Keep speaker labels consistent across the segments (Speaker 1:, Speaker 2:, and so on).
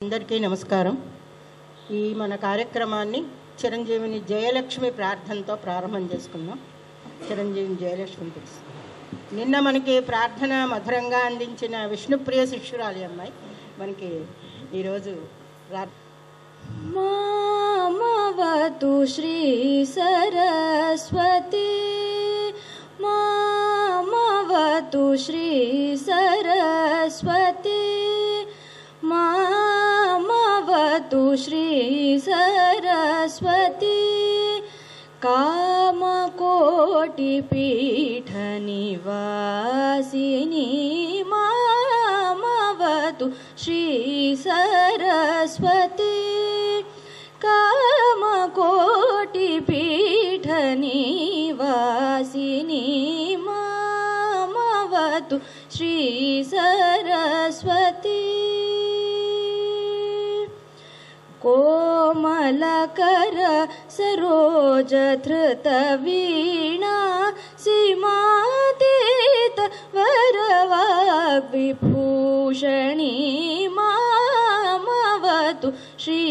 Speaker 1: అందరికీ నమస్కారం. ఈ మన కార్యక్రమాన్ని చిరంజీవిని జయలక్ష్మి ప్రార్థనతో ప్రారంభం చేసుకుందాం. చిరంజీవిని జయలక్ష్మి తెలుసు. నిన్న మనకి ప్రార్థన మధురంగా అందించిన విష్ణుప్రియ శిష్యురాలి అమ్మాయి మనకి ఈరోజు
Speaker 2: మామవతు శ్రీ సరస్వతి, మామవతు శ్రీ సరస్వతి, మామవతు శ్రీ సరస్వతి. కామకోటి పీఠ నివాసిని మామవతు శ్రీ సరస్వతి. కామకోటి పీఠ నివాసిని మామవతు శ్రీ సరస్వతి. కోమలకర సరోజధృత వీణా సీమాతీత వరవాగ్విభూషణి మామవతు శ్రీ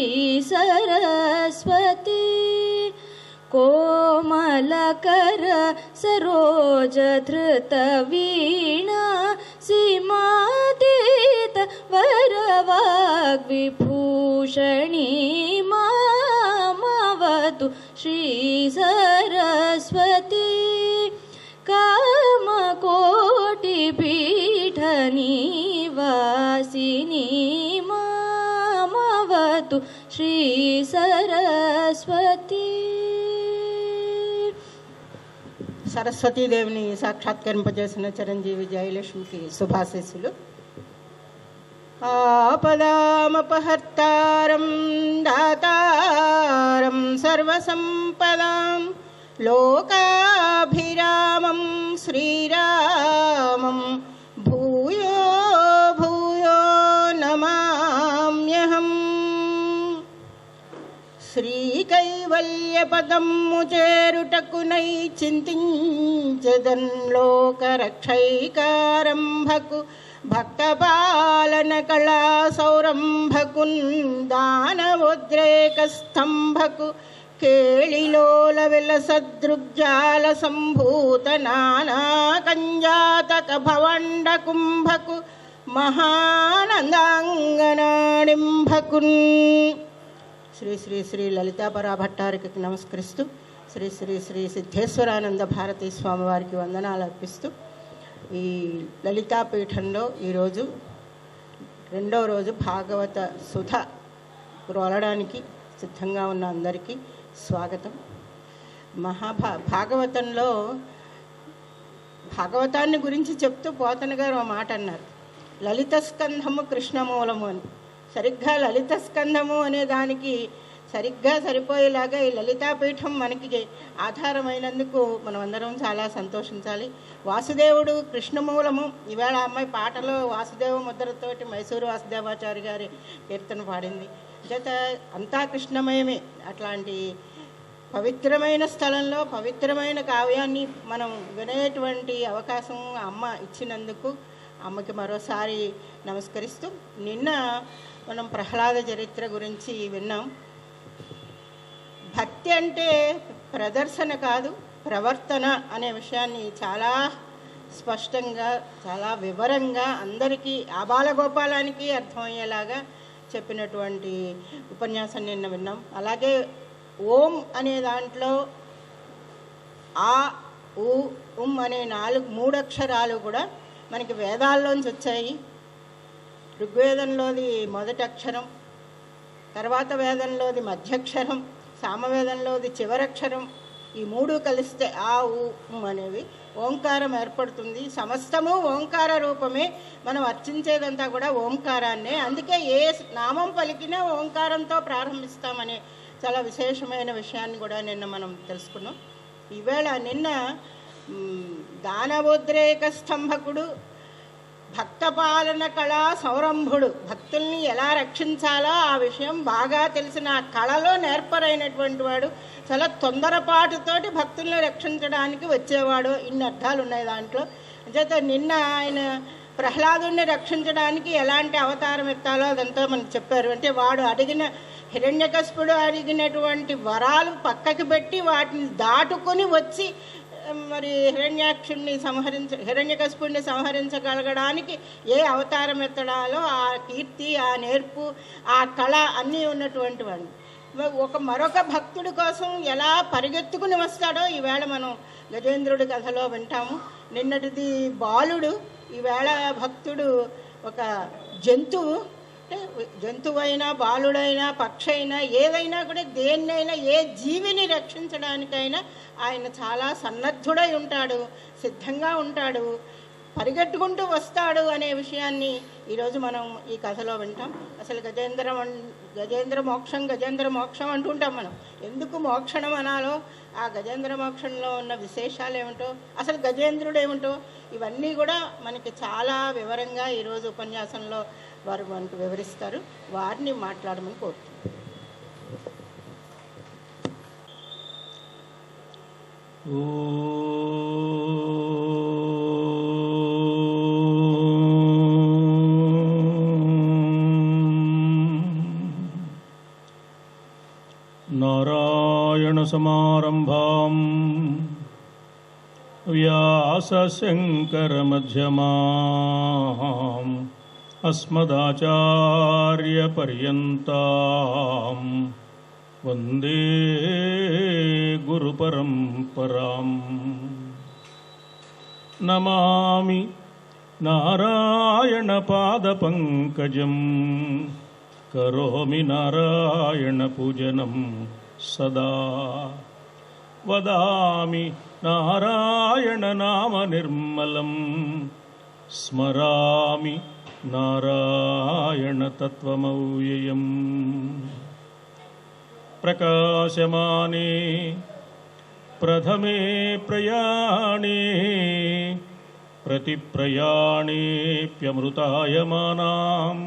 Speaker 2: సరస్వతి. కోమలకర సరోజధృత వీణా సీమాతీత వరవాగ్విభూషణి మామవతు శ్రీ సరస్వతి. కామకోటి పీఠ నివాసిని మామవతు శ్రీ సరస్వతి.
Speaker 1: సరస్వతీదేవిని సాక్షాత్కరింపజేసిన చిరంజీవి జయలక్ష్మికి శుభాశీస్సులు. ఆపదామపహర్తారం దాతారం సర్వసంపదాం లోకాభిరామం శ్రీరామం భూయో భూయో నమామ్యహం. శ్రీకైవల్యపదము చేరుటకునై చింతించెదన్ లోకరక్షైకారంభకు భక్తపాలన కళా సౌరంభకున్ దానవోద్రేక స్తంభకు కేళిలోల విలసదృగ్జాల సంభూత నానా కంజాతక భవండ కుంభకు మహానందాంగనాడింభకున్. శ్రీ శ్రీ శ్రీ లలితాపరా భట్టారికి నమస్కరిస్తూ శ్రీ శ్రీ శ్రీ సిద్ధేశ్వరానంద భారతీ స్వామి వారికి వందనాలు అర్పిస్తూ ఈ లలితాపీఠంలో ఈరోజు రెండవ రోజు భాగవత సుధ రోలడానికి సిద్ధంగా ఉన్న అందరికీ స్వాగతం. భాగవతంలో భాగవతాన్ని గురించి చెప్తూ పోతన గారు ఒక మాట అన్నారు, లలిత స్కంధము కృష్ణమూలము అని. సరిగ్గా లలిత స్కంధము అనే దానికి సరిగ్గా సరిపోయేలాగా ఈ లలితాపీఠం మనకి ఆధారమైనందుకు మనం అందరం చాలా సంతోషించాలి. వాసుదేవుడు కృష్ణమూలము. ఈవేళ అమ్మాయి పాటలో వాసుదేవ ముద్రతోటి మైసూరు వాసుదేవాచారి గారి కీర్తన పాడింది. చేత అంతా కృష్ణమయమే. అట్లాంటి పవిత్రమైన స్థలంలో పవిత్రమైన కావ్యాన్ని మనం వినేటువంటి అవకాశం అమ్మ ఇచ్చినందుకు అమ్మకి మరోసారి నమస్కరిస్తూ, నిన్న మనం ప్రహ్లాద చరిత్ర గురించి విన్నాం. భక్తి అంటే ప్రదర్శన కాదు, ప్రవర్తన అనే విషయాన్ని చాలా స్పష్టంగా చాలా వివరంగా అందరికీ ఆబాలగోపాలానికి అర్థమయ్యేలాగా చెప్పినటువంటి ఉపన్యాసం నిన్న విన్నాం. అలాగే ఓం అనే దాంట్లో ఆ ఉ ఉమ్ అనే మూడు అక్షరాలు కూడా మనకి వేదాల్లోంచి వచ్చాయి. ఋగ్వేదంలోది మొదటి అక్షరం, తర్వాత వేదంలోది మధ్యక్షరం, సామవేదంలోది చివరక్షరం. ఈ మూడు కలిస్తే ఆ ఉ అనేవి ఓంకారం ఏర్పడుతుంది. సమస్తము ఓంకార రూపమే. మనం అర్చించేదంతా కూడా ఓంకారాన్నే. అందుకే ఏ నామం పలికినా ఓంకారంతో ప్రారంభిస్తామనే చాలా విశేషమైన విషయాన్ని కూడా నిన్న మనం తెలుసుకున్నాం. ఈవేళ నిన్న దానవోద్రేక స్తంభకుడు, భక్తపాలన కళా సౌరంభుడు, భక్తుల్ని ఎలా రక్షించాలో ఆ విషయం బాగా తెలిసిన ఆ కళలో నేర్పరైనటువంటి వాడు. చాలా తొందరపాటుతోటి భక్తుల్ని రక్షించడానికి వచ్చేవాడు. ఇన్ని అర్థాలు ఉన్నాయి దాంట్లో. అంచేత నిన్న ఆయన ప్రహ్లాదుని రక్షించడానికి ఎలాంటి అవతారం ఎత్తాలో అదంతా మనకు చెప్పారు. అంటే వాడు అడిగిన హిరణ్యకశిపుడు అడిగినటువంటి వరాలు పక్కకి పెట్టి వాటిని దాటుకొని వచ్చి మరి హిరణ్యకశిపుడిని సంహరించగలగడానికి ఏ అవతారం ఎత్తడాలో ఆ కీర్తి, ఆ నేర్పు, ఆ కళ అన్నీ ఉన్నటువంటి వాడిని. మరొక భక్తుడి కోసం ఎలా పరిగెత్తుకుని వస్తాడో ఈవేళ మనం గజేంద్రుడి కథలో వింటాము. నిన్నటిది బాలుడు, ఈవేళ భక్తుడు ఒక జంతువు. అంటే జంతువైనా, బాలుడైనా, పక్షి అయినా, ఏదైనా కూడా దేన్నైనా, ఏ జీవిని రక్షించడానికైనా ఆయన చాలా సన్నద్ధుడై ఉంటాడు, సిద్ధంగా ఉంటాడు, పరిగెట్టుకుంటూ వస్తాడు అనే విషయాన్ని ఈరోజు మనం ఈ కథలో వింటాం. అసలు గజేంద్ర మోక్షం అంటుంటాం మనం. ఎందుకు మోక్షణం అనాలో, ఆ గజేంద్ర మోక్షంలో ఉన్న విశేషాలు ఏమిటో, అసలు గజేంద్రుడు ఏమిటో, ఇవన్నీ కూడా మనకి చాలా వివరంగా ఈరోజు ఉపన్యాసంలో వారు మనకు వివరిస్తారు. వారిని మాట్లాడమని కోరుతున్నాను.
Speaker 3: నారాయణ సమారంభాం వ్యాసశంకర మధ్యమాం అస్మదాచార్య పర్యంతాం వందే గురు పరంపరాం. నమామి నారాయణ పాద పంకజం కరోమి నారాయణ పూజనం సదా. వదామి నారాయణ నామ నిర్మలం స్మరామి నారాయణ తత్వమవ్యయం. ప్రకాశమానే ప్రథమే ప్రయాణే ప్రతిప్రయాణేప్యమృతాయమానాం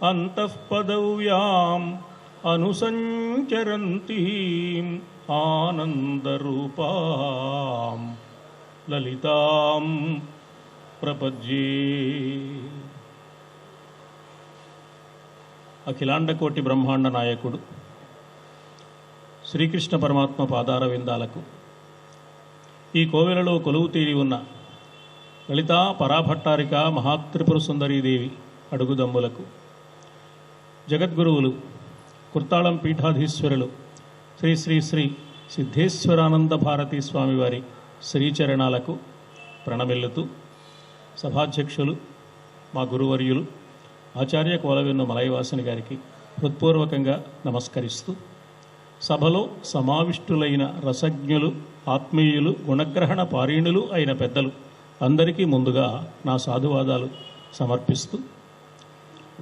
Speaker 3: అంతఃపదవ్యాం అనుసంచరంతీం ఆనందరూపాం లలితాం ప్రపద్యే. అఖిలాండకోటి బ్రహ్మాండ నాయకుడు శ్రీకృష్ణ పరమాత్మ పాదార విందాలకు, ఈ కోవెలలో కొలువు తీరి ఉన్న లలితా పరాభట్టారిక మహాత్రిపుర సుందరీదేవి అడుగుదమ్ములకు, జగద్గురువులు కుర్తాళం పీఠాధీశ్వరులు శ్రీ శ్రీ శ్రీ సిద్ధేశ్వరానంద భారతీ స్వామివారి శ్రీచరణాలకు ప్రణమిల్లుతూ, సభాధ్యక్షులు మా గురువర్యులు ఆచార్య కోలవెన్ను మలయవాసిని గారికి హృత్పూర్వకంగా నమస్కరిస్తూ, సభలో సమావిష్టులైన రసజ్ఞులు, ఆత్మీయులు, గుణగ్రహణ పారీణులు అయిన పెద్దలు అందరికీ ముందుగా నా సాధువాదాలు సమర్పిస్తూ,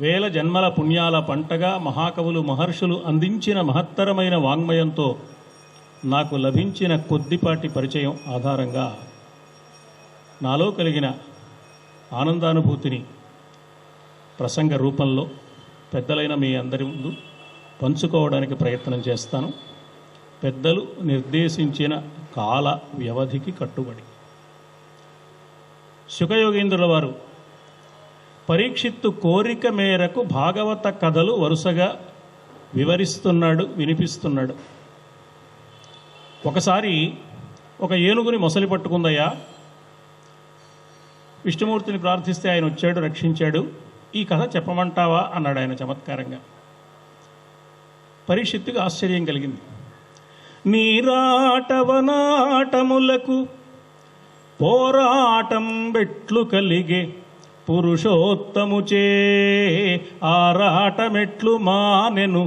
Speaker 3: వేల జన్మల పుణ్యాల పంటగా మహాకవులు మహర్షులు అందించిన మహత్తరమైన వాంగ్మయంతో నాకు లభించిన కొద్దిపాటి పరిచయం ఆధారంగా నాలో కలిగిన ఆనందానుభూతిని ప్రసంగ రూపంలో పెద్దలైన మీ అందరి ముందు పంచుకోవడానికి ప్రయత్నం చేస్తాను. పెద్దలు నిర్దేశించిన కాల వ్యవధికి కట్టుబడి శుకయోగీంద్రుల వారు పరీక్షిత్తు కోరిక మేరకు భాగవత కథలు వరుసగా వివరిస్తున్నాడు, వినిపిస్తున్నాడు. ఒకసారి ఒక ఏనుగుని మొసలి పట్టుకుందయ్యా, విష్ణుమూర్తిని ప్రార్థిస్తే ఆయన వచ్చాడు, రక్షించాడు, ఈ కథ చెప్పమంటావా అన్నాడు ఆయన చమత్కారంగా. పరీక్షిత్తుకు ఆశ్చర్యం కలిగింది. నీరాటవనాటములకు పోరాటం బెట్లు కలిగే పురుషోత్తముచే ఆరాటమెట్లు మానెను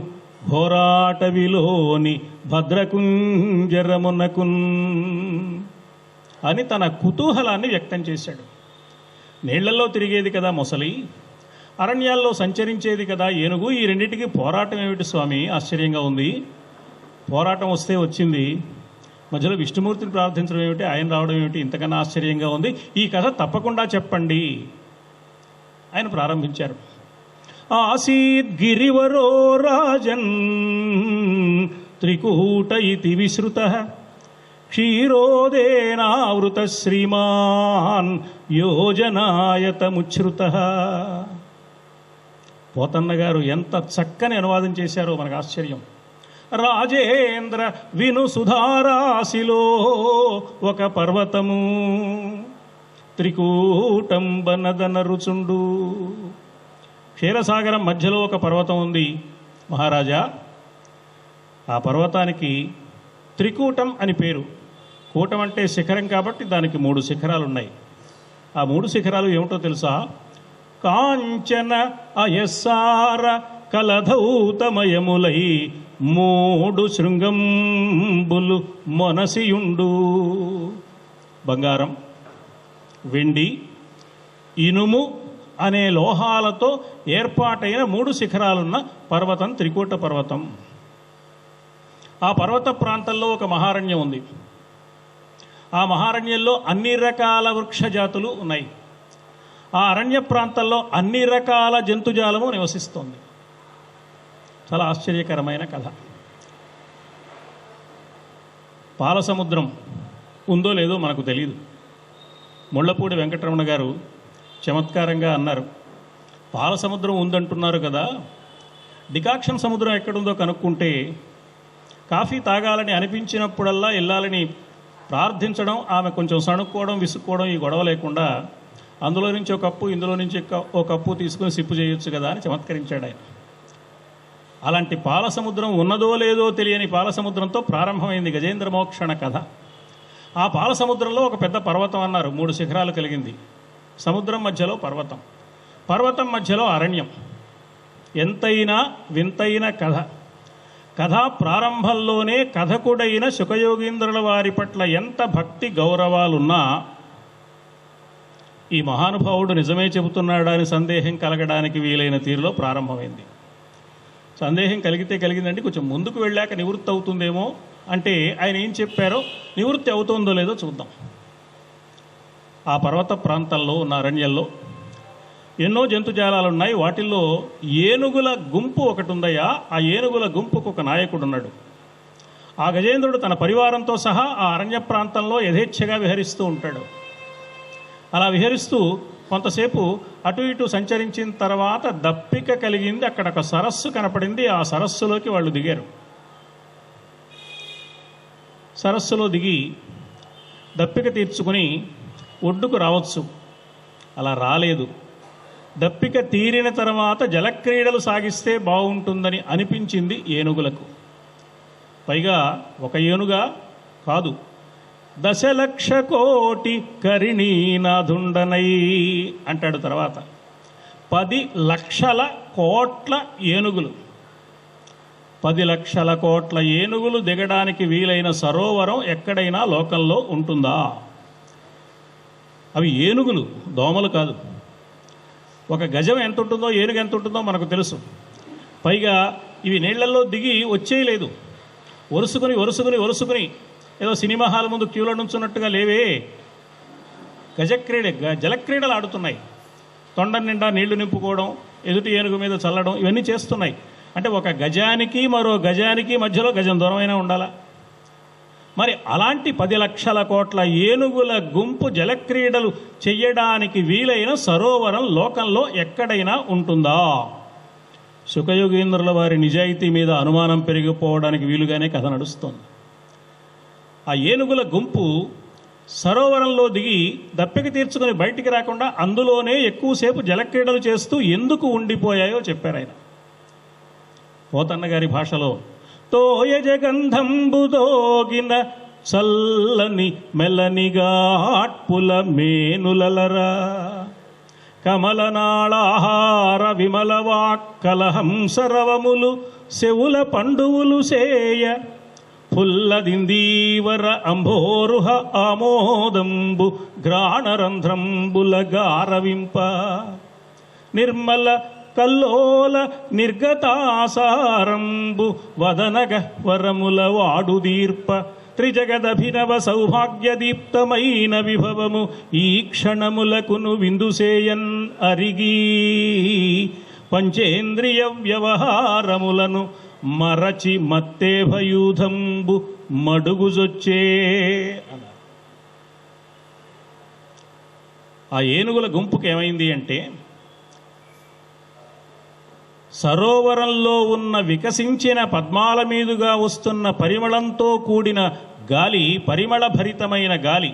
Speaker 3: భోరాటవిలోని భద్రకుంజరమునకున్ అని తన కుతూహలాన్ని వ్యక్తం చేశాడు. నీళ్లలో తిరిగేది కదా మొసలి, అరణ్యాల్లో సంచరించేది కదా ఏనుగు, ఈ రెండింటికి పోరాటం ఏమిటి స్వామి? ఆశ్చర్యంగా ఉంది. పోరాటం వస్తే వచ్చింది, మధ్యలో విష్ణుమూర్తిని ప్రార్థించడం ఏమిటి, ఆయన రావడం ఏమిటి, ఇంతకన్నా ఆశ్చర్యంగా ఉంది. ఈ కథ తప్పకుండా చెప్పండి ఆయన ప్రారంభించారు. ఆసీద్ గిరివరో రాజన్ త్రికూట ఇతి విశ్రుత క్షీరోదేనావృత శ్రీమాన్ యోజనాయతముచ్ఛృత. పోతన్న గారు ఎంత చక్కని అనువాదం చేశారో మనకు ఆశ్చర్యం. రాజేంద్ర విను సుధారాశిలో ఒక పర్వతము, త్రికూటంబనదన రుచుండు. క్షీరసాగరం మధ్యలో ఒక పర్వతం ఉంది మహారాజా. ఆ పర్వతానికి త్రికూటం అని పేరు. కూటం అంటే శిఖరం కాబట్టి దానికి 3 శిఖరాలు ఉన్నాయి. ఆ 3 శిఖరాలు ఏమిటో తెలుసా? కాంచన అయస్సార కలధౌతమయములై 3 శృంగంబులు మొనసియుండు. బంగారం, వెండి, ఇనుము అనే లోహాలతో ఏర్పాటైన 3 శిఖరాలున్న పర్వతం త్రికూట పర్వతం. ఆ పర్వత ప్రాంతంలో ఒక మహారణ్యం ఉంది. ఆ మహారణ్యంలో అన్ని రకాల వృక్ష జాతులు ఉన్నాయి. ఆ అరణ్య ప్రాంతంలో అన్ని రకాల జంతుజాలము నివసిస్తోంది. చాలా ఆశ్చర్యకరమైన కథ. పాల సముద్రం ఉందో లేదో మనకు తెలియదు. ముళ్ళపూడి వెంకటరమణ గారు చమత్కారంగా అన్నారు, పాల సముద్రం ఉందంటున్నారు కదా, డికాక్షన్ సముద్రం ఎక్కడుందో కనుక్కుంటే కాఫీ తాగాలని అనిపించినప్పుడల్లా వెళ్ళాలని ప్రార్థించడం, ఆమె కొంచెం సణుక్కోవడం, విసుక్కోవడం, ఈ గొడవ లేకుండా అందులో నుంచి ఒక కప్పు, ఇందులో నుంచి ఒక కప్పు తీసుకుని సిప్పు చేయొచ్చు కదా అని చమత్కరించాడు ఆయన. అలాంటి పాల సముద్రం ఉన్నదో లేదో తెలియని పాల సముద్రంతో ప్రారంభమైంది గజేంద్ర మోక్షణ కథ. ఆ పాల సముద్రంలో ఒక పెద్ద పర్వతం అన్నారు, 3 శిఖరాలు కలిగింది. సముద్రం మధ్యలో పర్వతం, పర్వతం మధ్యలో అరణ్యం. ఎంతైనా వింతైన కథ. కథా ప్రారంభంలోనే కథకుడైన శుకయోగీంద్రుల వారి పట్ల ఎంత భక్తి గౌరవాలున్నా ఈ మహానుభావుడు నిజమే చెబుతున్నాడా అని సందేహం కలగడానికి వీలైన తీరులో ప్రారంభమైంది. సందేహం కలిగిందంటే కొంచెం ముందుకు వెళ్ళాక నివృత్తి అవుతుందేమో అంటే ఆయన ఏం చెప్పారో నివృత్తి అవుతుందో లేదో చూద్దాం. ఆ పర్వత ప్రాంతంలో ఉన్న అరణ్యంలో ఎన్నో జంతుజాలాలు ఉన్నాయి. వాటిల్లో ఏనుగుల గుంపు ఒకటి ఉందయ్యా. ఆ ఏనుగుల గుంపుకు ఒక నాయకుడు ఉన్నాడు. ఆ గజేంద్రుడు తన పరివారంతో సహా ఆ అరణ్య ప్రాంతంలో యథేచ్ఛగా విహరిస్తూ ఉంటాడు. అలా విహరిస్తూ కొంతసేపు అటు ఇటు సంచరించిన తర్వాత దప్పిక కలిగింది. అక్కడ ఒక సరస్సు కనపడింది. ఆ సరస్సులోకి వాళ్ళు దిగారు. సరస్సులో దిగి దప్పిక తీర్చుకుని ఒడ్డుకు రావచ్చు. అలా రాలేదు. దప్పిక తీరిన తర్వాత జలక్రీడలు సాగిస్తే బాగుంటుందని అనిపించింది ఏనుగులకు. పైగా ఒక ఏనుగా కాదు, 10,00,000 కోటి కరిణీనాథుండనై అంటాడు. తర్వాత 10 లక్షల కోట్ల ఏనుగులు, 10 లక్షల కోట్ల ఏనుగులు దిగడానికి వీలైన సరోవరం ఎక్కడైనా లోకంలో ఉంటుందా? అవి ఏనుగులు, దోమలు కాదు. ఒక గజం ఎంత ఉంటుందో, ఏనుగు ఎంత ఉంటుందో మనకు తెలుసు. పైగా ఇవి నీళ్లలో దిగి వచ్చేయలేదు. ఒరుసుకుని ఏదో సినిమా హాల్ ముందు క్యూలో నుంచున్నట్టుగా లేవే. జలక్రీడలు ఆడుతున్నాయి. తొండ నిండా నీళ్లు నింపుకోవడం, ఎదుటి ఏనుగు మీద చల్లడం, ఇవన్నీ చేస్తున్నాయి. అంటే ఒక గజానికి మరో గజానికి మధ్యలో గజం దూరమైనా ఉండాలా? మరి అలాంటి 10 లక్షల కోట్ల ఏనుగుల గుంపు జలక్రీడలు చెయ్యడానికి వీలైన సరోవరం లోకంలో ఎక్కడైనా ఉంటుందా? శుకయోగీంద్రుల వారి నిజాయితీ మీద అనుమానం పెరిగిపోవడానికి వీలుగానే కథ నడుస్తోంది. ఆ ఏనుగుల గుంపు సరోవరంలో దిగి దప్పిక తీర్చుకొని బయటికి రాకుండా అందులోనే ఎక్కువసేపు జలక్రీడలు చేస్తూ ఎందుకు ఉండిపోయాయో చెప్పారు ఆయన. పోతన్న గారి భాషలో, తోయ జగంధంబుదోగిన చల్లని మెల్లనిగాట్పుల మేనులలరా, కమలనాళాహార విమలవాక్కలహంసరవములు సెవుల పండువులు సేయ, పుల్లదిందీవర అంభోరుహ ఆమోదంబు గ్రాణరంధ్రంబుల గారవింప, నిర్మల కల్లోల నిర్గతాసారంబు వదనగ వరముల వాడుదీర్ప, త్రిజగదభినవ సౌభాగ్యదీప్తమైన విభవము ఈ క్షణములకును విందుసేయన్ అరిగి, పంచేంద్రియ వ్యవహారములను మరచి మత్తేభయూధంబు మడుగుజొచ్చే అన్నారు. ఆ ఏనుగుల గుంపుకి ఏమైంది అంటే, సరోవరంలో ఉన్న వికసించిన పద్మాల మీదుగా వస్తున్న పరిమళంతో కూడిన గాలి, పరిమళ భరితమైన గాలి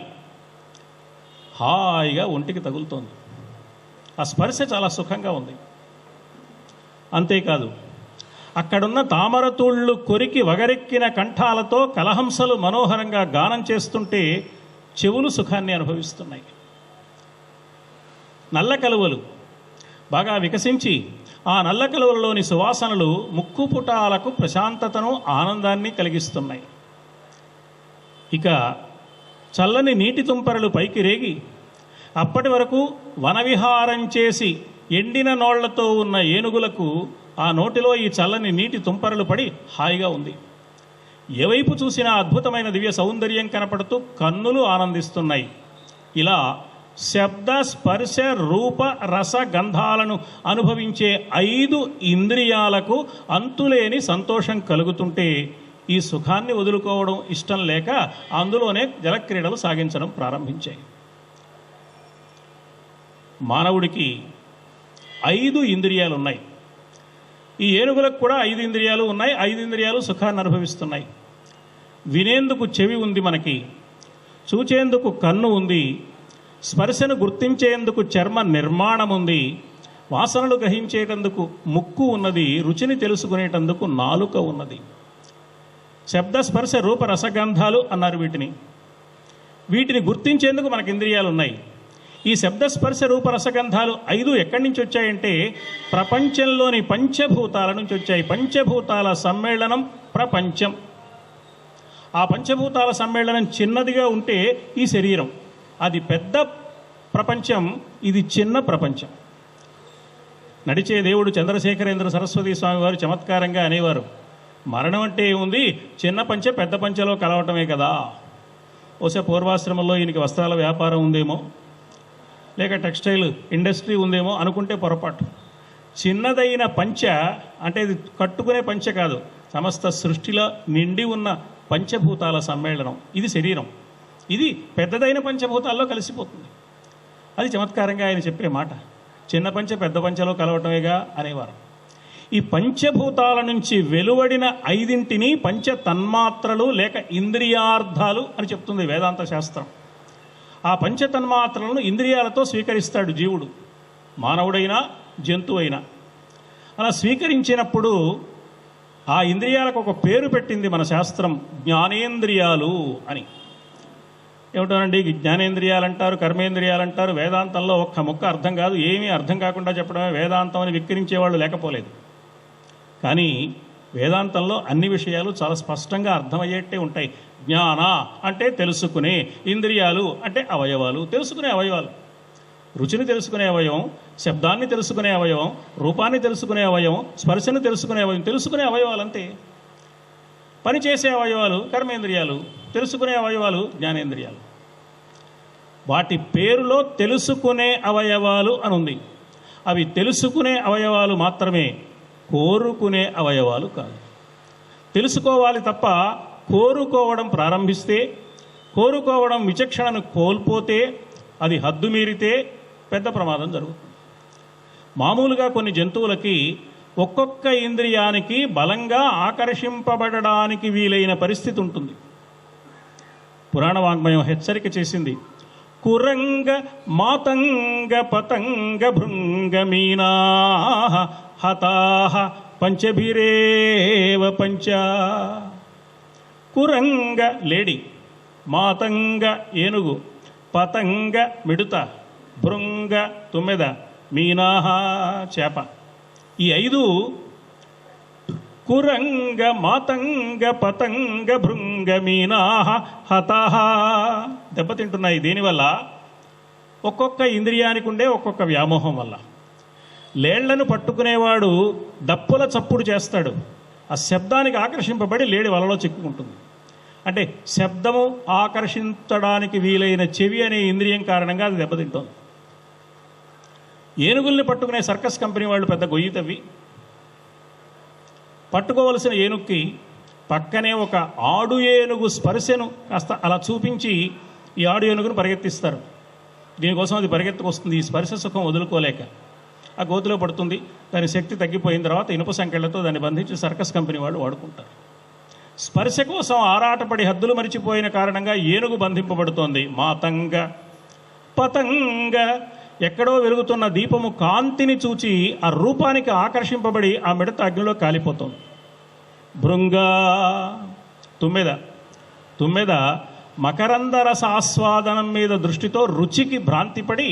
Speaker 3: హాయిగా ఒంటికి తగులుతోంది. ఆ స్పర్శ చాలా సుఖంగా ఉంది. అంతేకాదు, అక్కడున్న తామరతూళ్ళు కొరికి వగరెక్కిన కంఠాలతో కలహంసలు మనోహరంగా గానం చేస్తుంటే చెవులు సుఖాన్ని అనుభవిస్తున్నాయి. నల్ల కలువలు బాగా వికసించి ఆ నల్ల కలువలలోని సువాసనలు ముక్కు పుటాలకు ప్రశాంతతను, ఆనందాన్ని కలిగిస్తున్నాయి. ఇక చల్లని నీటి తుంపరలు పైకి రేగి అప్పటి వరకు వనవిహారం చేసి ఎండిన నోళ్లతో ఉన్న ఏనుగులకు ఆ నోటిలో ఈ చల్లని నీటి తుంపరలు పడి హాయిగా ఉంది. ఏవైపు చూసినా అద్భుతమైన దివ్య సౌందర్యం కనపడుతూ కన్నులు ఆనందిస్తున్నాయి. ఇలా శబ్ద, స్పర్శ, రూప, రస, గంధాలను అనుభవించే 5 ఇంద్రియాలకు అంతులేని సంతోషం కలుగుతుంటే ఈ సుఖాన్ని వదులుకోవడం ఇష్టం లేక అందులోనే జలక్రీడలు సాగించడం ప్రారంభించాయి. మానవుడికి 5 ఇంద్రియాలు ఉన్నాయి. ఈ ఏనుగులకు కూడా 5 ఇంద్రియాలు ఉన్నాయి. 5 ఇంద్రియాలు సుఖాన్ని అనుభవిస్తున్నాయి. వినేందుకు చెవి ఉంది మనకి, చూచేందుకు కన్ను ఉంది, స్పర్శను గుర్తించేందుకు చర్మ నిర్మాణం ఉంది, వాసనలు గ్రహించేటందుకు ముక్కు ఉన్నది, రుచిని తెలుసుకునేటందుకు నాలుక ఉన్నది. శబ్ద, స్పర్శ, రూప, రసగంధాలు అన్నారు వీటిని. వీటిని గుర్తించేందుకు మనకు ఇంద్రియాలు ఉన్నాయి. ఈ శబ్ద, స్పర్శ, రూప, రసగంధాలు 5 ఎక్కడి నుంచి వచ్చాయంటే ప్రపంచంలోని పంచభూతాల నుంచి వచ్చాయి. పంచభూతాల సమ్మేళనం ప్రపంచం. ఆ పంచభూతాల సమ్మేళనం చిన్నదిగా ఉంటే ఈ శరీరం, అది పెద్ద ప్రపంచం, ఇది చిన్న ప్రపంచం. నడిచే దేవుడు చంద్రశేఖరేంద్ర సరస్వతి స్వామి వారు చమత్కారంగా అనేవారు, మరణం అంటే ఏముంది, చిన్న పంచె పెద్ద పంచెలో కలవటమే కదా. బహుశా పూర్వాశ్రమంలో ఈయనకి వస్త్రాల వ్యాపారం ఉందేమో, లేక టెక్స్టైల్ ఇండస్ట్రీ ఉందేమో అనుకుంటే పొరపాటు. చిన్నదైన పంచ అంటే ఇది కట్టుకునే పంచ కాదు, సమస్త సృష్టిలో నిండి ఉన్న పంచభూతాల సమ్మేళనం. ఇది శరీరం. ఇది పెద్దదైన పంచభూతాల్లో కలిసిపోతుంది. అది చమత్కారంగా ఆయన చెప్పే మాట. చిన్న పంచె పెద్ద పంచెలో కలవటమేగా అనేవారు. ఈ పంచభూతాల నుంచి వెలువడిన 5 పంచ తన్మాత్రలు లేక ఇంద్రియార్థాలు అని చెప్తుంది వేదాంత శాస్త్రం. ఆ పంచతన్మాత్రలను ఇంద్రియాలతో స్వీకరిస్తాడు జీవుడు, మానవుడైనా జంతువైనా. అలా స్వీకరించినప్పుడు ఆ ఇంద్రియాలకు ఒక పేరు పెట్టింది మన శాస్త్రం, జ్ఞానేంద్రియాలు అని. ఏమిటోనండి, జ్ఞానేంద్రియాలు అంటారు, కర్మేంద్రియాలు అంటారు. వేదాంతంలో ఒక్క ముక్క అర్థం కాదు, ఏమీ అర్థం కాకుండా చెప్పడమే వేదాంతం అని విక్రించేవాళ్ళు లేకపోలేదు. కానీ వేదాంతంలో అన్ని విషయాలు చాలా స్పష్టంగా అర్థమయ్యేట్టే ఉంటాయి. జ్ఞాన అంటే తెలుసుకునే, ఇంద్రియాలు అంటే అవయవాలు, తెలుసుకునే అవయవాలు. రుచిని తెలుసుకునే అవయవం, శబ్దాన్ని తెలుసుకునే అవయవం, రూపాన్ని తెలుసుకునే అవయవం, స్పర్శను తెలుసుకునే అవయవం, తెలుసుకునే అవయవాలు అంతే. పనిచేసే అవయవాలు కర్మేంద్రియాలు, తెలుసుకునే అవయవాలు జ్ఞానేంద్రియాలు. వాటి పేరులో తెలుసుకునే అవయవాలు అని ఉంది. అవి తెలుసుకునే అవయవాలు మాత్రమే, కోరుకునే అవయవాలు కాదు. తెలుసుకోవాలి తప్ప కోరుకోవడం ప్రారంభిస్తే, కోరుకోవడం విచక్షణను కోల్పోతే, అది హద్దు మీరితే పెద్ద ప్రమాదం జరుగుతుంది. మామూలుగా కొన్ని జంతువులకి ఒక్కొక్క ఇంద్రియానికి బలంగా ఆకర్షింపబడడానికి వీలైన పరిస్థితి ఉంటుంది. పురాణ వాంగ్మయం హెచ్చరిక చేసింది, కురంగ మాతంగ పతంగ భృంగ మీనా హతాహ పంచభిరేవ పంచ. కురంగ లేడి, మాతంగ ఏనుగు, పతంగ మిడుత, భృంగ తుమ్మెద, మీనాహ చేప. ఈ 5 కురంగ మాతంగ పతంగ భృంగ మీనాహ హతాహ దెబ్బతింటున్నాయి. దీనివల్ల ఒక్కొక్క ఇంద్రియానికి ఉండే ఒక్కొక్క వ్యామోహం వల్ల. లేళ్లను పట్టుకునేవాడు దప్పుల చప్పుడు చేస్తాడు, ఆ శబ్దానికి ఆకర్షింపబడి లేడి వలలో చిక్కుకుంటుంది. అంటే శబ్దము ఆకర్షించడానికి వీలైన చెవి అనే ఇంద్రియం కారణంగా అది దెబ్బతింటుంది. ఏనుగుల్ని పట్టుకునే సర్కస్ కంపెనీ వాళ్ళు పెద్ద గొయ్యి తవ్వి పట్టుకోవలసిన ఏనుక్కి పక్కనే ఒక ఆడు ఏనుగు స్పర్శను కాస్త అలా చూపించి ఈ ఆడు ఏనుగును పరిగెత్తిస్తారు. దీనికోసం అది పరిగెత్తుకొస్తుంది, ఈ స్పర్శ సుఖం వదులుకోలేక ఆ గోతిలో పడుతుంది. దాని శక్తి తగ్గిపోయిన తర్వాత ఇనుప సంకెళ్లతో దాన్ని బంధించి సర్కస్ కంపెనీ వాళ్ళు వాడుకుంటారు. స్పర్శ కోసం ఆరాటపడి హద్దులు మరిచిపోయిన కారణంగా ఏనుగు బంధింపబడుతోంది. మాతంగ పతంగ, ఎక్కడో వెలుగుతున్న దీపము కాంతిని చూచి ఆ రూపానికి ఆకర్షింపబడి ఆ మిడత అగ్నిలో కాలిపోతుంది. భృంగ, తుమ్మెద మకరంద రస ఆస్వాదనం మీద దృష్టితో రుచికి భ్రాంతిపడి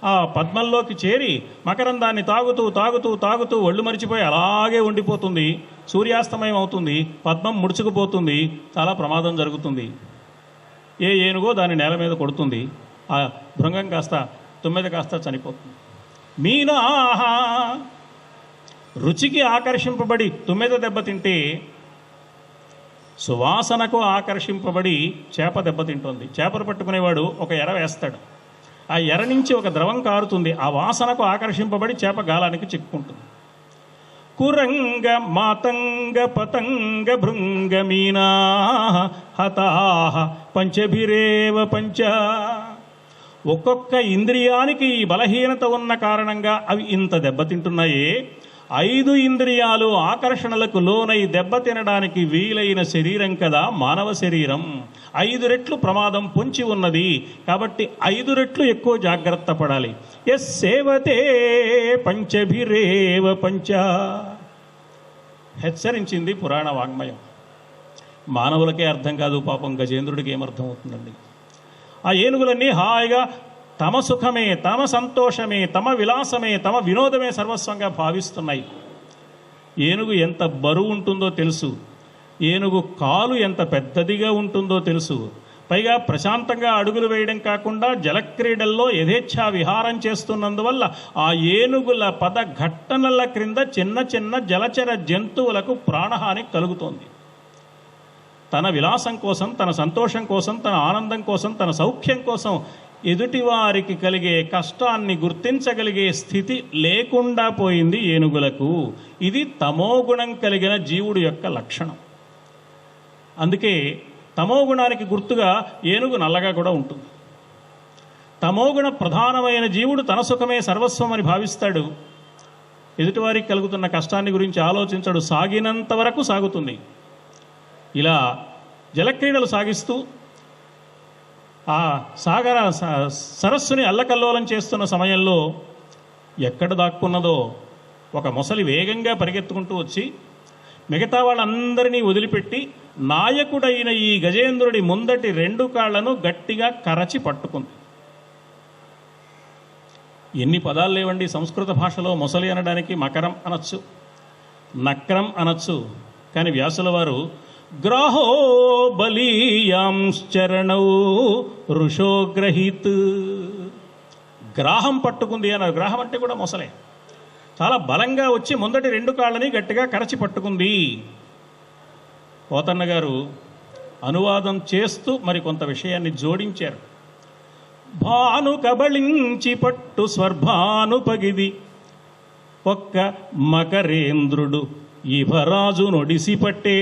Speaker 3: ఆ పద్మంలోకి చేరి మకరందాన్ని తాగుతూ తాగుతూ తాగుతూ ఒళ్ళు మరిచిపోయి అలాగే ఉండిపోతుంది. సూర్యాస్తమయం అవుతుంది, పద్మం ముడుచుకుపోతుంది, చాలా ప్రమాదం జరుగుతుంది. ఏ ఏనుగో దాన్ని నేల మీద కొడుతుంది. ఆ భృంగం కాస్త తుమ్మెద కాస్త చనిపోతుంది. మీనాహ, రుచికి ఆకర్షింపబడి తుమ్మెద దెబ్బతింటే సువాసనకు ఆకర్షింపబడి చేప దెబ్బతింటుంది. చేపలు పట్టుకునేవాడు ఒక ఎర వేస్తాడు, ఆ ఎర నుంచి ఒక ద్రవం కారుతుంది, ఆ వాసనకు ఆకర్షింపబడి చేప గాలానికి చిక్కుంటుంది. కురంగ మాతంగ పతంగ భృంగ మీనా హతాహ పంచభిరేవ పంచ. ఒక్కొక్క ఇంద్రియానికి ఈ బలహీనత ఉన్న కారణంగా అవి ఇంత దెబ్బతింటున్నాయే. 5 ఇంద్రియాలు ఆకర్షణలకు లోనై దెబ్బతినడానికి వీలైన శరీరం కదా మానవ శరీరం. 5 రెట్లు ప్రమాదం పొంచి ఉన్నది. కాబట్టి 5 రెట్లు ఎక్కువ జాగ్రత్త పడాలి. ఎస్ సేవతే పంచభిరేవ పంచ, హెచ్చరించింది పురాణ వాంగ్మయం. మానవులకే అర్థం కాదు, పాపం గజేంద్రుడికి ఏమర్థం అవుతుందండి. ఆ ఏనుగులన్నీ హాయిగా తమ సుఖమే, తమ సంతోషమే, తమ విలాసమే, తమ వినోదమే సర్వస్వంగా భావిస్తున్నాయి. ఏనుగు ఎంత బరువు ఉంటుందో తెలుసు, ఏనుగు కాలు ఎంత పెద్దదిగా ఉంటుందో తెలుసు. పైగా ప్రశాంతంగా అడుగులు వేయడం కాకుండా జలక్రీడల్లో యథేచ్ఛా విహారం చేస్తున్నందువల్ల ఆ ఏనుగుల పదఘట్టనల క్రింద చిన్న చిన్న జలచర జంతువులకు ప్రాణహాని కలుగుతోంది. తన విలాసం కోసం, తన సంతోషం కోసం, తన ఆనందం కోసం, తన సౌఖ్యం కోసం ఎదుటివారికి కలిగే కష్టాన్ని గుర్తించగలిగే స్థితి లేకుండా పోయింది ఏనుగులకు. ఇది తమోగుణం కలిగిన జీవుడు యొక్క లక్షణం. అందుకే తమోగుణానికి గుర్తుగా ఏనుగు నల్లగా కూడా ఉంటుంది. తమోగుణ ప్రధానమైన జీవుడు తన సుఖమే సర్వస్వం అని భావిస్తాడు. ఎదుటివారికి కలుగుతున్న కష్టాన్ని గురించి ఆలోచించడు. సాగినంత వరకు సాగుతుంది. ఇలా జలక్రీడలు సాగిస్తూ ఆ సరస్సుని అల్లకల్లోలం చేస్తున్న సమయంలో ఎక్కడ దాక్కున్నదో ఒక మొసలి వేగంగా పరిగెత్తుకుంటూ వచ్చి మిగతా వాళ్ళందరినీ వదిలిపెట్టి నాయకుడైన ఈ గజేంద్రుడి ముందటి 2 కాళ్లను గట్టిగా కరచి పట్టుకుంది. ఎన్ని పదాలు లేవండి సంస్కృత భాషలో మొసలి అనడానికి. మకరం అనొచ్చు, నక్రం అనొచ్చు. కానీ వ్యాసుల వారు గ్రాహో బలీయాంశ్చరణౌ ఋషో గ్రహీత్, గ్రాహం పట్టుకుంది అన్నారు. గ్రాహం అంటే కూడా మొసలే. చాలా బలంగా వచ్చి ముందటి 2 కాళ్ళని గట్టిగా కరచి పట్టుకుంది. పోతన్న గారు అనువాదం చేస్తూ మరి కొంత విషయాన్ని జోడించారు. భాను కబళించి పట్టు స్వర్భాను పగిది ఒక్క మకరేంద్రుడు ఇభరాజు నొడిసి పట్టే.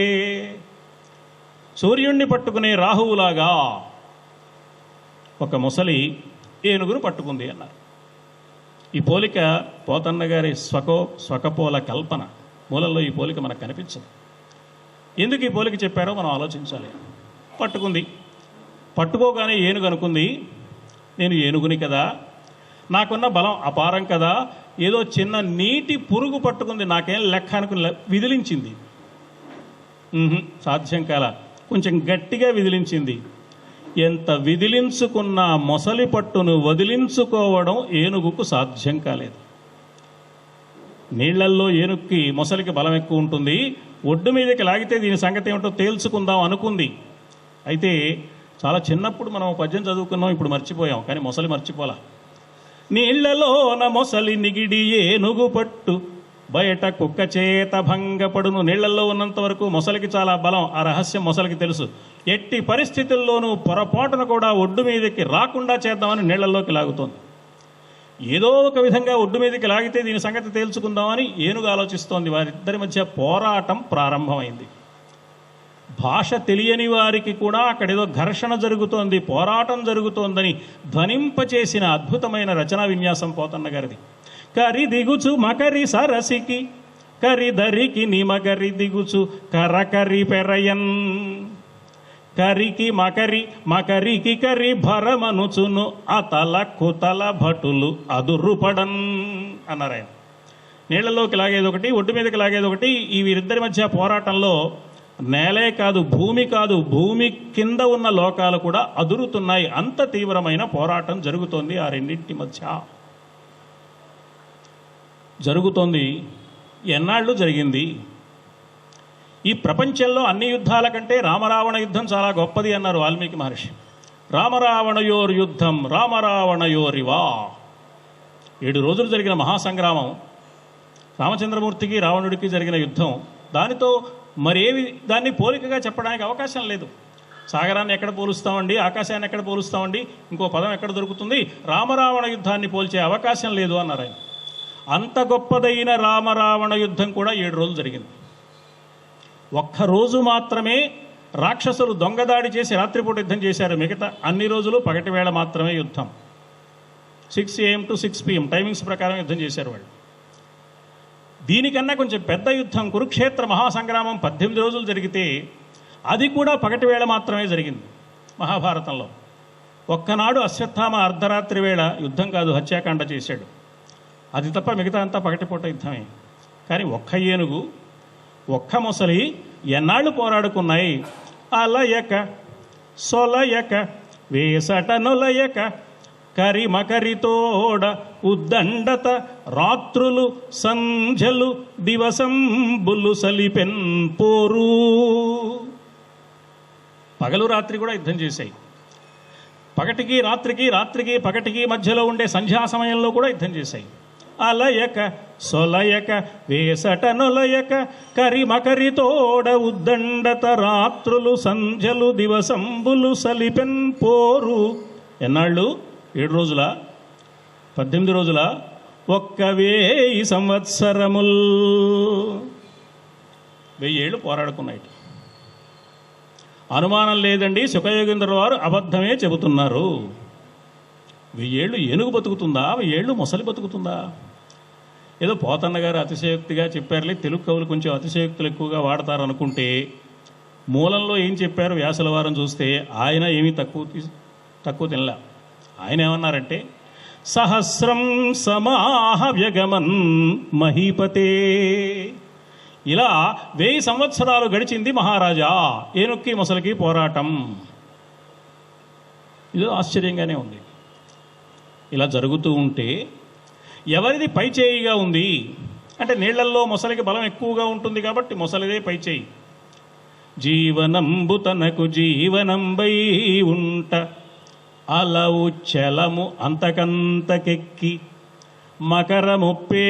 Speaker 3: సూర్యుణ్ణి పట్టుకునే రాహువులాగా ఒక ముసలి ఏనుగును పట్టుకుంది అన్నారు. ఈ పోలిక పోతన్న గారి స్వకపోల కల్పన. మూలంలో ఈ పోలిక మనకు కనిపించదు. ఎందుకు ఈ పోలిక చెప్పారో మనం ఆలోచించాలి. పట్టుకుంది, పట్టుకోగానే ఏనుగు అనుకుంది, నేను ఏనుగుని కదా, నాకున్న బలం అపారం కదా, ఏదో చిన్న నీటి పురుగు పట్టుకుంది, నాకేం లెక్క అనుకుని విదిలించింది. సాధ్యం కాల, కొంచెం గట్టిగా విదిలించింది. ఎంత విదిలించుకున్న మొసలి పట్టును వదిలించుకోవడం ఏనుగుకు సాధ్యం కాలేదు. నీళ్లల్లో ఏనుగుకి మొసలికి బలం ఎక్కువ ఉంటుంది. ఒడ్డు మీదకి లాగితే దీని సంగతి ఏమిటో తేల్చుకుందాం అనుకుంది. అయితే చాలా చిన్నప్పుడు మనం పద్యం చదువుకున్నాం, ఇప్పుడు మర్చిపోయాం. కానీ మొసలి మర్చిపోలా. నీళ్లలోన మొసలి నిగిడి ఏనుగు పట్టు బయట కుక్క చేత భంగపడును. నీళ్లలో ఉన్నంత వరకు మొసలికి చాలా బలం. ఆ రహస్యం మొసలికి తెలుసు. ఎట్టి పరిస్థితుల్లోనూ పొరపాటున కూడా ఒడ్డు మీదకి రాకుండా చేద్దామని నీళ్లలోకి లాగుతోంది. ఏదో ఒక విధంగా ఒడ్డు మీదకి లాగితే దీని సంగతి తేల్చుకుందామని ఏనుగు ఆలోచిస్తోంది. వారిద్దరి మధ్య పోరాటం ప్రారంభమైంది. భాష తెలియని వారికి కూడా అక్కడేదో ఘర్షణ జరుగుతోంది, పోరాటం జరుగుతోందని ధ్వనింపచేసిన అద్భుతమైన రచనా విన్యాసం పోతన్న గారిది. కరి దిగుచు మకరి సరసికి కరి దరికి నిమకరి దిగుచు కరకరి పెరయన్ కరికి మకరి మకరికి కరి భరమనుచును అతల కుతల భటులు అదురుపడన్ అన్నారు ఆయన. నీళ్లలోకి లాగేది ఒకటి, ఒడ్డు మీదకి లాగేది ఒకటి. ఈ వీరిద్దరి మధ్య పోరాటంలో నేలే కాదు, భూమి కింద ఉన్న లోకాలు కూడా అదురుతున్నాయి. అంత తీవ్రమైన పోరాటం జరుగుతోంది ఆ రెండింటి మధ్య. జరుగుతోంది. ఎన్నాళ్ళు జరిగింది? ఈ ప్రపంచంలో అన్ని యుద్ధాల కంటే రామరావణ యుద్ధం చాలా గొప్పది అన్నారు వాల్మీకి మహర్షి. రామరావణయోర్ యుద్ధం రామరావణయోరివా. 7 రోజులు జరిగిన మహాసంగ్రామం, రామచంద్రమూర్తికి రావణుడికి జరిగిన యుద్ధం. దానితో మరేవి దాన్ని పోలికగా చెప్పడానికి అవకాశం లేదు. సాగరాన్ని ఎక్కడ పోలుస్తామండి, ఆకాశాన్ని ఎక్కడ పోలుస్తామండి, ఇంకో పదం ఎక్కడ దొరుకుతుంది? రామరావణ యుద్ధాన్ని పోల్చే అవకాశం లేదు అన్నారు ఆయన. అంత గొప్పదైన రామరావణ యుద్ధం కూడా 7 రోజులు జరిగింది. ఒక్కరోజు మాత్రమే రాక్షసులు దొంగదాడి చేసి రాత్రిపూట యుద్ధం చేశారు. మిగతా అన్ని రోజులు పగటి వేళ మాత్రమే యుద్ధం. 6 AM to 6 PM టైమింగ్స్ ప్రకారం యుద్ధం చేశారు వాళ్ళు. దీనికన్నా కొంచెం పెద్ద యుద్ధం కురుక్షేత్ర మహాసంగ్రామం 18 రోజులు జరిగితే అది కూడా పగటి వేళ మాత్రమే జరిగింది మహాభారతంలో. ఒక్కనాడు అశ్వత్థామ అర్ధరాత్రి వేళ యుద్ధం కాదు, హత్యాకాండ చేశాడు. అది తప్ప మిగతా అంతా పగటిపూట యుద్ధమే. కానీ ఒక్క ఏనుగు, ఒక్క మొసలి ఎన్నాళ్ళు పోరాడుకున్నాయి. అలయక సొలయక వేసట నొలయక కరిమకరితోడ ఉద్దండత రాత్రులు సంధ్యలు దివసంబులు సలిపెన్ పోరు. పగలు రాత్రి కూడా యుద్ధం చేశాయి. పగటికి రాత్రికి, రాత్రికి పగటికి మధ్యలో ఉండే సంధ్యా సమయంలో కూడా యుద్ధం చేశాయి. అలయక సొలయక వేసట నొలయక కరిమకరితోడ ఉద్దండత రాత్రులు సంధ్యలు దివసంబులు సలిపెన్ పోరు. ఎన్నాళ్ళు? 7 రోజుల, 18 రోజుల, 1000 సంవత్సరముల్. 1000 ఏళ్ళు పోరాడుకున్నాయి. అనుమానం లేదండి, శుకయోగేంద్ర వారు అబద్ధమే చెబుతున్నారు. 1000 ఏళ్ళు ఏనుగు బతుకుతుందా? 1000 ఏళ్ళు మొసలి బతుకుతుందా? ఏదో పోతన్న గారు అతిశయోక్తిగా చెప్పారులే, తెలుగు కవులు కొంచెం అతిశయోక్తులు ఎక్కువగా వాడతారు అనుకుంటే, మూలంలో ఏం చెప్పారు వ్యాసుల వారం చూస్తే ఆయన ఏమీ తక్కువ తినలా. ఆయన ఏమన్నారంటే, సహస్రం సమాహ వ్యగమన్ మహీపతే. ఇలా 1000 సంవత్సరాలు గడిచింది మహారాజా ఏనుక్కి మొసలికి పోరాటం. ఇది ఆశ్చర్యంగానే ఉంది. ఇలా జరుగుతూ ఉంటే ఎవరిది పై చేయిగా ఉంది అంటే, నీళ్లల్లో మొసలికి బలం ఎక్కువగా ఉంటుంది కాబట్టి మొసలిదే పై చేయి. జీవనంబు తనకు జీవనంబై ఉంట అలవు చలము అంతకంతకెక్కి మకరముప్పే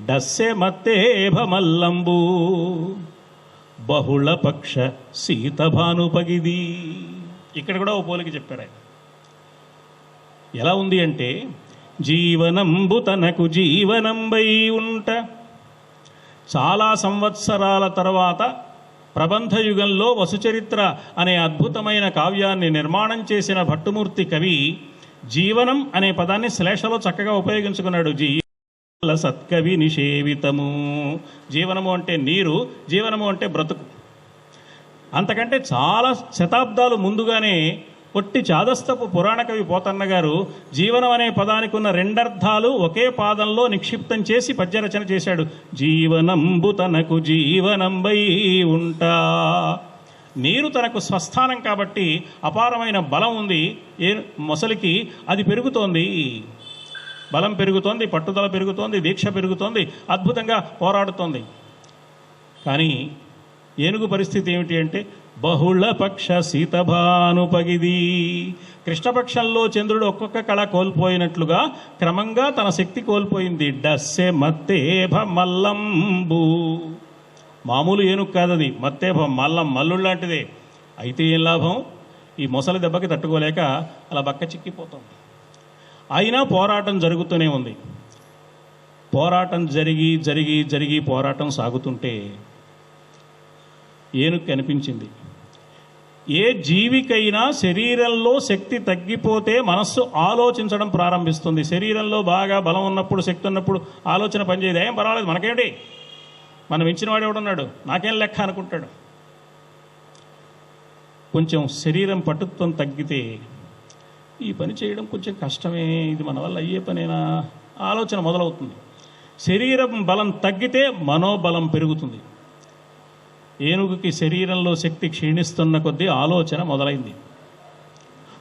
Speaker 3: డస్సె మత్తేభమల్లంబు బహుళ పక్ష సీతభానుపగిది. ఇక్కడ కూడా ఓ పోలికి చెప్పారు ఆయన. ఎలా ఉంది అంటే, జీవనంబు తనకు జీవనంబై ఉంట. చాలా సంవత్సరాల తర్వాత ప్రబంధయుగంలో వసుచరిత్ర అనే అద్భుతమైన కావ్యాన్ని నిర్మాణం చేసిన భట్టుమూర్తి కవి జీవనం అనే పదాన్ని శ్లేషలో చక్కగా ఉపయోగించుకున్నాడు. జీవన సత్కవి నిషేవితము. జీవనము అంటే నీరు, జీవనము అంటే బ్రతుకు. అంతకంటే చాలా శతాబ్దాలు ముందుగానే పొట్టి చాదస్తపు పురాణ కవి పోతన్న గారు జీవనం అనే పదానికి ఉన్న 2 అర్థాలు ఒకే పాదంలో నిక్షిప్తం చేసి పద్యరచన చేశాడు. జీవనంబు తనకు జీవనంబై ఉంటా. నీరు తనకు స్వస్థానం కాబట్టి అపారమైన బలం ఉంది మొసలికి. అది పెరుగుతోంది, బలం పెరుగుతోంది, పట్టుదల పెరుగుతోంది, దీక్ష పెరుగుతోంది, అద్భుతంగా పోరాడుతోంది. కానీ ఏనుగు పరిస్థితి ఏమిటి అంటే, బహుళ పక్ష సీతభానుపగిది. కృష్ణపక్షంలో చంద్రుడు ఒక్కొక్క కళ కోల్పోయినట్లుగా క్రమంగా తన శక్తి కోల్పోయింది. డస్సె మత్తేభ మల్లంబు. మామూలు ఏనుగు కాదది, మత్తేభ మల్లం, మల్లుడు లాంటిదే. అయితే ఏం లాభం? ఈ మొసలి దెబ్బకి తట్టుకోలేక అలా బక్క చిక్కిపోతాం. అయినా పోరాటం జరుగుతూనే ఉంది. పోరాటం జరిగి పోరాటం సాగుతుంటే ఏనుగు కనిపించింది. ఏ జీవికైనా శరీరంలో శక్తి తగ్గిపోతే మనస్సు ఆలోచించడం ప్రారంభిస్తుంది. శరీరంలో బాగా బలం ఉన్నప్పుడు, శక్తి ఉన్నప్పుడు ఆలోచన పనిచేయదు. ఏం పర్వాలేదు, మనకేమిటి, మనం ఇచ్చిన వాడు ఎవడున్నాడు, నాకేం లెక్క అనుకుంటాడు. కొంచెం శరీరం పటుత్వం తగ్గితే ఈ పని చేయడం కొంచెం కష్టమే, ఇది మన వల్ల అయ్యే పనేనా ఆలోచన మొదలవుతుంది. శరీరం బలం తగ్గితే మనోబలం పెరుగుతుంది. ఏనుగుకి శరీరంలో శక్తి క్షీణిస్తున్న కొద్దీ ఆలోచన మొదలైంది.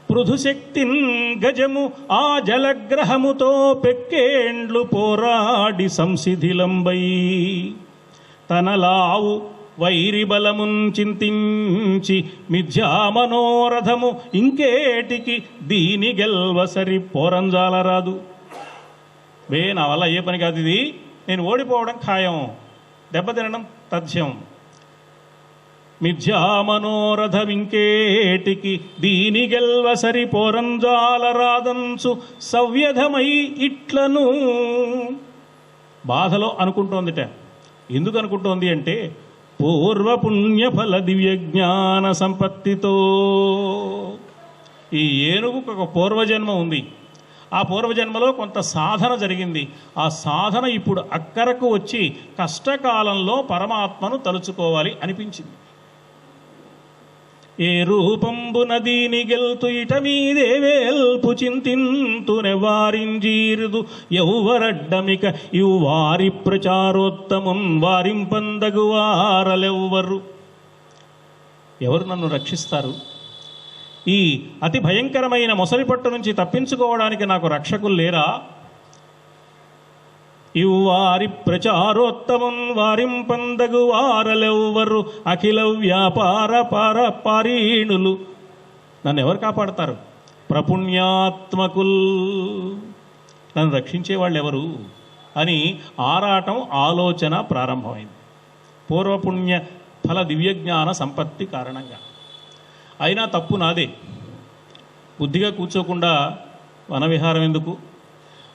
Speaker 3: పృథుశక్తిన్ గజము ఆ జలగ్రహముతో పెక్కేండ్లు పోరాడి సంసిధిలంబై తనలావు వైరి బలమున్ చింతించి మిథ్యామనోరథము ఇంకేటికి దీని గెల్వసరి పోరంజాలరాదు. నా వల్ల ఏ పని కాదు, ఇది నేను ఓడిపోవడం ఖాయం, దెబ్బతినడం తథ్యం. మిథ్యామనోరథమింకేటికి దీని గెల్వసరి పోరంజాలరాదంచు సవ్యధమై ఇట్లను బాధలో అనుకుంటోందిట. ఎందుకు అనుకుంటోంది అంటే పూర్వపుణ్యఫల దివ్యజ్ఞాన సంపత్తితో. ఈ ఏనుగుకు ఒక పూర్వజన్మ ఉంది. ఆ పూర్వజన్మలో కొంత సాధన జరిగింది. ఆ సాధన ఇప్పుడు అక్కరకు వచ్చి కష్టకాలంలో పరమాత్మను తలుచుకోవాలి అనిపించింది. ఏ రూపంబు నదీని గెల్తు ఇట మీదేవేల్పు చింతింతు నెవారింజీరుదు ఎవ్వరడ్డమిక ఇవు వారి ప్రచారోత్తమున్ వారింపందగు వారలెవ్వరు. ఎవరు నన్ను రక్షిస్తారు? ఈ అతి భయంకరమైన మొసలి పట్టు నుంచి తప్పించుకోవడానికి నాకు రక్షకులు లేరా? ఇవ్వారి ప్రచారోత్తమం వారింపందగు వారలెవ్వరు అఖిల వ్యాపార పారీణులు. నన్ను ఎవరు కాపాడతారు? ప్రపుణ్యాత్మకుల్, నన్ను రక్షించేవాళ్ళు ఎవరు అని ఆరాటం, ఆలోచన ప్రారంభమైంది. పూర్వపుణ్య ఫల దివ్యజ్ఞాన సంపత్తి కారణంగా. అయినా తప్పు నాదే. బుద్ధిగా కూర్చోకుండా వనవిహారం ఎందుకు?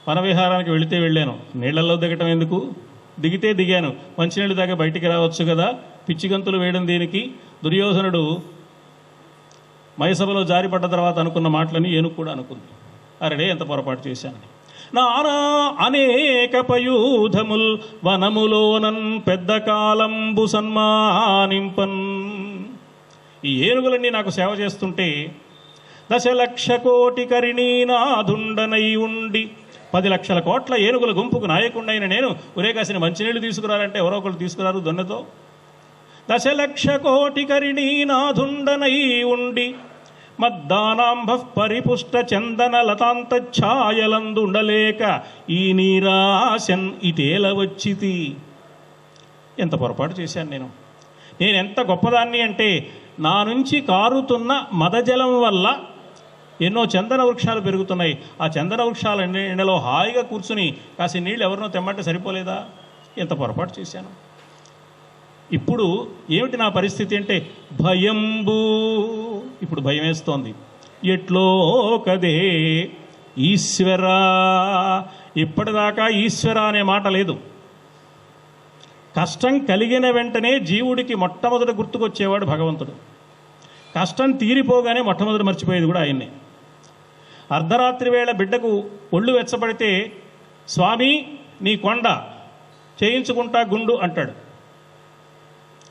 Speaker 3: వనవిహారానికి వెళితే వెళ్ళాను, నీళ్లలో దిగటం ఎందుకు? దిగితే దిగాను, మంచినీళ్ళు దాకా బయటికి రావచ్చు కదా, పిచ్చి గంతులు వేయడం దేనికి? దుర్యోధనుడు మయసభలో జారిపడ్డ తర్వాత అనుకున్న మాటలని ఏనుగు కూడా అనుకుంది. అరెడే ఎంత పొరపాటు చేశానని. నానా అనేక పయూధముల్ వనములోనన్ పెద్ద కాలంబు సన్మానింపన్. ఈ ఏనుగులన్నీ నాకు సేవ చేస్తుంటే 10,00,000 కోటి కరిణీనాథుండనై ఉండి 10 లక్షల కోట్ల ఏనుగుల గుంపుకు నాయకుండైన నేను ఒరే కాసిన మంచినీళ్ళు తీసుకురాలంటే ఎవరో ఒకరు తీసుకురారు దొన్నెతో. 10,00,000 కోటి కరిణీనాథుండనై ఉండి మద్దానాంభ పరిపుష్ట చందన లతాంత ఛాయలందుండలేక ఈ నీరాశన్ ఇటేల వచ్చితి. ఎంత పొరపాటు చేశాను నేను. నేనెంత గొప్పదాన్ని అంటే నా నుంచి కారుతున్న మదజలం వల్ల ఎన్నో చందన వృక్షాలు పెరుగుతున్నాయి. ఆ చందన వృక్షాల ఎండలో హాయిగా కూర్చుని కాసి నీళ్ళు ఎవరినో తెమ్మంటే సరిపోలేదా? ఎంత పొరపాటు చేశాను. ఇప్పుడు ఏమిటి నా పరిస్థితి అంటే భయంబు. ఇప్పుడు భయం వేస్తోంది. ఎట్లో కదే ఈశ్వరా. ఇప్పటిదాకా ఈశ్వర అనే మాట లేదు. కష్టం కలిగిన వెంటనే జీవుడికి మొట్టమొదట గుర్తుకొచ్చేవాడు భగవంతుడు. కష్టం తీరిపోగానే మొట్టమొదటి మర్చిపోయేది కూడా ఆయన్నే. అర్ధరాత్రి వేళ బిడ్డకు ఒళ్ళు వెచ్చబడితే స్వామి నీ కొండ చేయించుకుంటా గుండు అంటాడు.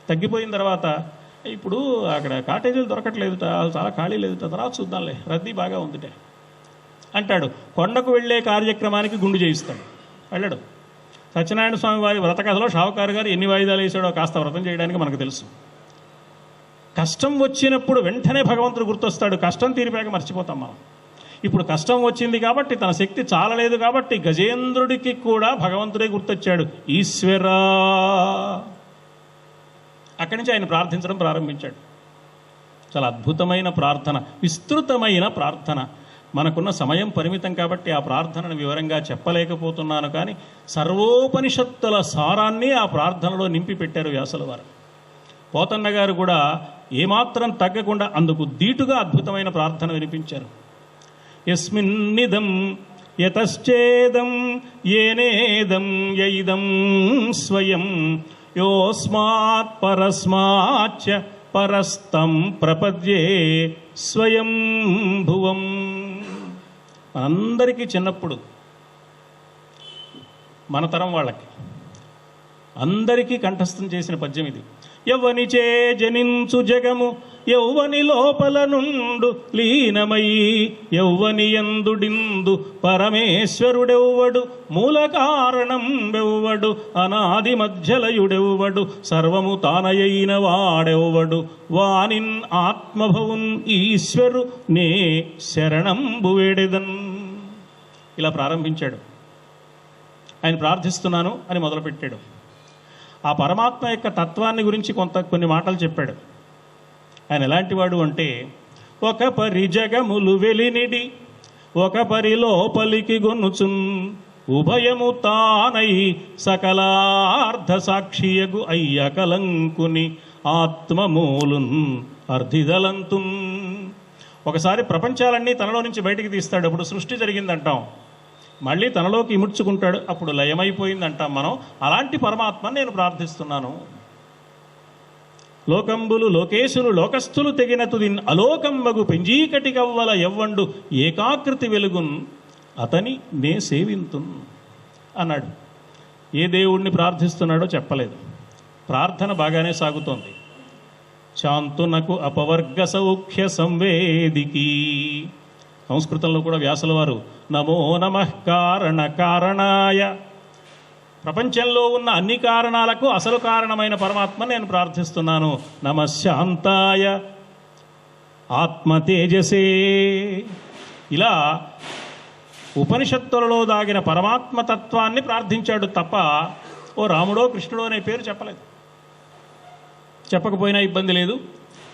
Speaker 3: తగ్గిపోయిన తర్వాత ఇప్పుడు అక్కడ కాటేజీలు దొరకట్లేదు, చాలా ఖాళీ లేదు, తర్వాత చూద్దాంలే, రద్దీ బాగా ఉందిటే అంటాడు. కొండకు వెళ్ళే కార్యక్రమానికి గుండు చేయిస్తాడు, వెళ్ళడు. సత్యనారాయణ స్వామి వారి వ్రత కథలో షావుకారు గారు ఎన్ని వాయిదాలు వేసాడో కాస్త వ్రతం చేయడానికి మనకు తెలుసు. కష్టం వచ్చినప్పుడు వెంటనే భగవంతుడు గుర్తొస్తాడు. కష్టం తీరిపోయాక మర్చిపోతాం మనం. ఇప్పుడు కష్టం వచ్చింది కాబట్టి, తన శక్తి చాలలేదు కాబట్టి గజేంద్రుడికి కూడా భగవంతుడే గుర్తొచ్చాడు. ఈశ్వరా. అక్కడి నుంచి ఆయన ప్రార్థించడం ప్రారంభించాడు. చాలా అద్భుతమైన ప్రార్థన, విస్తృతమైన ప్రార్థన. మనకున్న సమయం పరిమితం కాబట్టి ఆ ప్రార్థనను వివరంగా చెప్పలేకపోతున్నాను. కానీ సర్వోపనిషత్తుల సారాన్ని ఆ ప్రార్థనలో నింపి పెట్టారు వ్యాసుల వారు. పోతన్న గారు కూడా ఏమాత్రం తగ్గకుండా అందుకు దీటుగా అద్భుతమైన ప్రార్థన వినిపించారు. యస్మిన్నిదం యతశ్చేదం ఏనేదం యైదం స్వయం యోస్మాత్ పరస్మాచ్చ పరస్తం ప్రపద్యే స్వయం భువం. మనందరికీ చిన్నప్పుడు, మన తరం వాళ్ళకి అందరికీ కంఠస్థం చేసిన పద్యం ఇది. యవ్వనిచే జనించు జగము యౌవని లోపల నుండు లీనమయ్యి యౌవని యందుడిందు పరమేశ్వరుడెవ్వడు మూల కారణం వెవ్వడు అనాది మధ్యలయుడెవ్వడు సర్వము తానయైన వాడెవ్వడు వానిన్ ఆత్మభవున్ ఈశ్వరు నే శరణంబు వేడెదన్. ఇలా ప్రారంభించాడు. ఆయన ప్రార్థిస్తున్నాను అని మొదలుపెట్టాడు. ఆ పరమాత్మ యొక్క తత్వాన్ని గురించి కొన్ని మాటలు చెప్పాడు. ఆయన ఎలాంటి వాడు అంటే, ఒక పరి జగములు వెలినిడి ఒక పరి లోపలికి గొనుచున్ ఉభయము తానై సకలార్థ సాక్షియగు అయ్య కలంకుని ఆత్మమూలున్ అర్ధిదలంతున్. ఒకసారి ప్రపంచాలన్నీ తనలో నుంచి బయటికి తీస్తాడు, అప్పుడు సృష్టి జరిగిందంటాం. మళ్ళీ తనలోకి ఇముడ్చుకుంటాడు, అప్పుడు లయమైపోయిందంటాం మనం. అలాంటి పరమాత్మను నేను ప్రార్థిస్తున్నాను. లోకంబులు లోకేశులు లోకస్థులు తెగిన తుదిన్ అలోకంబగు పెంజీకటి కవ్వల ఎవ్వండు ఏకాకృతి వెలుగున్ అతని నే సేవింతున్ అన్నాడు. ఏ దేవుణ్ణి ప్రార్థిస్తున్నాడో చెప్పలేదు. ప్రార్థన బాగానే సాగుతోంది. శాంతునకు అపవర్గ సౌఖ్య సంవేదికీ. సంస్కృతంలో కూడా వ్యాసుల వారు నమో నమః కారణ కారణాయ, ప్రపంచంలో ఉన్న అన్ని కారణాలకు అసలు కారణమైన పరమాత్మ నేను ప్రార్థిస్తున్నాను. నమఃశాంతాయ ఆత్మతేజసే. ఇలా ఉపనిషత్తులలో దాగిన పరమాత్మతత్వాన్ని ప్రార్థించాడు తప్ప ఓ రాముడో కృష్ణుడో అనే పేరు చెప్పలేదు. చెప్పకపోయినా ఇబ్బంది లేదు,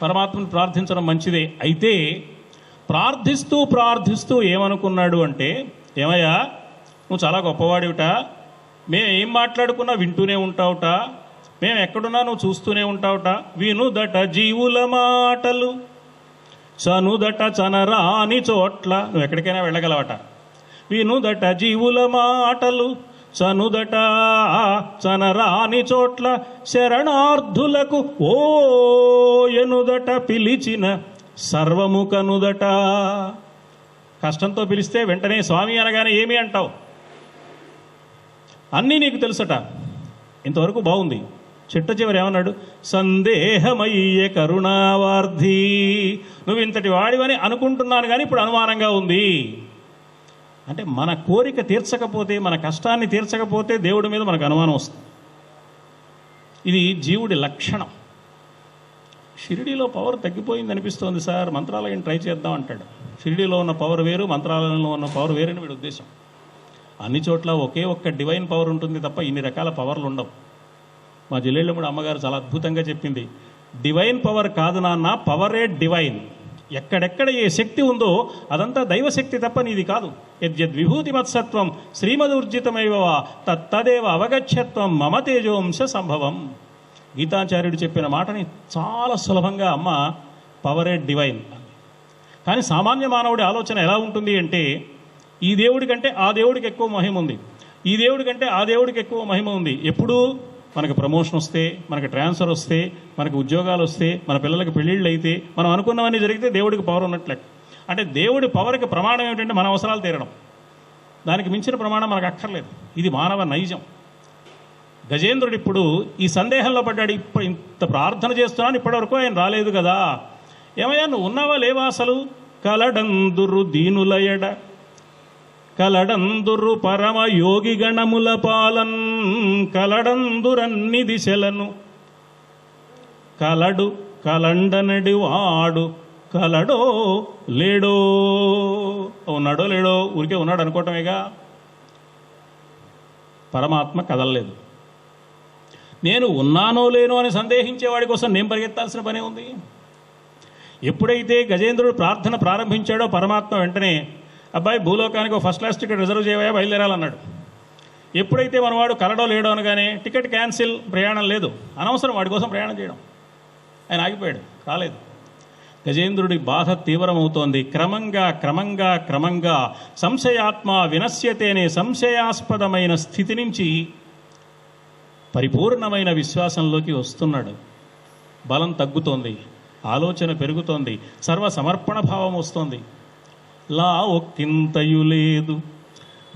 Speaker 3: పరమాత్మను ప్రార్థించడం మంచిదే. అయితే ప్రార్థిస్తూ ప్రార్థిస్తూ ఏమనుకున్నాడు అంటే, ఏమయ్యా నువ్వు చాలా గొప్పవాడివిట, మేము ఏం మాట్లాడుకున్నా వింటూనే ఉంటావుట, మేము ఎక్కడున్నా నువ్వు చూస్తూనే ఉంటావుట, వినుదట జీవుల మాటలు చనుదట చనరాని చోట్ల, నువ్వు ఎక్కడికైనా వెళ్ళగలవట. వినుదట జీవుల మాటలు చనుదట చనరాని చోట్ల శరణార్థులకు ఓ ఎనుదట పిలిచిన సర్వము కనుదట. కష్టంతో పిలిస్తే వెంటనే స్వామి అనగానే ఏమి అంటావు, అన్నీ నీకు తెలుసట. ఇంతవరకు బాగుంది. చిట్ట చివరి ఏమన్నాడు, సందేహమయ్యే కరుణావార్ధి. నువ్వు ఇంతటి వాడివని అనుకుంటున్నాను కానీ ఇప్పుడు అనుమానంగా ఉంది. అంటే మన కోరిక తీర్చకపోతే, మన కష్టాన్ని తీర్చకపోతే దేవుడి మీద మనకు అనుమానం వస్తుంది. ఇది జీవుడి లక్షణం. షిరిడీలో పవర్ తగ్గిపోయింది అనిపిస్తోంది సార్, మంత్రాలయం ట్రై చేద్దాం అంటాడు. షిరిడీలో ఉన్న పవర్ వేరు, మంత్రాలయంలో ఉన్న పవర్ వేరని వీడి ఉద్దేశం. అన్ని చోట్ల ఒకే ఒక్క డివైన్ పవర్ ఉంటుంది తప్ప ఇన్ని రకాల పవర్లు ఉండవు. మా జిల్లేళ్ళమ్మడి అమ్మగారు చాలా అద్భుతంగా చెప్పింది, డివైన్ పవర్ కాదు నాన్న, పవరే డివైన్. ఎక్కడెక్కడ ఏ శక్తి ఉందో అదంతా దైవశక్తి తప్ప నీది కాదు. యద్యద్ విభూతి మత్సత్వం శ్రీమదూర్జితమైవవా తత్తదేవ అవగచ్చత్వం మమ తేజోంశ సంభవం. గీతాచార్యుడు చెప్పిన మాటని చాలా సులభంగా అమ్మ పవరే డివైన్. కానీ సామాన్య మానవుడి ఆలోచన ఎలా ఉంటుంది అంటే, ఈ దేవుడి కంటే ఆ దేవుడికి ఎక్కువ మహిమ ఉంది, ఈ దేవుడి కంటే ఆ దేవుడికి ఎక్కువ మహిమ ఉంది. ఎప్పుడు మనకు ప్రమోషన్ వస్తే, మనకు ట్రాన్స్ఫర్ వస్తే, మనకు ఉద్యోగాలు వస్తే, మన పిల్లలకి పెళ్ళిళ్ళు అయితే, మనం అనుకున్నవన్నీ జరిగితే దేవుడికి పవర్ ఉన్నట్లే. అంటే దేవుడి పవర్కి ప్రమాణం ఏమిటంటే మన అవసరాలు తీరడం. దానికి మించిన ప్రమాణం మనకు అక్కర్లేదు. ఇది మానవ నైజం. గజేంద్రుడు ఇప్పుడు ఈ సందేహంలో పడ్డాడు. ఇప్పుడు ఇంత ప్రార్థన చేస్తున్నాను, ఇప్పటివరకు ఆయన రాలేదు కదా. ఏమయ్యా నువ్వు ఉన్నావా లేవా అసలు? కలడందురు దీనులయడ కలడందురు పరమ యోగి గణముల పాలన్ కలడందురన్ని దిశలను కలడు కలండనడి వాడు కలడో లేడో. ఉన్నాడో లేడో ఊరికే ఉన్నాడు అనుకోవటమేగా. పరమాత్మ కదలలేదు. నేను ఉన్నానో లేనో అని సందేహించేవాడి కోసం నేను పరిగెత్తాల్సిన పనే ఉంది. ఎప్పుడైతే గజేంద్రుడు ప్రార్థన ప్రారంభించాడో పరమాత్మ వెంటనే, అబ్బాయి భూలోకానికి ఒక ఫస్ట్ క్లాస్ టికెట్ రిజర్వ్ చేయవా, బయలుదేరాలన్నాడు. ఎప్పుడైతే మనవాడు కలడో లేడో అనగానే టికెట్ క్యాన్సిల్, ప్రయాణం లేదు, అనవసరం వాడి కోసం ప్రయాణం చేయడం. ఆయన ఆగిపోయాడు, రాలేదు. గజేంద్రుడి బాధ తీవ్రమవుతోంది. క్రమంగా క్రమంగా క్రమంగా సంశయాత్మ వినశ్యతే అనే సంశయాస్పదమైన స్థితి నుంచి పరిపూర్ణమైన విశ్వాసంలోకి వస్తున్నాడు. బలం తగ్గుతోంది, ఆలోచన పెరుగుతోంది, సర్వ సమర్పణ భావం వస్తోంది. లా ఒక్కింతయు లేదు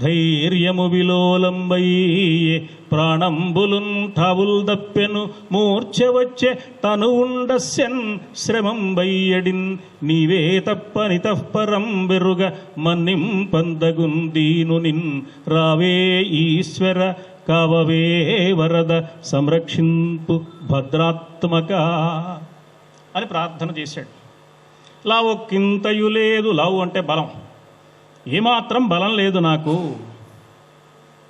Speaker 3: ధైర్యము విలోలంబయ్యే ప్రాణంబులున్ ఠావుల్ దప్పెను మూర్ఛ వచ్చే తను ఉండస్యన్ శ్రమం బయ్యడిన్ నీవే తప్పని తఃపరం బెరుగ మన్నిం పందగుందీను నిన్ రావే ఈశ్వర కావవే వరద సంరక్షింపు భద్రాత్మక అని ప్రార్థన చేశాడు. లావొక్కింతయు లేదు, లావు అంటే బలం, ఏమాత్రం బలం లేదు నాకు.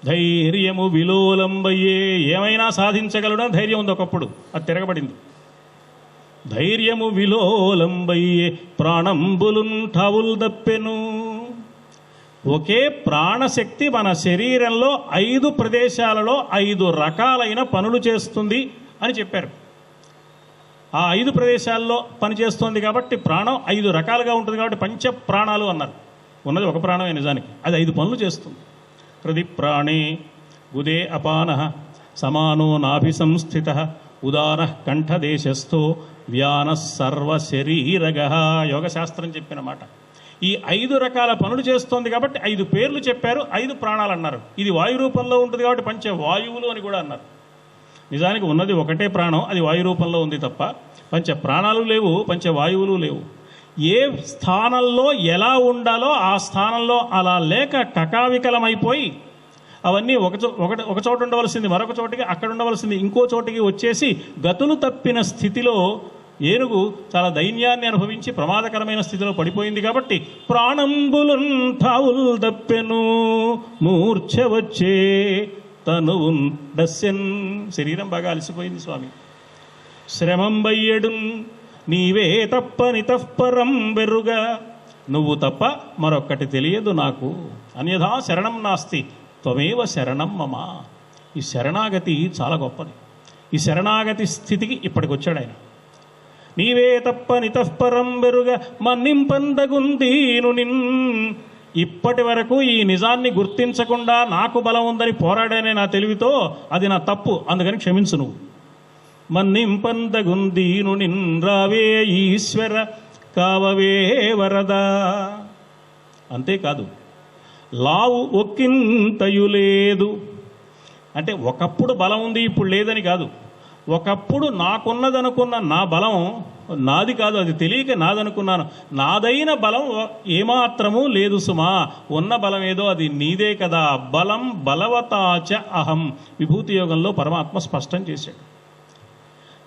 Speaker 3: ధైర్యము విలోలంబయ్యే, ఏమైనా సాధించగలడని ధైర్యం ఉంది, ఒకప్పుడు అది తిరగబడింది. ధైర్యము విలోలంబయ్యే ప్రాణంబులున్ ఠావుల్ దప్పెను. ఒకే ప్రాణశక్తి మన శరీరంలో 5 ప్రదేశాలలో 5 రకాలైన పనులు చేస్తుంది అని చెప్పారు. ఆ 5 ప్రదేశాల్లో పనిచేస్తుంది కాబట్టి ప్రాణం 5 రకాలుగా ఉంటుంది కాబట్టి పంచ ప్రాణాలు అన్నారు. ఉన్నది ఒక ప్రాణమే నిజానికి, అది 5 పనులు చేస్తుంది. హృది ప్రాణే గుదే అపాన సమానో నాభి సంస్థిత ఉదాన కంఠదేశస్థో వ్యాన సర్వశరీరగ. యోగశాస్త్రం చెప్పిన మాట. ఈ 5 రకాల పనులు చేస్తోంది కాబట్టి 5 పేర్లు చెప్పారు, 5 ప్రాణాలు అన్నారు. ఇది వాయు రూపంలో ఉంటుంది కాబట్టి పంచ వాయువులు అని కూడా అన్నారు. నిజానికి ఉన్నది ఒకటే ప్రాణం, అది వాయు రూపంలో ఉంది తప్ప పంచ ప్రాణాలు లేవు, పంచ వాయువులు లేవు. ఏ స్థానంలో ఎలా ఉండాలో ఆ స్థానంలో అలా లేక కకావికలమైపోయి అవన్నీ ఒక చోట ఉండవలసింది మరొక చోటికి, అక్కడ ఉండవలసింది ఇంకో చోటికి వచ్చేసి గతులు తప్పిన స్థితిలో ఏనుగు చాలా దైన్యాన్ని అనుభవించి ప్రమాదకరమైన స్థితిలో పడిపోయింది కాబట్టి ప్రాణంబులున్ ఠావుల్ దప్పెను మూర్ఛ వచ్చే తనువున్ డస్యన్. శరీరం బాగా అలసిపోయింది స్వామి. శ్రమం బయ్యడున్ నీవే తప్పని తఃపరం బెరుగా, నువ్వు తప్ప మరొక్కటి తెలియదు నాకు. అన్యథా శరణం నాస్తి త్వమేవ శరణం మమ. ఈ శరణాగతి చాలా గొప్పది. ఈ శరణాగతి స్థితికి ఇప్పటికి వచ్చాడు ఆయన. నీవే తప్పని తఃపరం బెరుగా మన్నింపందగుందీను నిన్. ఇప్పటి వరకు ఈ నిజాన్ని గుర్తించకుండా నాకు బలం ఉందని పోరాడానే నా తెలివితో, అది నా తప్పు, అందుకని క్షమించు నువ్వు. మన్నింపందగుందీను నిన్ రావే ఈశ్వర కావవే వరద. అంతేకాదు, లావు ఒక్కింతయు లేదు అంటే ఒకప్పుడు బలం ఉంది ఇప్పుడు లేదని కాదు. ఒకప్పుడు నాకున్నదనుకున్న నా బలం నాది కాదు, అది తెలియక నాదనుకున్నాను. నాదైన బలం ఏమాత్రమూ లేదు సుమా. ఉన్న బలం ఏదో అది నీదే కదా. బలం బలవతాచ అహం. విభూతి యోగంలో పరమాత్మ స్పష్టం చేశాడు.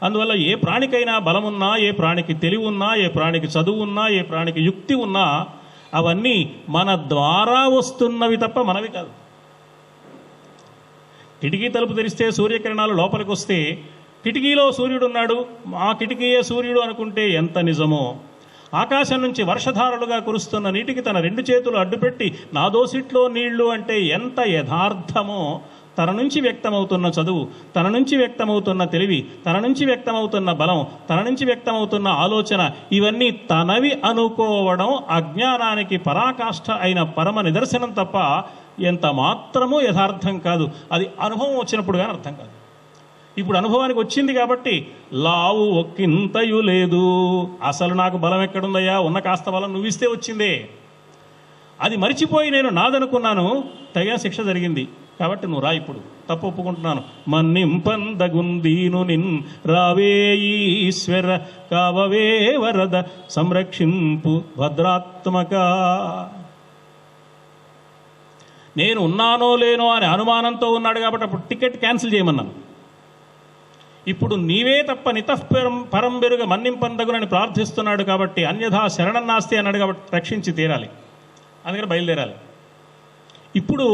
Speaker 3: అందువల్ల ఏ ప్రాణికైనా బలమున్నా, ఏ ప్రాణికి తెలివి ఉన్నా, ఏ ప్రాణికి చదువు ఉన్నా, ఏ ప్రాణికి యుక్తి ఉన్నా అవన్నీ మన ద్వారా వస్తున్నవి తప్ప మనవి కాదు. కిటికీ తలుపు తెరిస్తే సూర్యకిరణాలు లోపలికి వస్తే కిటికీలో సూర్యుడు ఉన్నాడు, ఆ కిటికీయే సూర్యుడు అనుకుంటే ఎంత నిజమో. ఆకాశం నుంచి వర్షధారలుగా కురుస్తున్న నీటికి తన 2 చేతులు అడ్డుపెట్టి నా దోసిట్లో నీళ్లు అంటే ఎంత యథార్థమో, తన నుంచి వ్యక్తమవుతున్న చదువు, తన నుంచి వ్యక్తమవుతున్న తెలివి, తన నుంచి వ్యక్తమవుతున్న బలం, తన నుంచి వ్యక్తమవుతున్న ఆలోచన, ఇవన్నీ తనవి అనుకోవడం అజ్ఞానానికి పరాకాష్ఠ అయిన పరమ నిదర్శనం తప్ప ఎంత మాత్రమూ యథార్థం కాదు. అది అనుభవం వచ్చినప్పుడు కానీ అర్థం కాదు. ఇప్పుడు అనుభవానికి వచ్చింది కాబట్టి లావు ఒక్కింతయు లేదు. అసలు నాకు బలం ఎక్కడుందయ్యా, ఉన్న కాస్త బలం నువ్విస్తే వచ్చిందే. అది మరిచిపోయి నేను నాదనుకున్నాను, తగిన శిక్ష జరిగింది కాబట్టి నువ్వు రా, ఇప్పుడు తప్పు ఒప్పుకుంటున్నాను. మన్నింపందగుందీను నిన్ రావే ఈశ్వర కావవే వరద సంరక్షింపు భద్రాత్మక. నేను ఉన్నానో లేనో అనే అనుమానంతో ఉన్నాడు కాబట్టి అప్పుడు టికెట్ క్యాన్సిల్ చేయమన్నాను. ఇప్పుడు నీవే తప్ప నితఃపరం పరం బెరుగ మన్నింపందగునని ప్రార్థిస్తున్నాడు కాబట్టి అన్యథా శరణం నాస్తి అన్నాడు కాబట్టి రక్షించి తీరాలి, అందుకని బయలుదేరాలి. ఇప్పుడు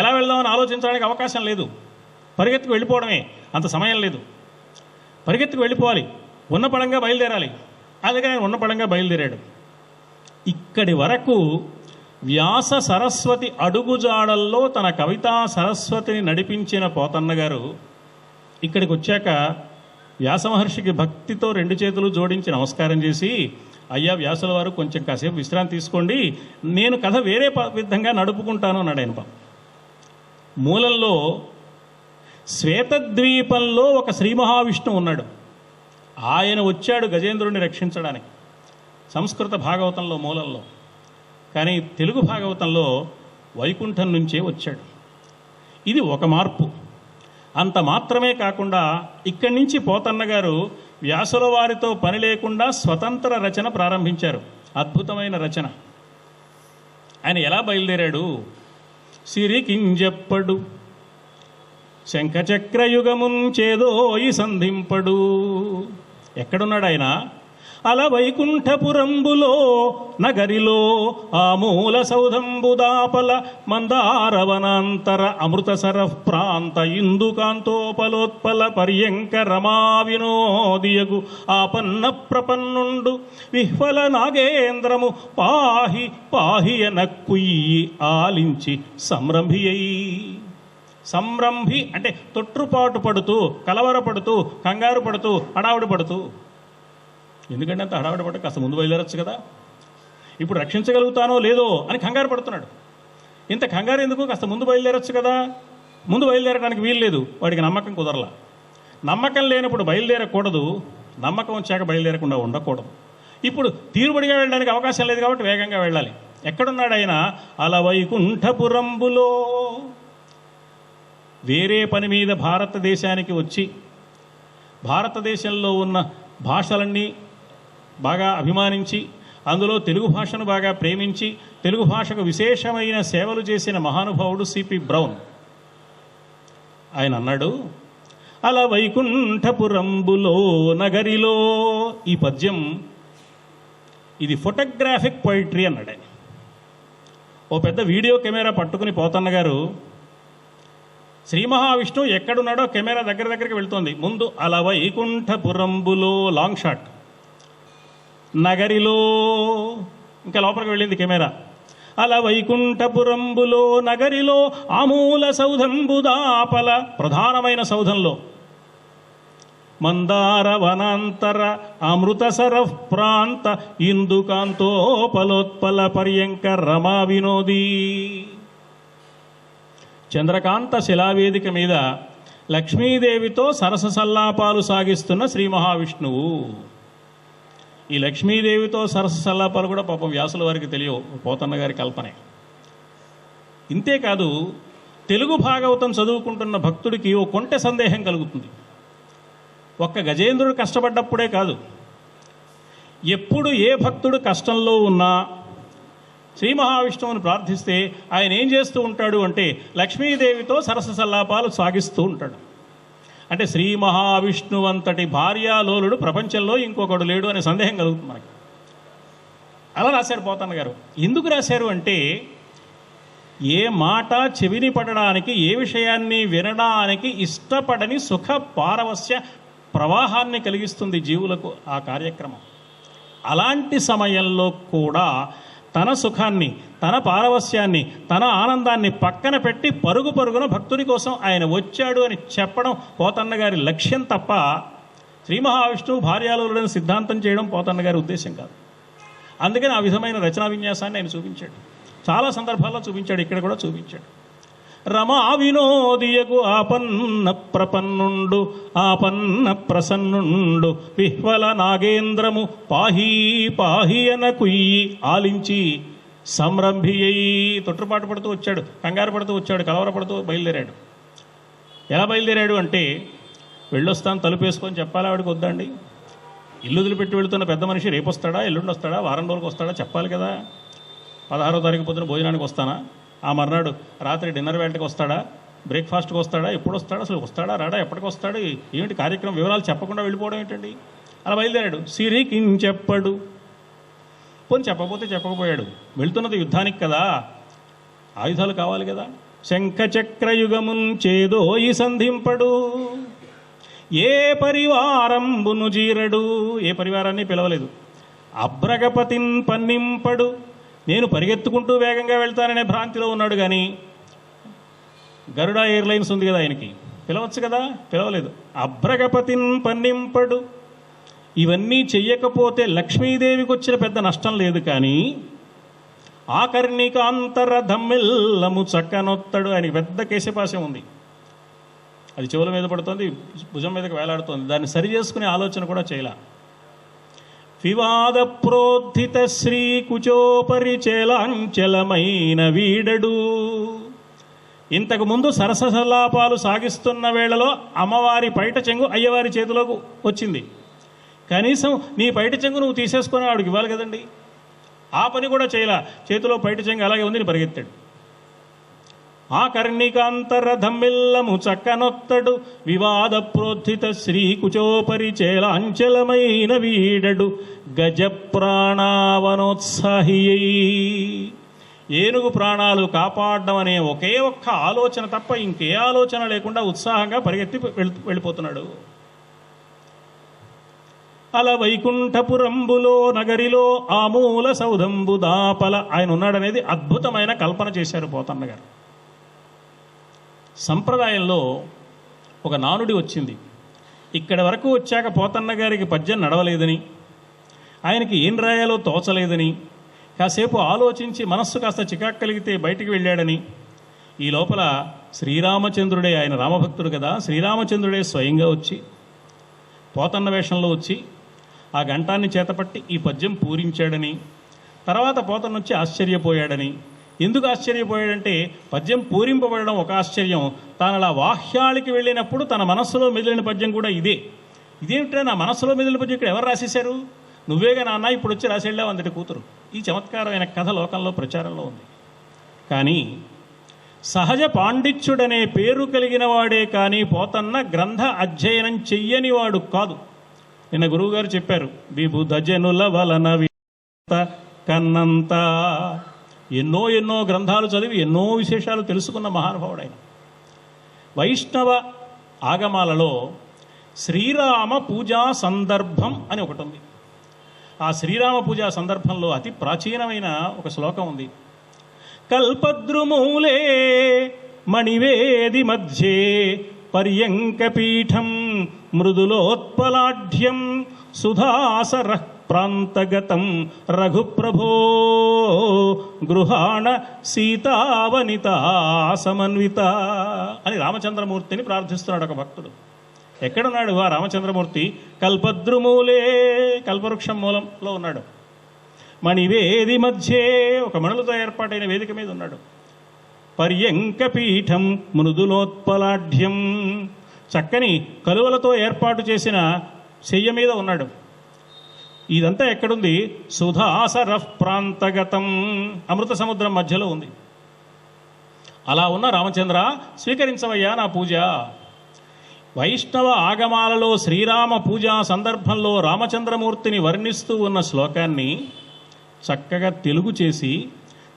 Speaker 3: ఎలా వెళ్దామని ఆలోచించడానికి అవకాశం లేదు. పరిగెత్తుకు వెళ్ళిపోవడమే, అంత సమయం లేదు. పరిగెత్తుకు వెళ్ళిపోవాలి, ఉన్న పడంగా బయలుదేరాలి. అందుకని ఆయన ఉన్న పడంగా బయలుదేరాడు. ఇక్కడి వరకు వ్యాస సరస్వతి అడుగుజాడల్లో తన కవితా సరస్వతిని నడిపించిన పోతన్న గారు ఇక్కడికి వచ్చాక వ్యాస మహర్షికి భక్తితో 2 చేతులు జోడించి నమస్కారం చేసి, అయ్యా వ్యాసుల వారు కొంచెం కాసేపు విశ్రాంతి తీసుకోండి, నేను కథ వేరే విధంగా నడుపుకుంటాను అన్నాడు ఆయన. మూలంలో శ్వేతద్వీపంలో ఒక శ్రీ మహావిష్ణువు ఉన్నాడు. ఆయన వచ్చాడు గజేంద్రుడిని రక్షించడానికి సంస్కృత భాగవతంలో మూలంలో. కానీ తెలుగు భాగవతంలో వైకుంఠం నుంచే వచ్చాడు. ఇది ఒక మార్పు. అంత మాత్రమే కాకుండా ఇక్కడి నుంచి పోతన్న గారు వ్యాసుల వారితో పని లేకుండా స్వతంత్ర రచన ప్రారంభించారు. అద్భుతమైన రచన. ఆయన ఎలా బయలుదేరాడు? సిరికింజెప్పడు శంఖచక్రయుగముంచేదోయి సంధింపడు. ఎక్కడున్నాడు ఆయన? అల వైకుంఠపురంబులో నగరిలో ఆ మూల సౌధంబుదాపల మందారవనాంతర అమృతసర ప్రాంత ఇందుకాంతోపలోత్పల పర్యంక రమా వినోదియగు ఆపన్న ప్రపన్నుండు విహ్వల నాగేంద్రము పాహి పాహియన కుయ్యి ఆలించి సంరంభియై. సంరంభి అంటే తొట్టుపాటు పడుతూ, కలవరపడుతూ, కంగారు పడుతూ, హడావుడి పడుతూ. ఎందుకంటే అంత హడావుడి పడుతూ కాస్త ముందు బయలుదేరచ్చు కదా. ఇప్పుడు రక్షించగలుగుతానో లేదో అని కంగారు పడుతున్నాడు. ఇంత కంగారు ఎందుకు? కాస్త ముందు బయలుదేరచ్చు కదా. ముందు బయలుదేరడానికి వీలు లేదు. వాడికి నమ్మకం కుదరలా. నమ్మకం లేనప్పుడు బయలుదేరకూడదు, నమ్మకం వచ్చాక బయలుదేరకుండా ఉండకూడదు. ఇప్పుడు తీరుబడిగా వెళ్ళడానికి అవకాశం లేదు కాబట్టి వేగంగా వెళ్ళాలి. ఎక్కడున్నాడు ఆయన? అల వైకుంఠపురంబులో. వేరే పని మీద భారతదేశానికి వచ్చి భారతదేశంలో ఉన్న భాషలన్నీ బాగా అభిమానించి అందులో తెలుగు భాషను బాగా ప్రేమించి తెలుగు భాషకు విశేషమైన సేవలు చేసిన మహానుభావుడు సిపి బ్రౌన్. ఆయన అన్నాడు, అల వైకుంఠపురంబులో నగరిలో. ఈ పద్యం ఇది ఫోటోగ్రాఫిక్ పోయిట్రీ అన్నాడు ఆయన. ఓ పెద్ద వీడియో కెమెరా పట్టుకుని పోతన్న గారు శ్రీ మహావిష్ణువు ఎక్కడున్నాడో కెమెరా దగ్గరికి వెళ్తోంది. ముందు అల వైకుంఠపురంబులో లాంగ్ షాట్, నగరిలో ఇంకా లోపలికి వెళ్ళింది కెమెరా. అల వైకుంఠపురంబులో నగరిలో ఆమూల సౌధంబుదాపల ప్రధానమైన సౌధంలో మందార వనాంతర అమృతసర ప్రాంత ఇందుకాంతోపలోత్పల పర్యంక రమా వినోదీ. చంద్రకాంత శిలావేదిక మీద లక్ష్మీదేవితో సరస సల్లాపాలు సాగిస్తున్న శ్రీ మహావిష్ణువు. ఈ లక్ష్మీదేవితో సరస సల్లాపాలు కూడా పాపం వ్యాసుల వారికి తెలియవు, పోతన్న గారి కల్పనే. ఇంతేకాదు, తెలుగు భాగవతం చదువుకుంటున్న భక్తుడికి ఓ కొంటె సందేహం కలుగుతుంది. ఒక్క గజేంద్రుడు కష్టపడ్డప్పుడే కాదు, ఎప్పుడు ఏ భక్తుడు కష్టంలో ఉన్నా శ్రీ మహావిష్ణువుని ప్రార్థిస్తే ఆయన ఏం చేస్తూ ఉంటాడు అంటే లక్ష్మీదేవితో సరస సల్లాపాలు సాగిస్తూ ఉంటాడు. అంటే శ్రీ మహావిష్ణువు అంతటి భార్యాలోలుడు ప్రపంచంలో ఇంకొకడు లేడు అనే సందేహం కలుగుతుంది మనకి. అలా రాశారు పోతన్న గారు. ఎందుకు రాశారు అంటే ఏ మాట చెవిని పడడానికి, ఏ విషయాన్ని వినడానికి ఇష్టపడని సుఖ పారవస్య ప్రవాహాన్ని కలిగిస్తుంది జీవులకు ఆ కార్యక్రమం. అలాంటి సమయంలో కూడా తన సుఖాన్ని, తన పారవస్యాన్ని, తన ఆనందాన్ని పక్కన పెట్టి పరుగు పరుగున భక్తుడి కోసం ఆయన వచ్చాడు అని చెప్పడం పోతన్న గారి లక్ష్యం తప్ప శ్రీ మహావిష్ణువు భార్యాలోలుడని సిద్ధాంతం చేయడం పోతన్న గారి ఉద్దేశం కాదు. అందుకని ఆ విధమైన రచనా విన్యాసాన్ని ఆయన చూపించాడు. చాలా సందర్భాల్లో చూపించాడు, ఇక్కడ కూడా చూపించాడు. రమా వినోదియకు ఆపన్న ప్రపన్నుండు ఆపన్న ప్రసన్నుండు విహ్వల నాగేంద్రము పాహీ పాహియన కుయ్యి ఆలించి సంరంభియ్యి. తొట్టుపాటు పడుతూ వచ్చాడు, కంగారు పడుతూ వచ్చాడు, కలవరపడుతూ బయలుదేరాడు. ఎలా బయలుదేరాడు అంటే వెళ్ళొస్తాను తలుపేసుకొని చెప్పాలి ఆవిడకి వద్దండి. ఇల్లు వదిలిపెట్టి వెళుతున్న పెద్ద మనిషి రేపు వస్తాడా, ఎల్లుండి వస్తాడా, వారం రోజులకు వస్తాడా చెప్పాలి కదా. 16వ తారీఖు పొద్దున భోజనానికి వస్తానా, ఆ మర్నాడు రాత్రి డిన్నర్ వేళకి వస్తాడా, బ్రేక్ఫాస్ట్కి వస్తాడా, ఎప్పుడు వస్తాడా, అసలు వస్తాడా రాడా, ఎప్పటికి వస్తాడు, ఏమిటి కార్యక్రమం వివరాలు చెప్పకుండా వెళ్ళిపోవడం ఏంటండి. అలా బయలుదేరాడు. సిరికించెప్పడు. పోనీ చెప్పకపోతే చెప్పకపోయాడు. వెళ్తున్నది యుద్ధానికి కదా, ఆయుధాలు కావాలి కదా. శంఖచక్రయుగముంచేదోయి సంధింపడు ఏ పరివారంబును జీరడు. ఏ పరివారాన్ని పిలవలేదు. అబ్రగపతిన్ పన్నింపడు. నేను పరిగెత్తుకుంటూ వేగంగా వెళ్తాననే భ్రాంతిలో ఉన్నాడు. కానీ గరుడా ఎయిర్లైన్స్ ఉంది కదా, ఆయనకి పిలవచ్చు కదా, పిలవలేదు. అబ్రగపతిన్ పన్నింపడు. ఇవన్నీ చెయ్యకపోతే లక్ష్మీదేవికి వచ్చిన పెద్ద నష్టం లేదు. కానీ ఆకర్ణికాంతర ధమ్మెల్లము చక్కనొత్తడు. ఆయనకి పెద్ద కేశపాశం ఉంది. అది చెవుల మీద పడుతుంది, భుజం మీదకి వేలాడుతోంది. దాన్ని సరి చేసుకునే ఆలోచన కూడా చేయలే. వివాద ప్రోద్ధిత శ్రీ కుచోపరిచేలాంచలమైన వీడడు. ఇంతకు ముందు సరసలాపాలు సాగిస్తున్న వేళలో అమ్మవారి పైట చెంగు అయ్యవారి చేతిలోకి వచ్చింది. కనీసం నీ పైట చెంగు నువ్వు తీసేసుకొని ఆవిడకి ఇవ్వాలి కదండి. ఆ పని కూడా చేయలా. చేతిలో పైట చెంగు అలాగే ఉంది, పరిగెత్తాడు. ఆ కర్ణికాంతరథమ్మిల్లము చక్కనొత్తడు. వివాద ప్రోత్థిత శ్రీ కుచోపరిచేలాంచలమైన వీడడు. గజ ప్రాణావనోత్సాహి. ఏనుగు ప్రాణాలు కాపాడడం అనే ఒకే ఒక్క ఆలోచన తప్ప ఇంకే ఆలోచన లేకుండా ఉత్సాహంగా పరిగెత్తి వెళ్ళిపోతున్నాడు. అలా వైకుంఠపురంబులో నగరిలో ఆమూల సౌధంబు దాపల ఆయన ఉన్నాడనేది అద్భుతమైన కల్పన చేశారు పోతన్న గారు. సంప్రదాయంలో ఒక నానుడి వచ్చింది. ఇక్కడి వరకు వచ్చాక పోతన్న గారికి పద్యం నడవలేదని, ఆయనకి ఏం రాయాలో తోచలేదని, కాసేపు ఆలోచించి మనస్సు కాస్త చికాకు కలిగితే బయటికి వెళ్ళాడని. ఈ లోపల శ్రీరామచంద్రుడే, ఆయన రామభక్తుడు కదా, శ్రీరామచంద్రుడే స్వయంగా వచ్చి పోతన్న వేషంలో వచ్చి ఆ ఘంటాన్ని చేతపట్టి ఈ పద్యం పూరించాడని, తర్వాత పోతన్న వచ్చి ఆశ్చర్యపోయాడని. ఎందుకు ఆశ్చర్యపోయాడంటే పద్యం పూరింపబడడం ఒక ఆశ్చర్యం, తాను అలా వాహ్యాళికి వెళ్ళినప్పుడు తన మనస్సులో మెదిలిన పద్యం కూడా ఇదే. ఇదేమిట్రా నా మనస్సులో మెదిలిన పద్యం ఇక్కడ ఎవరు రాసేశారు? నువ్వేగా నాన్న ఇప్పుడు వచ్చి రాసేళ్ళావు అందటి కూతురు. ఈ చమత్కారమైన కథ లోకంలో ప్రచారంలో ఉంది. కానీ సహజ పాండిత్యుడనే పేరు కలిగిన వాడే కానీ పోతన్న గ్రంథ అధ్యయనం చెయ్యని వాడు కాదు. నిన్న గురువుగారు చెప్పారు, విబుధ జనుల వలన కన్నంత. ఎన్నో ఎన్నో గ్రంథాలు చదివి ఎన్నో విశేషాలు తెలుసుకున్న మహానుభావుడైన. వైష్ణవ ఆగమాలలో శ్రీరామ పూజా సందర్భం అని ఒకటి ఉంది. ఆ శ్రీరామ పూజా సందర్భంలో అతి ప్రాచీనమైన ఒక శ్లోకం ఉంది. కల్పద్రుమూలే మణివేది మధ్యే పర్యంకపీఠం మృదులోత్పలాఢ్యం సుధాసర ప్రాంతగతం రఘుప్రభో గృహాణ సీతావనిత సమన్విత అని రామచంద్రమూర్తిని ప్రార్థిస్తున్నాడు ఒక భక్తుడు. ఎక్కడున్నాడు ఆ రామచంద్రమూర్తి? కల్పద్రుమూలే, కల్పవృక్షం మూలంలో ఉన్నాడు. మణివేది మధ్యే, ఒక మణులతో ఏర్పాటైన వేదిక మీద ఉన్నాడు. పర్యంకపీఠం మృదులోత్పలాఢ్యం, చక్కని కలువలతో ఏర్పాటు చేసిన శయ్య మీద ఉన్నాడు. ఇదంతా ఎక్కడుంది? సుధాసర ప్రాంతగతం, అమృత సముద్రం మధ్యలో ఉంది. అలా ఉన్న రామచంద్ర స్వీకరించవయ్యా నా పూజ. వైష్ణవ ఆగమాలలో శ్రీరామ పూజా సందర్భంలో రామచంద్రమూర్తిని వర్ణిస్తూ ఉన్న శ్లోకాన్ని చక్కగా తెలుగు చేసి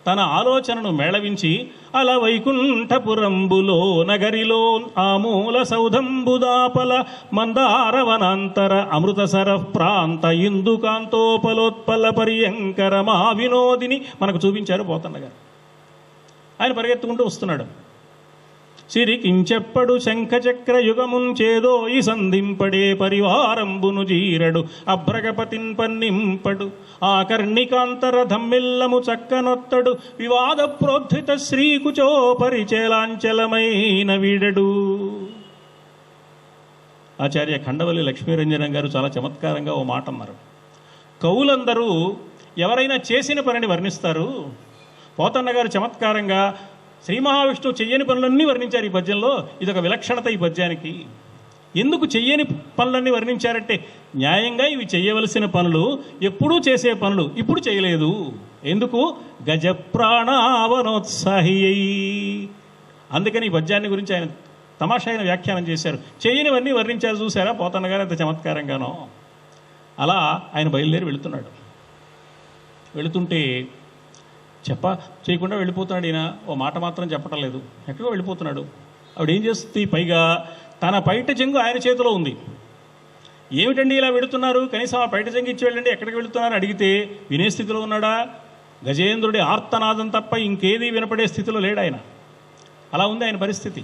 Speaker 3: తన ఆలోచనను మేళవించి అల వైకుంఠపురంబులో నగరిలో ఆమూల సౌధంబుదాపల మందారవనాంతర అమృతసర ప్రాంత ఇందుకాంతోపలోత్పల పర్యంకర మా వినోదిని మనకు చూపించారు పోతన్న గారు. ఆయన పరిగెత్తుకుంటూ వస్తున్నాడు. సిరికించెప్పడు శంఖచక్ర యుగమున్ చేదో ఈ సంధింపడే పరివారంబును జీరడు అభ్రగపతిన్ పన్నింపడు ఆ కర్ణికాంతరథమ్మిల్లము చక్కనొత్తడు వివాద ప్రోద్ధిత శ్రీకుచో పరిచేలాంచలమైన వీడడు. ఆచార్య ఖండవల్లి లక్ష్మీరంజనం గారు చాలా చమత్కారంగా ఓ మాట అన్నారు. కవులందరూ ఎవరైనా చేసిన పనిని వర్ణిస్తారు. పోతన్న గారు చమత్కారంగా శ్రీ మహావిష్ణువు చెయ్యని పనులన్నీ వర్ణించారు ఈ పద్యంలో. ఇదొక విలక్షణత ఈ పద్యానికి. ఎందుకు చెయ్యని పనులన్నీ వర్ణించారంటే న్యాయంగా ఇవి చేయవలసిన పనులు, ఎప్పుడూ చేసే పనులు ఇప్పుడు చేయలేదు. ఎందుకు? గజప్రాణావనోత్సాహి. అందుకని ఈ పద్యాన్ని గురించి ఆయన తమాషైన వ్యాఖ్యానం చేశారు. చేయనివన్నీ వర్ణించారు. చూసారా పోతన్న గారు ఎంత చమత్కారంగానో. అలా ఆయన బయలుదేరి వెళుతున్నాడు. వెళుతుంటే చేయకుండా వెళ్ళిపోతున్నాడు. ఈయన ఓ మాట మాత్రం చెప్పటం లేదు, ఎక్కడికో వెళ్ళిపోతున్నాడు. ఆవిడ ఏం చేస్తుంది? పైగా తన పైట చెంగు ఆయన చేతిలో ఉంది. ఏమిటండి ఇలా వెళుతున్నారు, కనీసం ఆ పైట చెంగు ఇచ్చి వెళ్ళండి, ఎక్కడికి వెళుతున్నారని అడిగితే వినే స్థితిలో ఉన్నాడా? గజేంద్రుడి ఆర్తనాదం తప్ప ఇంకేదీ వినపడే స్థితిలో లేడు ఆయన. అలా ఉంది ఆయన పరిస్థితి.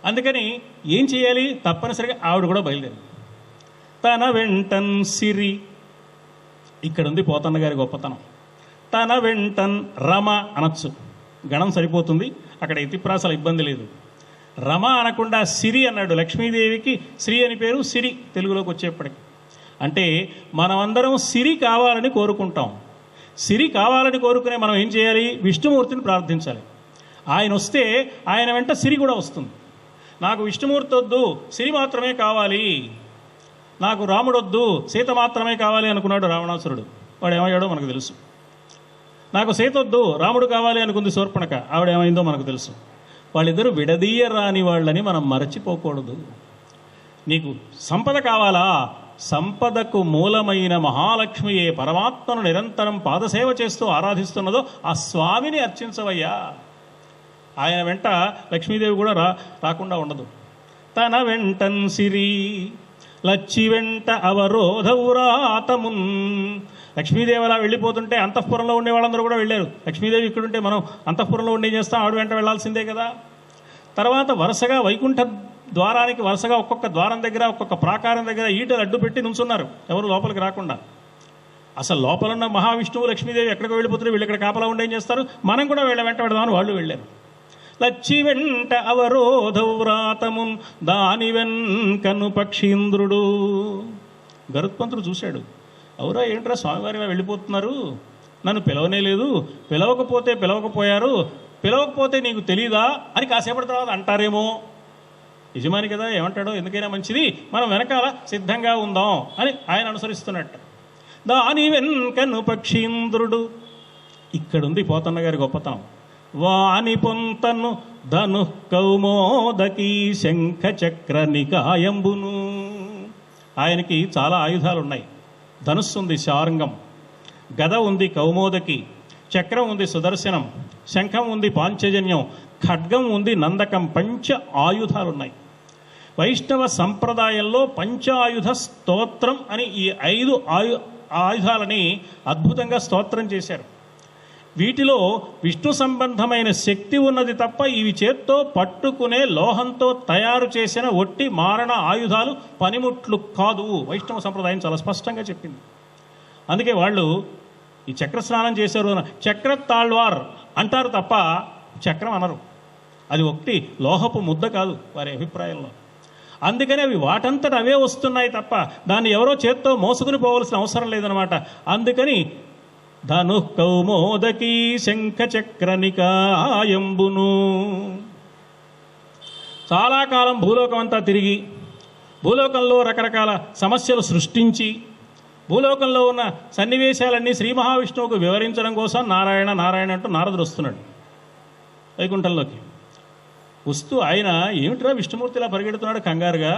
Speaker 3: అందుకని ఏం చేయాలి? తప్పనిసరిగా ఆవిడ కూడా బయలుదేరి తన వెంటన్ సిరి. ఇక్కడ ఉంది పోతన్న గారి గొప్పతనం. తన వెంటన్ రమ అనొచ్చు, గణం సరిపోతుంది, అక్కడ ఇతిప్రాసల ఇబ్బంది లేదు. రమ అనకుండా సిరి అన్నాడు. లక్ష్మీదేవికి శ్రీ అని పేరు, సిరి తెలుగులోకి వచ్చేప్పటికి. అంటే మనమందరం సిరి కావాలని కోరుకుంటాం. సిరి కావాలని కోరుకునే మనం ఏం చేయాలి? విష్ణుమూర్తిని ప్రార్థించాలి. ఆయన వస్తే ఆయన వెంట సిరి కూడా వస్తుంది. నాకు విష్ణుమూర్తి వద్దు, సిరి మాత్రమే కావాలి, నాకు రాముడొద్దు, సీత మాత్రమే కావాలి అనుకున్నాడు రావణాసురుడు. వాడు ఏమయ్యాడో మనకు తెలుసు. నాకు సీత వద్దు, రాముడు కావాలి అనుకుంది శూర్పణఖ, ఆవిడ ఏమైందో మనకు తెలుసు. వాళ్ళిద్దరూ విడదీయరాని వాళ్ళని మనం మరచిపోకూడదు. నీకు సంపద కావాలా? సంపదకు మూలమైన మహాలక్ష్మియే పరమాత్మను నిరంతరం పాదసేవ చేస్తూ ఆరాధిస్తున్నదో ఆ స్వామిని అర్చించవయ్యా. ఆయన వెంట లక్ష్మీదేవి కూడా రాకుండా ఉండదు. తన వెంటన్ సిరి లచ్చి వెంట అవరోధౌరాతమున్. లక్ష్మీదేవి అలా వెళ్ళిపోతుంటే అంతఃపురంలో ఉండే వాళ్ళందరూ కూడా వెళ్ళారు. లక్ష్మీదేవి ఇక్కడుంటే మనం అంతఃపురంలో ఉండే చేస్తాం, ఆవిడ వెంట వెళ్లాల్సిందే కదా. తర్వాత వరుసగా వైకుంఠ ద్వారానికి వరుసగా ఒక్కొక్క ద్వారం దగ్గర, ఒక్కొక్క ప్రాకారం దగ్గర ఈటలు అడ్డు పెట్టి నుంచున్నారు, ఎవరు లోపలికి రాకుండా. అసలు లోపలున్న మహావిష్ణువు లక్ష్మీదేవి ఎక్కడికి వెళ్ళిపోతున్నారు, వీళ్ళు ఇక్కడ కాపలా ఉండే ఏం చేస్తారు, మనం కూడా వీళ్ళ వెంట పెడదామని వాళ్ళు వెళ్ళారు. లచ్చి వెంట అవరోధవ్రాతమున్ దాని వెన్కను పక్షీంద్రుడు. గరుత్మంతుడు చూశాడు, అవురా ఏంట్రా స్వామివారి ఇలా వెళ్ళిపోతున్నారు, నన్ను పిలవనే లేదు, పిలవకపోయారు, పిలవకపోతే నీకు తెలీదా అని కాసేపటి తర్వాత అంటారేమో. యజమాని కదా, ఏమంటాడో ఎందుకైనా మంచిది, మనం వెనకాల సిద్ధంగా ఉందాం అని ఆయన అనుసరిస్తున్నట్ట. దాని వెన్కను పక్షీంద్రుడు. ఇక్కడుంది పోతన్న గారి గొప్పతనం. వాని పొంతను ధను కౌమోదకీ శంఖ చక్ర నికాయంబును. ఆయనకి చాలా ఆయుధాలు ఉన్నాయి. ధనుస్సు ఉంది, శార్ంగం, గద ఉంది, కౌమోదకి, చక్రం ఉంది, సుదర్శనం, శంఖం ఉంది, పాంచజన్యం, ఖడ్గం ఉంది, నందకం. పంచ ఆయుధాలు ఉన్నాయి. వైష్ణవ సంప్రదాయంలో పంచాయుధ స్తోత్రం అని ఈ 5 ఆయుధాలని అద్భుతంగా స్తోత్రం చేశారు. వీటిలో విష్ణు సంబంధమైన శక్తి ఉన్నది తప్ప ఇవి చేత్తో పట్టుకునే లోహంతో తయారు చేసిన ఒట్టి మారణ ఆయుధాలు, పనిముట్లు కాదు. వైష్ణవ సంప్రదాయం చాలా స్పష్టంగా చెప్పింది. అందుకే వాళ్ళు ఈ చక్ర స్నానం చేశారు, చక్రతాళ్వార్ అంటారు తప్ప చక్రం అనరు. అది ఒకటి లోహపు ముద్ద కాదు వారి అభిప్రాయంలో. అందుకని అవి వాటంతట అవే వస్తున్నాయి తప్ప దాన్ని ఎవరో చేత్తో మోసుకుని పోవలసిన అవసరం లేదనమాట. అందుకని ధను కౌమోదకీ శంఖ చక్ర నికాయంబును. చాలా కాలం భూలోకం అంతా తిరిగి భూలోకంలో రకరకాల సమస్యలు సృష్టించి భూలోకంలో ఉన్న సన్నివేశాలన్నీ శ్రీ మహావిష్ణువుకు వివరించడం కోసం నారాయణ నారాయణ అంటూ నారదుడు వస్తున్నాడు వైకుంఠంలోకి. వస్తూ ఆయన ఏమిట్రా విష్ణుమూర్తిలా పరిగెడుతున్నాడు కంగారుగా,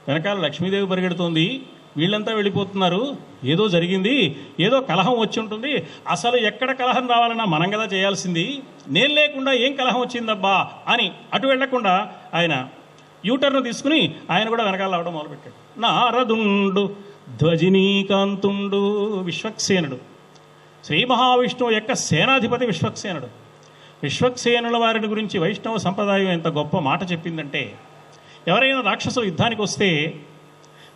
Speaker 3: వెనకాల లక్ష్మీదేవి పరిగెడుతోంది, వీళ్ళంతా వెళ్ళిపోతున్నారు, ఏదో జరిగింది, ఏదో కలహం వచ్చి ఉంటుంది, అసలు ఎక్కడ కలహం రావాలన్నా మనం కదా చేయాల్సింది, నేను లేకుండా ఏం కలహం వచ్చిందబ్బా అని అటు వెళ్లకుండా ఆయన యూటర్ను తీసుకుని ఆయన కూడా వెనకాల రావడం మొదలుపెట్టాడు. నారదుండు ధ్వజినీకాంతుండు. విశ్వక్సేనుడు శ్రీ మహావిష్ణువు యొక్క సేనాధిపతి విశ్వక్సేనుడు. విశ్వక్సేనుల వారిని గురించి వైష్ణవ సంప్రదాయం ఎంత గొప్ప మాట చెప్పిందంటే, ఎవరైనా రాక్షసులు యుద్ధానికి వస్తే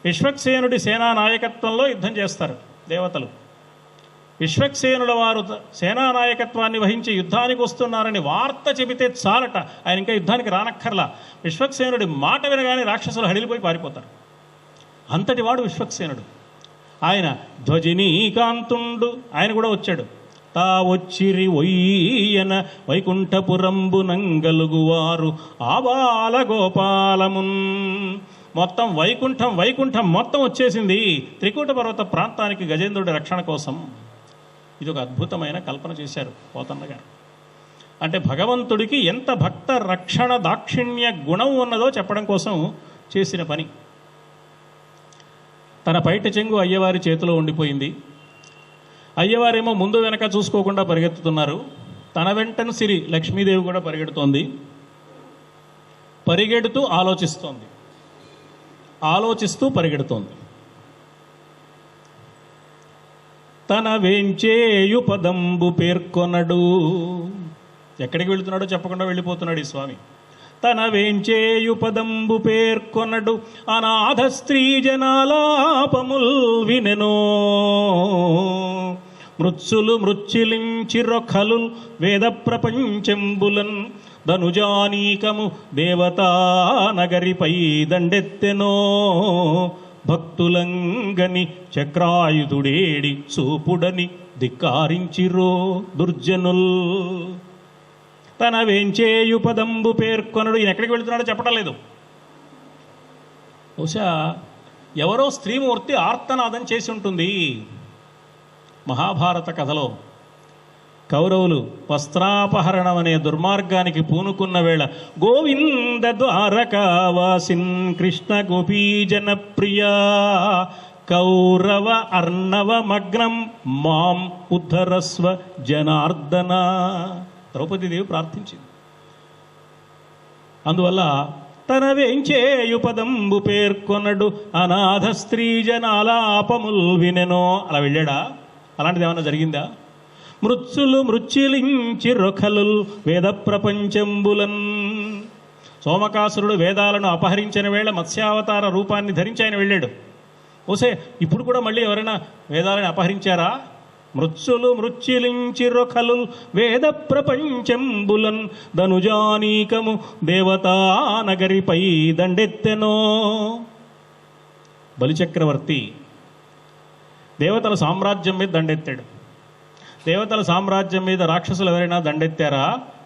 Speaker 3: విశ్వక్సేనుడి సేనా నాయకత్వంలో యుద్ధం చేస్తారు దేవతలు. విశ్వక్సేనుల వారు సేనా నాయకత్వాన్ని వహించి యుద్ధానికి వస్తున్నారని వార్త చెబితే చాలట, ఆయన ఇంకా యుద్ధానికి రానక్కర్లా. విశ్వక్సేనుడి మాట వినగానే రాక్షసులు హడిలిపోయి పారిపోతారు. అంతటి వాడు విశ్వక్సేనుడు. ఆయన ధ్వజినీకాంతుండు, ఆయన కూడా వచ్చాడు. తా వచ్చిరి ఒయ్యన వైకుంఠపురంబు నంగలుగువారు ఆబాల గోపాలమున్. మొత్తం వైకుంఠం మొత్తం వచ్చేసింది త్రికూట పర్వత ప్రాంతానికి గజేంద్రుడి రక్షణ కోసం. ఇది ఒక అద్భుతమైన కల్పన చేశారు పోతన్న గారు. అంటే భగవంతుడికి ఎంత భక్త రక్షణ దాక్షిణ్య గుణం ఉన్నదో చెప్పడం కోసం చేసిన పని. తన పైట చెంగు అయ్యవారి చేతిలో ఉండిపోయింది. అయ్యవారేమో ముందు వెనక చూసుకోకుండా పరిగెత్తుతున్నారు. తన వెంటను సిరి లక్ష్మీదేవి కూడా పరిగెడుతోంది. పరిగెడుతూ ఆలోచిస్తోంది, ఆలోచిస్తూ పరిగెడుతోంది. తన వేంచేయు పదంబు పేర్కొనడు. ఎక్కడికి వెళుతున్నాడో చెప్పకుండా వెళ్ళిపోతున్నాడు ఈ స్వామి. తన వేంచేయు పదంబు పేర్కొనడు అనాథ స్త్రీ జనాలాపముల్ వినెనో. మృత్సులు మృచ్చిలించిరొఖలు వేద ప్రపంచంబులన్ ధనుజానీకము దేవతా నగరిపై దండెత్తెనో భక్తులంగని చక్రాయుధుడేడి చూపుడని ధిక్కారించిరో దుర్జనుల్. తన వెంచేయు పదంబు పేర్కొనడు. ఈయన ఎక్కడికి వెళుతున్నాడో చెప్పడం లేదు. బహుశా ఎవరో స్త్రీమూర్తి ఆర్తనాదం చేసి ఉంటుంది. మహాభారత కథలో కౌరవులు వస్త్రాపహరణం అనే దుర్మార్గానికి పూనుకున్న వేళ గోవింద ద్వారకావాసిన్ కృష్ణ గోపీజన ప్రియా కౌరవ అర్ణవ మగ్నం మాం ఉద్ధరస్వ జనార్దన ద్రౌపదీదేవి ప్రార్థించింది. అందువల్ల తన వేంచేయు పదంబు పేర్కొనడు అనాథ స్త్రీ జనాలాపముల్ వినెనో. అలా వెళ్ళాడా? అలాంటిది ఏమన్నా జరిగిందా? మృత్సులు మృత్యులించి రొఖలుల్ వేద ప్రపంచంబులన్. సోమకాసురుడు వేదాలను అపహరించిన వేళ మత్స్యావతార రూపాన్ని ధరించి ఆయన వెళ్ళాడు. ఓసే ఇప్పుడు కూడా మళ్ళీ ఎవరైనా వేదాలను అపహరించారా? మృత్సులు మృత్యులించి రొఖలు వేద ప్రపంచంబులన్ ధనుజానీకము దేవతా నగరిపై దండెత్తెనో. బలిచక్రవర్తి దేవతల సామ్రాజ్యం మీద దండెత్తాడు. దేవతల సామ్రాజ్యం మీద రాక్షసులు ఎవరైనా దండెత్తారా?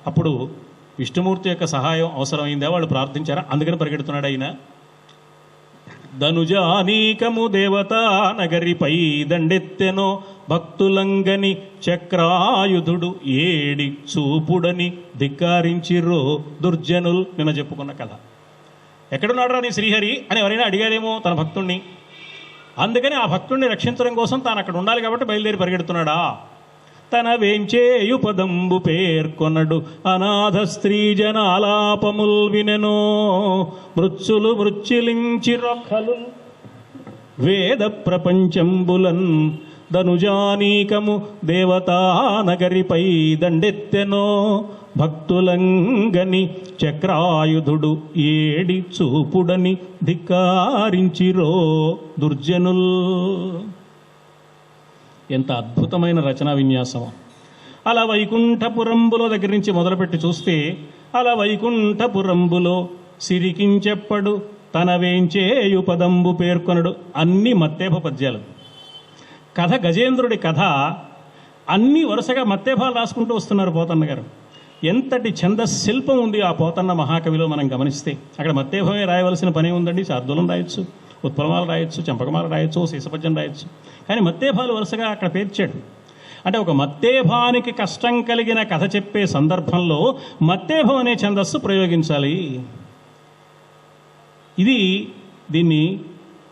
Speaker 3: అప్పుడు విష్ణుమూర్తి యొక్క సహాయం అవసరమైందా? వాళ్ళు ప్రార్థించారా? అందుకని పరిగెడుతున్నాడు ఆయన. ధనుజానీకము దేవతా నగరిపై దండెత్తెనో భక్తులంగని చక్రాయుధుడు ఏడి చూపుడని ధిక్కారించిరో దుర్జనుల్. నిన్న చెప్పుకున్న కథ. ఎక్కడున్నాడురా నీ శ్రీహరి అని ఎవరైనా అడిగారేమో తన భక్తుణ్ణి. అందుకని ఆ భక్తుణ్ణి రక్షించడం కోసం తాను అక్కడ ఉండాలి కాబట్టి బయలుదేరి పరిగెడుతున్నాడా? తన వేంచేయు పదంబు పేర్కొనడు అనాథ స్త్రీ జనాలాపముల్ వినెనో మృత్సులు మృత్యులించి రొఖలు వేద ప్రపంచంబులన్ ధనుజానీకము దేవతా నగరిపై దండెత్తెనో భక్తులంగని చక్రాయుధుడు ఏడి చూపుడని ధిక్కారించిరో దుర్జనుల్. ఎంత అద్భుతమైన రచనా విన్యాసమో. అలా వైకుంఠపురంబులో దగ్గర నుంచి మొదలుపెట్టి చూస్తే అలా వైకుంఠపురంబులో సిరికించెప్పడు తన వేంచేయు పదంబు పేర్కొనడు. అన్ని మత్తేభ పద్యాలు. కథ గజేంద్రుడి కథ. అన్ని వరుసగా మత్తేభాలు రాసుకుంటూ వస్తున్నారు పోతన్న గారు. ఎంతటి ఛందశిల్పం ఉంది ఆ పోతన్న మహాకవిలో మనం గమనిస్తే. అక్కడ మత్తేభమే రాయవలసిన పని ఉందండి. శార్దూలం రాయొచ్చు, ఉత్పలమాలు రాయొచ్చు, చంపకమాలు రాయొచ్చు, శీసపద్యం రాయొచ్చు. కానీ మత్తేభాలు వరుసగా అక్కడ పేర్చాడు. అంటే ఒక మత్తేభానికి కష్టం కలిగిన కథ చెప్పే సందర్భంలో మత్తేభం అనే ఛందస్సు ప్రయోగించాలి. దీన్ని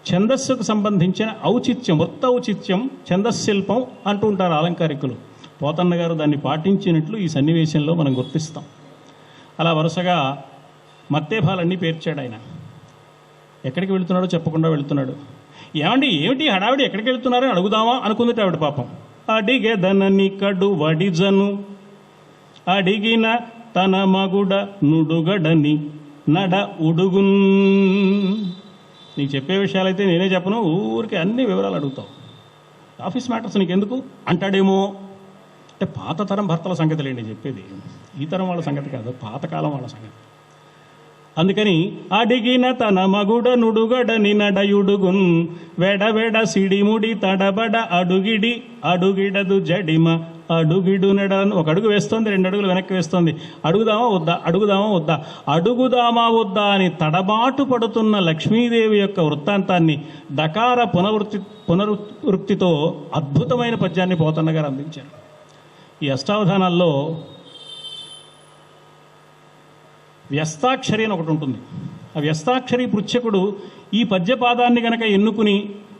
Speaker 3: ఛందస్సుకు సంబంధించిన ఔచిత్యం, వృత్తౌచిత్యం, ఛందశిల్పం అంటూ ఉంటారు అలంకారికులు. పోతన్న గారు దాన్ని పాటించినట్లు ఈ సన్నివేశంలో మనం గుర్తిస్తాం. అలా వరుసగా మత్తేభాలన్నీ పేర్చాడు ఆయన. ఎక్కడికి వెళుతున్నాడో చెప్పకుండా వెళుతున్నాడు. ఏమిటి హడావిడి, ఎక్కడికి వెళుతున్నారని అడుగుదామా అనుకుంది ఆవిడ పాపం. అడిగెదనని కడు వడిజను అడిగిన తన మగుడ నుడుగడని నడ ఉడుగున్. నీకు చెప్పే విషయాలైతే నేనే చెప్పను, ఊరికి అన్ని వివరాలు అడుగుతావు. ఆఫీస్ మ్యాటర్స్ నీకెందుకు అంటాడేమో. అంటే పాత తరం భర్తల సంగతి లేండి చెప్పేది, ఈ తరం వాళ్ళ సంగతి కాదు, పాతకాలం వాళ్ళ సంగతి. అందుకని అడిగిన తన మగుడ నుడుగడని నడయుడుగున్ వెడవెడ సిడిముడి తడబడ అడుగిడి అడుగిడదు జడిమ అడుగిడు నడ. ఒక అడుగు వేస్తోంది, 2 అడుగులు వెనక్కి వేస్తోంది. అడుగుదామా వద్దా, అడుగుదామా వద్దా, అడుగుదామా వద్దా అని తడబాటు పడుతున్న లక్ష్మీదేవి యొక్క వృత్తాంతాన్ని డకార పునరుక్తితో అద్భుతమైన పద్యాన్ని పోతన్న గారు అందించారు. ఈ అష్టావధానాల్లో వ్యస్తాక్షరి అని ఒకటి ఉంటుంది. ఆ వ్యస్తాక్షరి పృచ్ఛకుడు ఈ పద్యపాదాన్ని గనక ఎన్నుకుని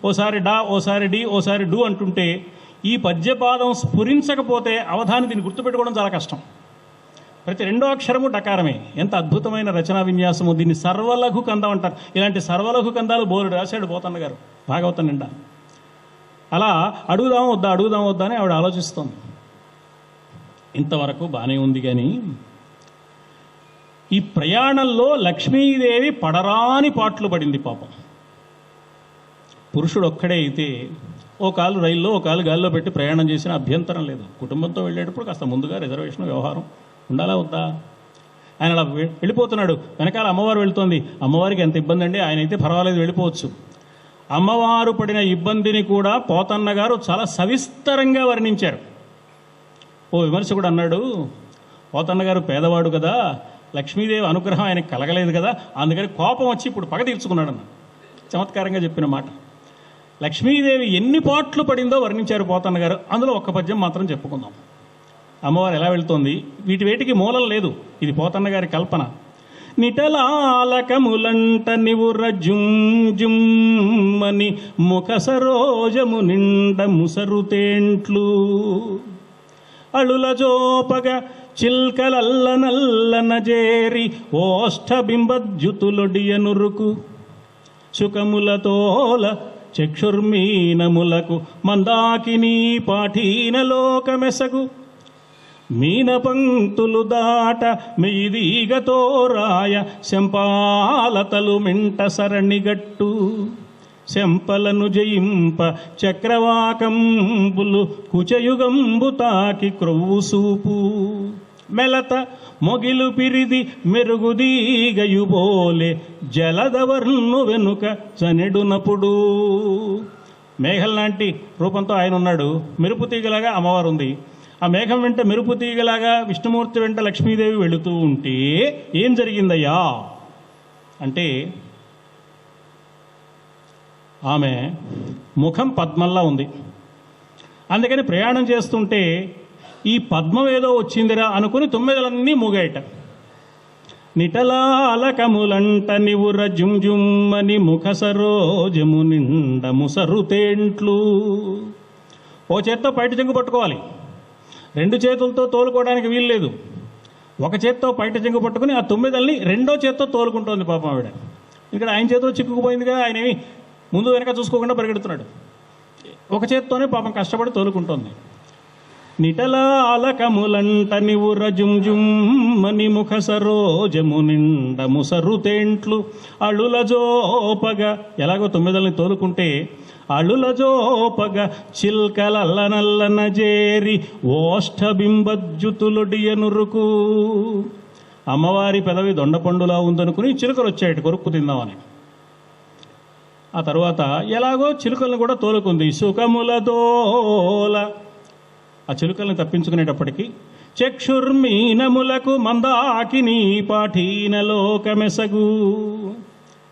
Speaker 3: ఓసారి డా, ఓసారి డి, ఓసారి డు అంటుంటే ఈ పద్యపాదం స్ఫురించకపోతే అవధాని దీన్ని గుర్తుపెట్టుకోవడం చాలా కష్టం. ప్రతి 2వ అక్షరము డకారమే. ఎంత అద్భుతమైన రచనా విన్యాసము. దీన్ని సర్వలఘు కందం అంటారు. ఇలాంటి సర్వలఘు కందాలు బోరుడు రాశాడు పోతన్న గారు భాగవతం నిండా. అలా అడుగుదామా వద్దా, అడుగుదామా వద్దా అని ఆవిడ ఆలోచిస్తోంది. ఇంతవరకు బాగానే ఉంది. కానీ ఈ ప్రయాణంలో లక్ష్మీదేవి పడరాని పాటలు పడింది పాపం. పురుషుడు ఒక్కడే అయితే ఓ కాలు రైల్లో, ఓ కాలు గాల్లో పెట్టి ప్రయాణం చేసిన అభ్యంతరం లేదు. కుటుంబంతో వెళ్ళేటప్పుడు కాస్త ముందుగా రిజర్వేషన్ వ్యవహారం ఉండాలా వద్దా? ఆయన అలా వెళ్ళిపోతున్నాడు, వెనకాల అమ్మవారు వెళుతోంది. అమ్మవారికి ఎంత ఇబ్బంది అండి, ఆయన అయితే పర్వాలేదు వెళ్ళిపోవచ్చు. అమ్మవారు పడిన ఇబ్బందిని కూడా పోతన్న గారు చాలా సవిస్తరంగా వర్ణించారు. ఓ విమర్శకుడు అన్నాడు, పోతన్న గారు పేదవాడు కదా, లక్ష్మీదేవి అనుగ్రహం ఆయనకు కలగలేదు కదా, అందుకని కోపం వచ్చి ఇప్పుడు పగ తీర్చుకున్నాడు అన్న. చమత్కారంగా చెప్పిన మాట. లక్ష్మీదేవి ఎన్ని పాట్లు పడిందో వర్ణించారు పోతన్న గారు. అందులో ఒక్క పద్యం మాత్రం చెప్పుకుందాం. అమ్మవారు ఎలా వెళ్తోంది, వీటికి మూలం లేదు, ఇది పోతన్న గారి కల్పన. నిటలాలకములంట నివుర జుమ్జుమ్మని ముఖ సరోజము నిండ ముసరుతేంట్లు అళుల జోపగ చిల్కలల్లనల్లన జేరి ఓష్ఠబింబద్యుతులొడియనురుకు సుఖములతోల చక్షుర్మీనములకు మందాకినీ పాఠీనలోకమెసగు మీన పంక్తులు దాట మెయిదీగతో రాయ శంపాలతలు మింట సరణిగట్టు శంపలను జయింప చక్రవాకంబులు కుచయుగంబు తాకి క్రొవ్వు సూపు మెలత మొగిలు పిరిది మెరుగుదీగయుబోలే జలదవర్ను వెనుక చనెడునప్పుడు. మేఘం లాంటి రూపంతో ఆయన ఉన్నాడు, మెరుపు తీగలాగా అమ్మవారు ఉంది. ఆ మేఘం వెంట మెరుపు తీగలాగా విష్ణుమూర్తి వెంట లక్ష్మీదేవి వెళుతూ ఉంటే ఏం జరిగిందయ్యా అంటే, ఆమె ముఖం పద్మంలా ఉంది. అందుకని ప్రయాణం చేస్తుంటే ఈ పద్మం ఏదో వచ్చిందిరా అనుకుని తొమ్మిదలన్నీ మూగాయట. నిటలాలకములంట నివుర జుమ్జుమ్మని ముఖ సరోజము నిండ ముసరుతేంట్లు. ఓ చేత్తో పైట చెంగు పట్టుకోవాలి, రెండు చేతులతో తోలుకోవడానికి వీల్లేదు. ఒక చేత్తో పైట చెంగు పట్టుకుని ఆ తొమ్మిదల్ని రెండో చేత్తో తోలుకుంటోంది పాపం ఆవిడ. ఇక్కడ ఆయన చేతిలో చిక్కుకుపోయింది కదా, ఆయన ఏమి ముందు వెనక చూసుకోకుండా పరిగెడుతున్నాడు. ఒక చేత్తోనే పాపం కష్టపడి తోలుకుంటోంది. నిటలాలకములంట నివుర జుమ్జుమ్మని ముఖ సరోజము నిండ ముసరుతేంట్లు అళుల జోపగా, ఎలాగో తొమ్మిదల్ని తోలుకుంటే అళుల జోపగా చిల్కలల్లనల్లన జేరి ఓష్ఠబింబద్యుతులొడియనురుకు. అమ్మవారి పెదవి దొండపండులా ఉందనుకుని చిలుకలు వచ్చాయట కొరుక్కు తిందామని. ఆ తర్వాత ఎలాగో చిలుకలను కూడా తోలుకుంది. సుఖములతోల, ఆ చిలుకల్ని తప్పించుకునేటప్పటికీ చక్షుర్మీనములకు మందాకినీ పాఠీనలోకమెసగు.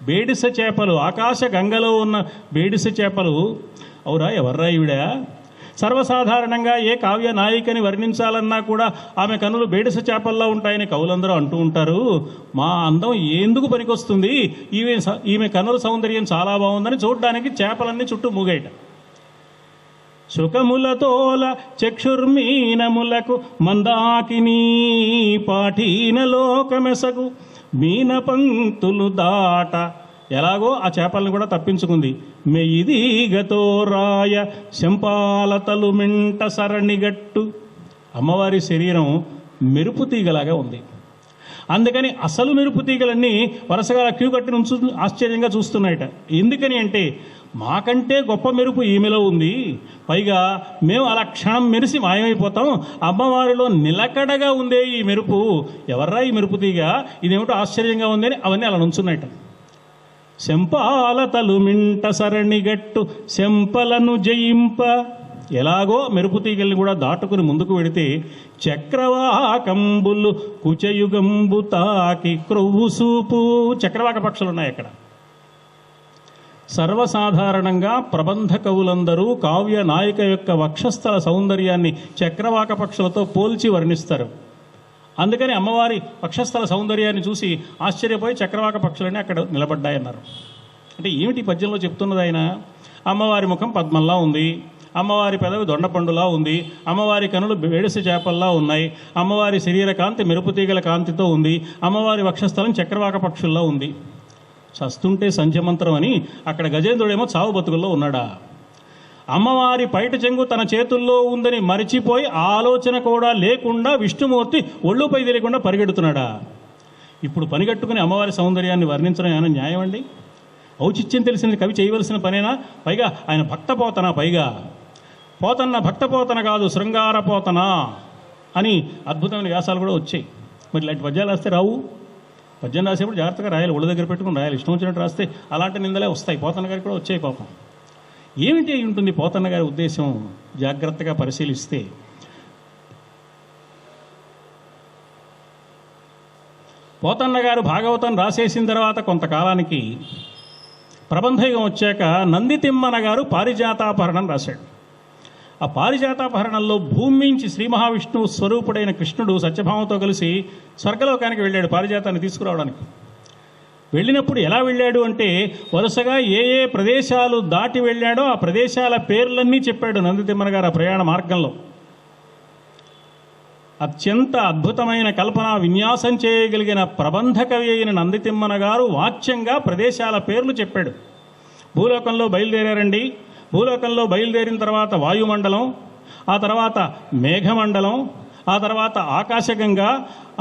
Speaker 3: బేడిస చేపలు, ఆకాశ గంగలో ఉన్న బేడిస చేపలు, అవురా ఎవర్రా ఈవిడ? సర్వసాధారణంగా ఏ కావ్య నాయికని వర్ణించాలన్నా కూడా ఆమె కనులు బేడిస చేపల్లో ఉంటాయని కవులందరూ అంటూ ఉంటారు. మా అందం ఎందుకు పనికొస్తుంది, ఈమె కనుల సౌందర్యం చాలా బాగుందని చూడడానికి చేపలన్నీ చుట్టూ మూగేట. సుఖములతోల చక్షుర్మీనములకు మందాకినీ పాఠీనలోకమెసగు మీన పంక్తులు దాట, ఎలాగో ఆ చేపలను కూడా తప్పించుకుంది. మెయిదీగతో రాయ శంపాలతలు మింట సరణిగట్టు. అమ్మవారి శరీరం మెరుపు తీగలాగా ఉంది. అందుకని అసలు మెరుపు తీగలన్నీ వరుసగా క్యూ కట్టి నుంచి ఆశ్చర్యంగా చూస్తున్నాయట. ఎందుకని అంటే, మాకంటే గొప్ప మెరుపు ఈమెలో ఉంది, పైగా మేము అలా క్షణం మెరిసి మాయమైపోతాం, అమ్మవారిలో నిలకడగా ఉందే ఈ మెరుపు, ఎవర్రా ఈ మెరుపు తీగ, ఇదేమిటో ఆశ్చర్యంగా ఉందని అవన్నీ అలా నుంచున్నాయట. శంపాలతలు మింట సరణిగట్టు శంపలను జయింప, ఎలాగో మెరుపు తీగల్ని కూడా దాటుకుని ముందుకు వెడితే చక్రవాకంబులు కుచయుగంబు తాకి క్రొవ్వు సూపు. చక్రవాక పక్షులు ఉన్నాయి అక్కడ. సర్వసాధారణంగా ప్రబంధ కవులందరూ కావ్య నాయిక యొక్క వక్షస్థల సౌందర్యాన్ని చక్రవాక పక్షులతో పోల్చి వర్ణిస్తారు. అందుకని అమ్మవారి వక్షస్థల సౌందర్యాన్ని చూసి ఆశ్చర్యపోయి చక్రవాక పక్షులని అక్కడ నిలబడ్డాయన్నారు. అంటే ఏమిటి పద్యంలో చెప్తున్నది ఆయన? అమ్మవారి ముఖం పద్మంలా ఉంది, అమ్మవారి పెదవి దొండపండులా ఉంది, అమ్మవారి కనులు వేడిస చేపల్లా ఉన్నాయి, అమ్మవారి శరీర కాంతి మెరుపు తీగల కాంతితో ఉంది, అమ్మవారి వక్షస్థలం చక్రవాక పక్షుల్లో ఉంది. చస్తుంటే సంధ్యమంత్రం అని అక్కడ గజేంద్రుడేమో చావు బతుకుల్లో ఉన్నాడా? అమ్మవారి పైట చెంగు తన చేతుల్లో ఉందని మరిచిపోయి ఆలోచన కూడా లేకుండా విష్ణుమూర్తి ఒళ్ళుపై తెలియకుండా పరిగెడుతున్నాడా? ఇప్పుడు పనిగట్టుకుని అమ్మవారి సౌందర్యాన్ని వర్ణించడం ఏమైనా న్యాయం అండి? ఔచిత్యం తెలిసిన కవి చేయవలసిన పనేనా? పైగా ఆయన భక్తపోతన, పైగా పోతన్న భక్తపోతన కాదు శృంగార పోతన అని అద్భుతమైన వ్యాసాలు కూడా వచ్చాయి. మరి ఇలాంటి పద్యాలు రాస్తే రావు. పద్యం రాసేప్పుడు జాగ్రత్తగా రాయాలి, ఒళ్ళ దగ్గర పెట్టుకుని రాయాలి. ఇష్టం వచ్చినట్టు రాస్తే అలాంటి నిందలే వస్తాయి. పోతన్న గారికి కూడా వచ్చాయి పాపం. ఏమిటి అయి ఉంటుంది పోతన్న గారి ఉద్దేశం జాగ్రత్తగా పరిశీలిస్తే? పోతన్న గారు భాగవతం రాసేసిన తర్వాత కొంతకాలానికి ప్రబంధయుగం వచ్చాక నందితిమ్మన గారు పారిజాతాపహరణం రాశాడు. ఆ పారిజాతాపహరణంలో భూమి నుంచి శ్రీ మహావిష్ణువు స్వరూపుడైన కృష్ణుడు సత్యభామతో కలిసి స్వర్గలోకానికి వెళ్ళాడు పారిజాతాన్ని తీసుకురావడానికి. వెళ్ళినప్పుడు ఎలా వెళ్ళాడు అంటే వరుసగా ఏ ఏ ప్రదేశాలు దాటి వెళ్ళాడో ఆ ప్రదేశాల పేర్లన్నీ చెప్పాడు నందితిమ్మన గారు ఆ ప్రయాణ మార్గంలో. అత్యంత అద్భుతమైన కల్పన విన్యాసం చేయగలిగిన ప్రబంధ కవి అయిన నందితిమ్మన గారు వాచ్యంగా ప్రదేశాల పేర్లు చెప్పాడు. భూలోకంలో బయలుదేరారండి. భూలోకంలో బయలుదేరిన తర్వాత వాయుమండలం, ఆ తర్వాత మేఘమండలం, ఆ తర్వాత ఆకాశగంగా,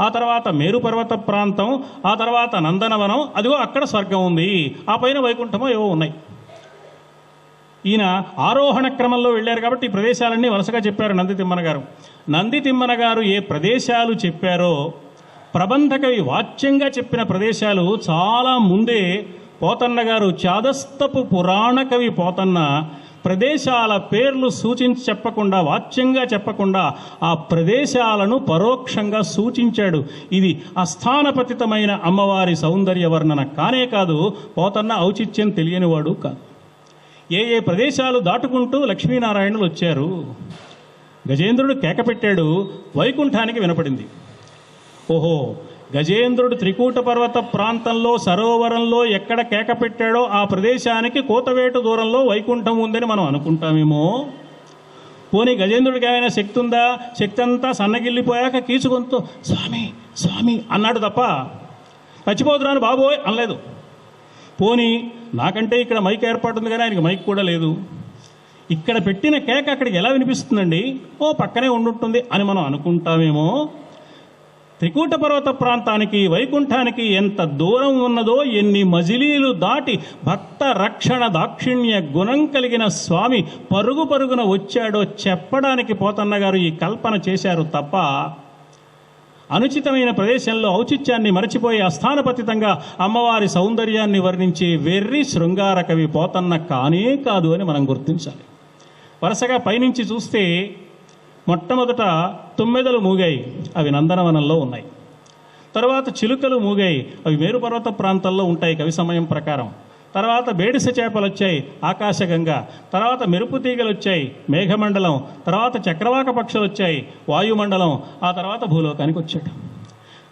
Speaker 3: ఆ తర్వాత మేరుపర్వత ప్రాంతం, ఆ తర్వాత నందనవనం, అదిగో అక్కడ స్వర్గం ఉంది, ఆ పైన వైకుంఠమో ఏవో ఉన్నాయి. ఈయన ఆరోహణ క్రమంలో వెళ్ళారు కాబట్టి ఈ ప్రదేశాలన్నీ వరుసగా చెప్పారు నందితిమ్మన గారు. నందితిమ్మన గారు ఏ ప్రదేశాలు చెప్పారో ప్రబంధకవి వాచ్యంగా చెప్పిన ప్రదేశాలు చాలా ముందే పోతన్న గారు చాదస్తపు పురాణ కవి పోతన్న ప్రదేశాల పేర్లు సూచించి చెప్పకుండా వాచ్యంగా చెప్పకుండా ఆ ప్రదేశాలను పరోక్షంగా సూచించాడు. ఇది అస్థానపతితమైన అమ్మవారి సౌందర్య వర్ణన కానే కాదు, పోతన్న ఔచిత్యం తెలియనివాడు కాదు. ఏ ఏ ప్రదేశాలు దాటుకుంటూ లక్ష్మీనారాయణులు వచ్చారు. గజేంద్రుడు కేకపెట్టాడు, వైకుంఠానికి వినపడింది. ఓహో, గజేంద్రుడు త్రికూట పర్వత ప్రాంతంలో సరోవరంలో ఎక్కడ కేకపెట్టాడో ఆ ప్రదేశానికి కూతవేటు దూరంలో వైకుంఠం ఉందని మనం అనుకుంటామేమో. పోనీ గజేంద్రుడికి ఏమైనా శక్తి ఉందా? శక్తి అంతా సన్నగిల్లిపోయాక కీచుకొంతో స్వామి స్వామి అన్నాడు తప్ప చచ్చిపోతున్నాను బాబోయ్ అనలేదు. పోనీ నాకంటే ఇక్కడ మైక్ ఏర్పాటు ఉంది కానీ ఆయనకి మైక్ కూడా లేదు. ఇక్కడ పెట్టిన కేక అక్కడికి ఎలా వినిపిస్తుందండి? ఓ పక్కనే ఉండుంటుంది అని మనం అనుకుంటామేమో. త్రికూట పర్వత ప్రాంతానికి వైకుంఠానికి ఎంత దూరం ఉన్నదో, ఎన్ని మజిలీలు దాటి భక్త రక్షణ దాక్షిణ్య గుణం కలిగిన స్వామి పరుగు పరుగున వచ్చాడో చెప్పడానికి పోతన్న గారు ఈ కల్పన చేశారు తప్ప అనుచితమైన ప్రదేశంలో ఔచిత్యాన్ని మరచిపోయి అస్థానపతితంగా అమ్మవారి సౌందర్యాన్ని వర్ణించే వెర్రి శృంగార కవి పోతన్న కానే కాదు అని మనం గుర్తించాలి. వరుసగా పైనుంచి చూస్తే మొట్టమొదట తుమ్మెదలు మూగాయి, అవి నందనవనంలో ఉన్నాయి. తర్వాత చిలుకలు మూగాయి, అవి మేరుపర్వత ప్రాంతాల్లో ఉంటాయి కవి సమయం ప్రకారం. తర్వాత బేడిస చేపలు వచ్చాయి, ఆకాశగంగా. తర్వాత మెరుపు తీగలు వచ్చాయి, మేఘమండలం. తర్వాత చక్రవాక పక్షులు వచ్చాయి, వాయుమండలం. ఆ తర్వాత భూలోకానికి వచ్చాడు.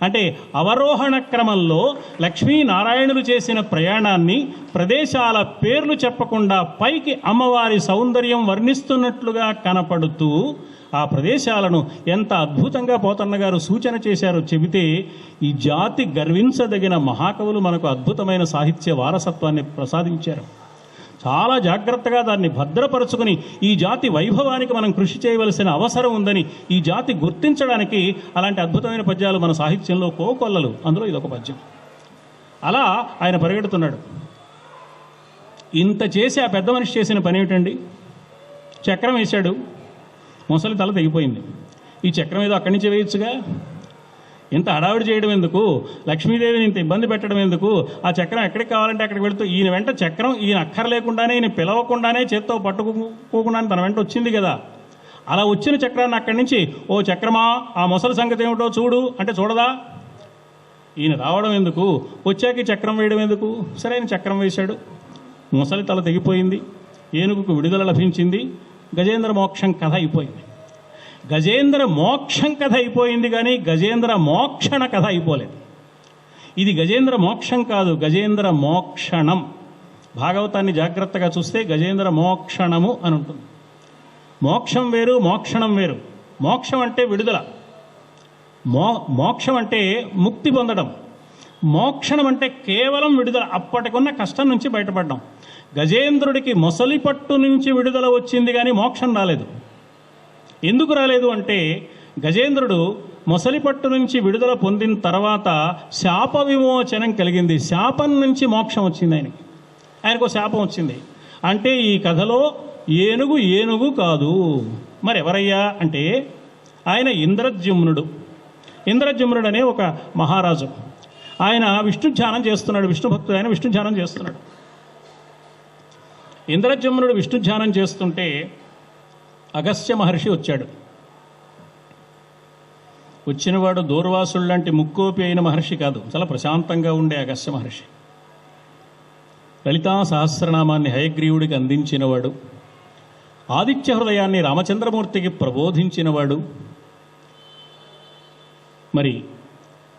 Speaker 3: అంటే అవరోహణ క్రమంలో లక్ష్మీనారాయణులు చేసిన ప్రయాణాన్ని ప్రదేశాల పేర్లు చెప్పకుండా పైకి అమ్మవారి సౌందర్యం వర్ణిస్తున్నట్లుగా కనపడుతూ ఆ ప్రదేశాలను ఎంత అద్భుతంగా పోతన్న గారు సూచన చేశారో చెబితే ఈ జాతి గర్వించదగిన మహాకవులు మనకు అద్భుతమైన సాహిత్య వారసత్వాన్ని ప్రసాదించారు. చాలా జాగ్రత్తగా దాన్ని భద్రపరుచుకుని ఈ జాతి వైభవానికి మనం కృషి చేయవలసిన అవసరం ఉందని ఈ జాతి గుర్తించడానికి అలాంటి అద్భుతమైన పద్యాలు మన సాహిత్యంలో కోకొల్లలు. అందులో ఇదొక పద్యం. అలా ఆయన పరిగెడుతున్నాడు. ఇంత చేసి ఆ పెద్ద మనిషి చేసిన పని ఏమిటండి? చక్రం వేశాడు, ముసలి తల తెగిపోయింది. ఈ చక్రం ఏదో అక్కడి నుంచి వేయచ్చుగా, ఇంత హడావిడి చేయడం ఎందుకు? లక్ష్మీదేవిని ఇంత ఇబ్బంది పెట్టడం ఎందుకు? ఆ చక్రం ఎక్కడికి కావాలంటే అక్కడికి వెళుతూ ఈయన వెంట చక్రం ఈయన అక్కర్లేకుండానే, ఈయన పిలవకుండానే చేత్తో పట్టుకోకుండానే తన వెంట వచ్చింది కదా. అలా వచ్చిన చక్రాన్ని అక్కడి నుంచి ఓ చక్రమా ఆ ముసలి సంగతి ఏమిటో చూడు అంటే చూడదా? ఈయన రావడం ఎందుకు, వచ్చాక చక్రం వేయడం ఎందుకు? సరే ఆయన చక్రం వేశాడు, ముసలి తల తెగిపోయింది, ఏనుగుకు విడుదల లభించింది, గజేంద్ర మోక్షం కథ అయిపోయింది. గజేంద్ర మోక్షం కథ అయిపోయింది కానీ గజేంద్ర మోక్షణ కథ అయిపోలేదు. ఇది గజేంద్ర మోక్షం కాదు, గజేంద్ర మోక్షణం. భాగవతాన్ని జాగ్రత్తగా చూస్తే గజేంద్ర మోక్షణము అని ఉంటుంది. మోక్షం వేరు, మోక్షణం వేరు. మోక్షం అంటే విడుదల, మోక్షం అంటే ముక్తి పొందడం. మోక్షణం అంటే కేవలం విడుదల, అప్పటికున్న కష్టం నుంచి బయటపడడం. గజేంద్రుడికి మొసలి పట్టు నుంచి విడుదల వచ్చింది కానీ మోక్షం రాలేదు. ఎందుకు రాలేదు అంటే గజేంద్రుడు మొసలి పట్టు నుంచి విడుదల పొందిన తర్వాత శాప విమోచనం కలిగింది. శాపం నుంచి మోక్షం వచ్చింది ఆయనకి. ఆయనకు శాపం వచ్చింది. అంటే ఈ కథలో ఏనుగు కాదు, మరి ఎవరయ్యా అంటే ఆయన ఇంద్రద్యుమ్నుడు. ఇంద్రజమ్నుడు అనే ఒక మహారాజు, ఆయన విష్ణు ధ్యానం చేస్తున్నాడు, విష్ణు భక్తుడు, ఆయన విష్ణు ధ్యానం చేస్తున్నాడు. ఇంద్రజమ్నుడు విష్ణు ధ్యానం చేస్తుంటే అగస్త్య మహర్షి వచ్చాడు. వచ్చినవాడు దూర్వాసుడు లాంటి ముక్కోపి అయిన మహర్షి కాదు, చాలా ప్రశాంతంగా ఉండే అగస్త్య మహర్షి. లలితా సహస్రనామాన్ని హయగ్రీవుడికి అందించినవాడు, ఆదిత్య హృదయాన్ని రామచంద్రమూర్తికి ప్రబోధించినవాడు. మరి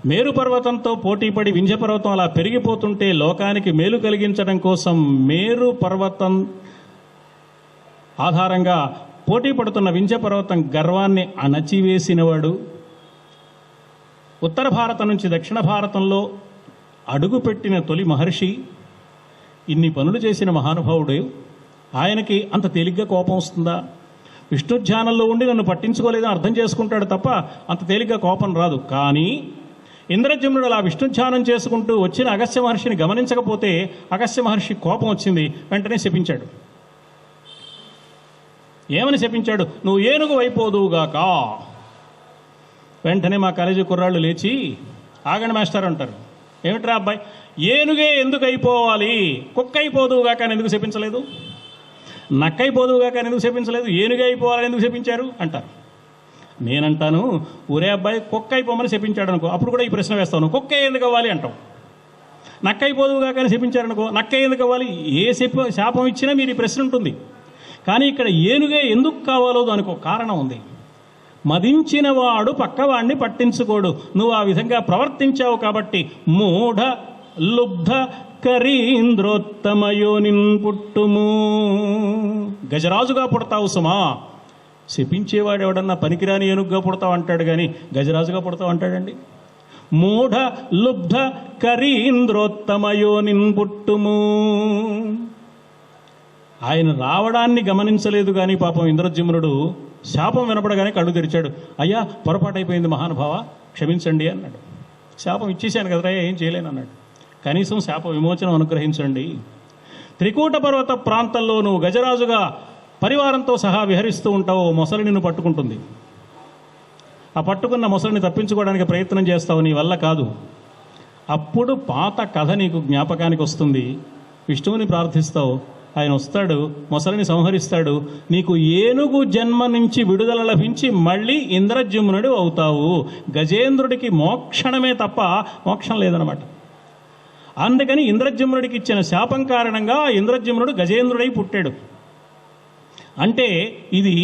Speaker 3: మేరు పర్వతంతో పోటీపడి వింధ్య పర్వతం అలా పెరిగిపోతుంటే లోకానికి మేలు కలిగించడం కోసం మేరు పర్వతం ఆధారంగా పోటీ పడుతున్న వింధ్య పర్వతం గర్వాన్ని అణచివేసినవాడు. ఉత్తర భారతం నుంచి దక్షిణ భారతంలో అడుగుపెట్టిన తొలి మహర్షి, ఇన్ని పనులు చేసిన మహానుభావుడు. ఆయనకి అంత తేలిగ్గా కోపం వస్తుందా? విష్ణు ధ్యానంలో ఉండి నన్ను పట్టించుకోలేదని అర్థం చేసుకుంటాడు తప్ప అంత తేలిగ్గా కోపం రాదు. కానీ ఇంద్రజమ్నుడు అలా విష్ణు ధ్యానం చేసుకుంటూ వచ్చిన అగస్త్య మహర్షిని గమనించకపోతే అగస్త్య మహర్షి కోపం వచ్చింది, వెంటనే శపించాడు. ఏమని శపించాడు? నువ్వు ఏనుగు అయిపోదువుగాక. వెంటనే మా కాలేజీ కుర్రాళ్ళు లేచి, ఆగండి మాస్టర్ అంటారు. ఏమిట్రా అబ్బాయి, ఏనుగే ఎందుకు అయిపోవాలి? కుక్క అయిపోదువుగాక అని ఎందుకు శపించలేదు? నక్క అయిపోదువుగాక అని ఎందుకు శపించలేదు? ఏనుగే అయిపోవాలని ఎందుకు శపించారు అంటారు. నేనంటాను, ఊరే అబ్బాయి కుక్క అయిపోమని శపించాడు అనుకో, అప్పుడు కూడా ఈ ప్రశ్న వేస్తాను, కుక్క ఎందుకు అవ్వాలి అంటాం. నక్క అయిపోదువుగాక అని శపించారనుకో, నక్క ఎందుకు అవ్వాలి? ఏ శాపం ఇచ్చినా మీరు ఈ ప్రశ్న ఉంటుంది. కానీ ఇక్కడ ఏనుగే ఎందుకు కావాలో దానికి ఒక కారణం ఉంది. మదించిన వాడు పక్కవాడిని పట్టించుకోడు. నువ్వు ఆ విధంగా ప్రవర్తించావు కాబట్టి మూఢ లుబ్ధ కరీంద్రోత్తమయోనిన్ పుట్టుము, గజరాజుగా పుడతావు సుమా. శపించేవాడు ఎవడన్నా పనికిరాని ఏనుగుగా పుడతావు అంటాడు, కానీ గజరాజుగా పుడతావు అంటాడండి? మూఢ లుబ్ధ కరీంద్రోత్తమయోనిన్ పుట్టుము. ఆయన రావడాన్ని గమనించలేదు కానీ పాపం ఇంద్రజమ్నుడు శాపం వినపడగానే కళ్ళు తెరిచాడు. అయ్యా పొరపాటైపోయింది మహానుభావ, క్షమించండి అన్నాడు. శాపం ఇచ్చేశాను కదరా, ఏం చేయలేను అన్నాడు. కనీసం శాప విమోచనం అనుగ్రహించండి. త్రికూట పర్వత ప్రాంతంలో నువ్వు గజరాజుగా పరివారంతో సహా విహరిస్తూ ఉంటావు, మొసలి నిన్ను పట్టుకుంటుంది. ఆ పట్టుకున్న మొసలిని తప్పించుకోవడానికి ప్రయత్నం చేస్తావు, నీ వల్ల కాదు. అప్పుడు పాత కథ నీకు జ్ఞాపకానికి వస్తుంది. విష్ణువుని ప్రార్థిస్తావు, ఆయన వస్తాడు, మొసలిని సంహరిస్తాడు, నీకు ఏనుగు జన్మ నుంచి విడుదల లభించి మళ్ళీ ఇంద్రజమ్నుడు అవుతావు. గజేంద్రుడికి మోక్షణమే తప్ప మోక్షం లేదనమాట. అందుకని ఇంద్రజమ్నుడికి ఇచ్చిన శాపం కారణంగా ఇంద్రజమ్నుడు గజేంద్రుడై పుట్టాడు. అంటే ఇది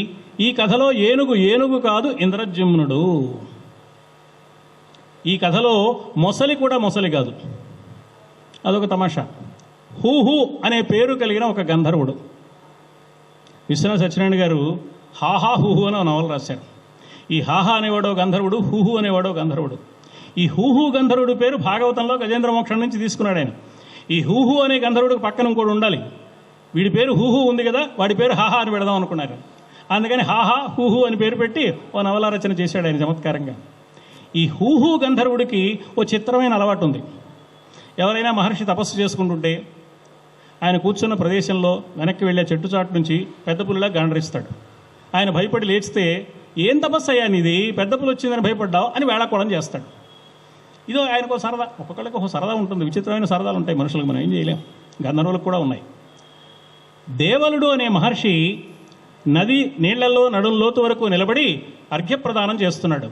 Speaker 3: ఈ కథలో ఏనుగు కాదు, ఇంద్రజమ్నుడు. ఈ కథలో మొసలి కూడా మొసలి కాదు, అదొక తమాషా. హూహు అనే పేరు కలిగిన ఒక గంధర్వుడు. విశ్వనాథ సత్యనారాయణ గారు హాహా హూహు అని నవలు రాశారు. ఈ హాహా అనేవాడో గంధర్వుడు, హూహు అనేవాడో గంధర్వుడు. ఈ హూహు గంధర్వుడి పేరు భాగవతంలో గజేంద్ర మోక్షం నుంచి తీసుకున్నాడు ఆయన. ఈ హూహు అనే గంధర్వుడికి పక్కన ఇంకోటి ఉండాలి. వీడి పేరు హూహు ఉంది కదా, వాడి పేరు హాహా అని పెడదాం అనుకున్నారు. అందుకని హాహా హూహు అని పేరు పెట్టి ఓ నవల రచన చేశాడు ఆయన చమత్కారంగా. ఈ హూహు గంధర్వుడికి ఓ చిత్రమైన అలవాటు ఉంది. ఎవరైనా మహర్షి తపస్సు చేసుకుంటుంటే ఆయన కూర్చున్న ప్రదేశంలో వెనక్కి వెళ్ళే చెట్టు చాటు నుంచి పెద్ద పులిలా గాండ్రిస్తాడు. ఆయన భయపడి లేచితే, ఏం తపస్సు అయ్యా నీది, పెద్ద పులి వచ్చిందని భయపడ్డావు అని వేళాకోళం చేస్తాడు. ఇదో ఆయనకు సరదా. ఒక్కొక్కళ్ళకి ఒక సరదా ఉంటుంది, విచిత్రమైన సరదాలు ఉంటాయి మనుషులకు, మనం ఏం చేయలేం. గంధర్వులకు కూడా ఉన్నాయి. దేవలుడు అనే మహర్షి నది నీళ్లలో నడుం లోతు వరకు నిలబడి అర్ఘ్యప్రదానం చేస్తున్నాడు.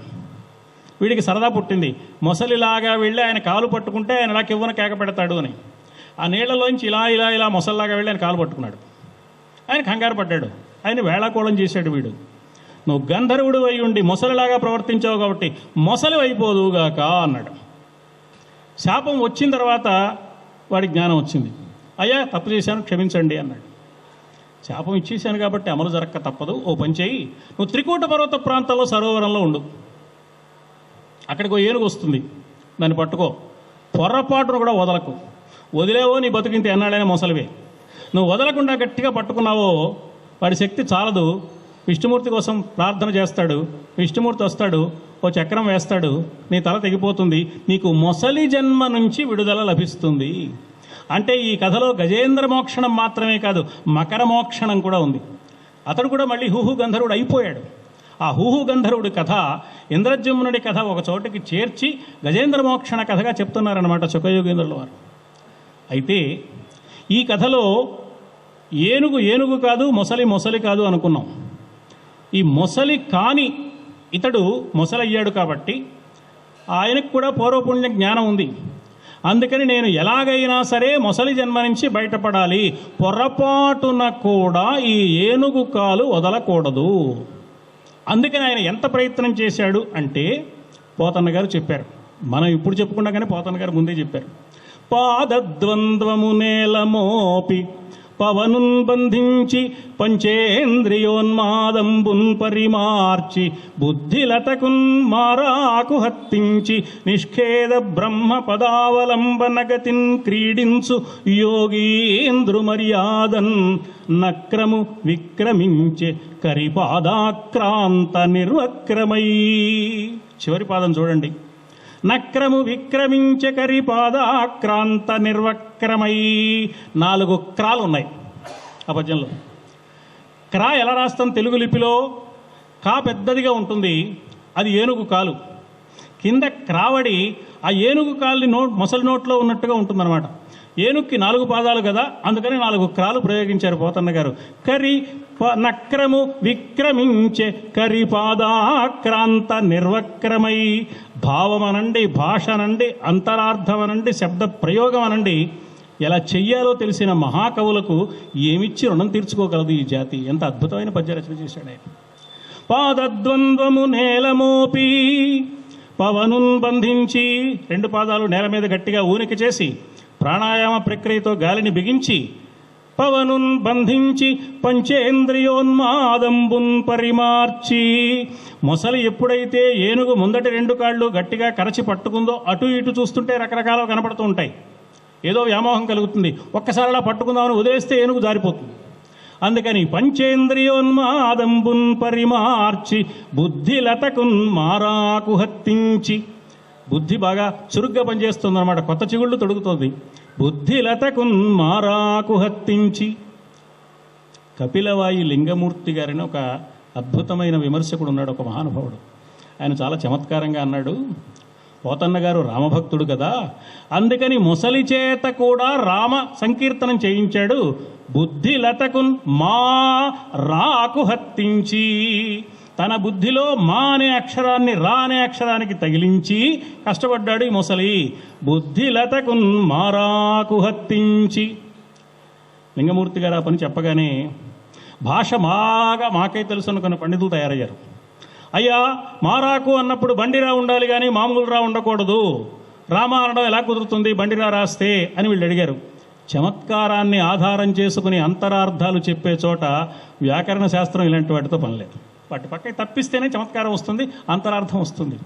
Speaker 3: వీడికి సరదా పుట్టింది, మొసలిలాగా వెళ్ళి ఆయన కాలు పట్టుకుంటే ఆయన ఇలా కివ్వన కేక పెడతాడు అని. ఆ నీళ్లలోంచి ఇలా ఇలా ఇలా మొసల్లాగా వెళ్ళి ఆయన కాలు పట్టుకున్నాడు. ఆయన కంగారు పడ్డాడు, ఆయన వేళాకోళం చేశాడు. వీడు, నువ్వు గంధర్వుడు అయి ఉండి మొసలిలాగా ప్రవర్తించావు కాబట్టి మొసలి అయిపోదువుగాక అన్నాడు. శాపం వచ్చిన తర్వాత వాడి జ్ఞానం వచ్చింది. అయ్యా తప్పు చేశాను, క్షమించండి అన్నాడు. శాపం ఇచ్చేసాను కాబట్టి అమలు జరక్క తప్పదు, ఓ పని చేయి, నువ్వు త్రికూట పర్వత ప్రాంతంలో సరోవరంలో ఉండు. అక్కడికి ఓ ఏనుగు వస్తుంది, దాన్ని పట్టుకో, పొర్రపాటును కూడా వదలకు. వదిలేవో నీ బతుకింత ఎన్నాడైనా మొసలివే. నువ్వు వదలకుండా గట్టిగా పట్టుకున్నావో వాడి శక్తి చాలదు, విష్ణుమూర్తి కోసం ప్రార్థన చేస్తాడు. విష్ణుమూర్తి వస్తాడు, ఓ చక్రం వేస్తాడు, నీ తల తెగిపోతుంది, నీకు మొసలి జన్మ నుంచి విడుదల లభిస్తుంది. అంటే ఈ కథలో గజేంద్ర మోక్షణం మాత్రమే కాదు, మకర మోక్షణం కూడా ఉంది. అతడు కూడా మళ్ళీ హూహు గంధర్వుడు అయిపోయాడు. ఆ హూహు గంధర్వుడి కథ, ఇంద్రజమ్మునుడి కథ ఒక చోటికి చేర్చి గజేంద్ర మోక్షణ కథగా చెప్తున్నారన్నమాట శుకయోగేంద్రుల వారు. అయితే ఈ కథలో ఏనుగు ఏనుగు కాదు, మొసలి మొసలి కాదు అనుకున్నాం. ఈ మొసలి కాని ఇతడు మొసలయ్యాడు కాబట్టి ఆయనకు కూడా పూర్వపుణ్య జ్ఞానం ఉంది. అందుకని నేను ఎలాగైనా సరే మొసలి జన్మ నుంచి బయటపడాలి, పొరపాటున కూడా ఈ ఏనుగు కాలు వదలకూడదు. అందుకని ఆయన ఎంత ప్రయత్నం చేశాడు అంటే పోతన్న గారు చెప్పారు. మనం ఇప్పుడు చెప్పుకుండగానే పోతన్న గారు ముందే చెప్పారు. పాదద్వంద్వము నేలమోపి పవనున్ బంధించి పంచేంద్రియోన్మాదంబున్ పరిమార్చి బుద్ధిలతకున్ మారాకు హత్తించి నిష్ఖేద బ్రహ్మ పదావలంబనగతిన్ క్రీడించు యోగీంద్రు మర్యాదన్ నక్రము విక్రమించే కరిపాదాక్రాంత నిర్వక్రమై. చివరి పాదం చూడండి. నక్రము విక్రమించే కరిపాదాక్రాంత నిర్వక్రమై. 4 క్రాలు ఉన్నాయి ఆ పద్యంలో. క్రా ఎలా రాస్తాం తెలుగు లిపిలో? కా పెద్దదిగా ఉంటుంది, అది ఏనుగు కాలు. కింద క్రావడి ఆ ఏనుగు కాలుని మొసలి నోట్లో ఉన్నట్టుగా ఉంటుందన్నమాట. ఏనుగుకి 4 పాదాలు కదా, అందుకని 4 క్రాలు ప్రయోగించారు పోతన్న గారు. నక్రము విక్రమించే కరిపాదాక్రాంత నిర్వక్రమై. భావమనండి, భాషనండి, అంతరార్థమనండి, శబ్ద ప్రయోగం అనండి, ఎలా చెయ్యాలో తెలిసిన మహాకవులకు ఏమిచ్చి రుణం తీర్చుకోగలదు ఈ జాతి? ఎంత అద్భుతమైన పద్య రచన చేశాడు ఆయన. పాదద్వంద్వము నేలమోపి పవనున్ బంధించి, 2 పాదాలు నేల మీద గట్టిగా ఊనిక చేసి ప్రాణాయామ ప్రక్రియతో గాలిని బిగించి పవనున్ బంధించి పంచేంద్రియోన్మాదంబున్ పరిమార్చి. మొసలి ఎప్పుడైతే ఏనుగు ముందటి 2 కాళ్ళు గట్టిగా కరచి పట్టుకుందో అటు ఇటు చూస్తుంటే రకరకాల కనపడుతూ ఉంటాయి. ఏదో వ్యామోహం కలుగుతుంది. ఒక్కసారి అలా పట్టుకుందామని వదిలేస్తే ఏనుగు జారిపోతుంది. అందుకని పంచేంద్రియోన్మాదంబున్ పరిమార్చి బుద్ధిలతకున్ మారాకు హత్తించి. బుద్ధి బాగా చురుగ్గా పనిచేస్తుంది అన్నమాట, కొత్త చిగుళ్ళు తొడుగుతోంది. బుద్ధిలతకున్ మారాకు హత్తించి. కపిలవాయి లింగమూర్తి గారిని ఒక అద్భుతమైన విమర్శకుడు ఉన్నాడు, ఒక మహానుభావుడు. ఆయన చాలా చమత్కారంగా అన్నాడు, పోతన్న గారు రామభక్తుడు కదా, అందుకని మొసలి చేత కూడా రామ సంకీర్తనం చేయించాడు. బుద్ధిలతకున్ మా రాకు హత్తించి. తన బుద్ధిలో మా అనే అక్షరాన్ని రా అనే అక్షరానికి తగిలించి కష్టపడ్డాడు ఈ మొసలి. బుద్ధిలతకున్ మారాకు హత్తించి. లింగమూర్తి గారు ఆ పని చెప్పగానే భాష బాగా మాకే తెలుసు అనుకున్న పండితులు తయారయ్యారు. అయ్యా, మారాకు అన్నప్పుడు బండిరా ఉండాలి కానీ మామూలు రా ఉండకూడదు, రామ అనడం ఎలా కుదురుతుంది బండిరా రాస్తే అని వీళ్ళు అడిగారు. చమత్కారాన్ని ఆధారం చేసుకుని అంతరార్థాలు చెప్పే చోట వ్యాకరణ శాస్త్రం ఇలాంటి వాటితో పనిలేదు. వాటి పక్కకి తప్పిస్తేనే చమత్కారం వస్తుంది, అంతరార్థం వస్తుంది.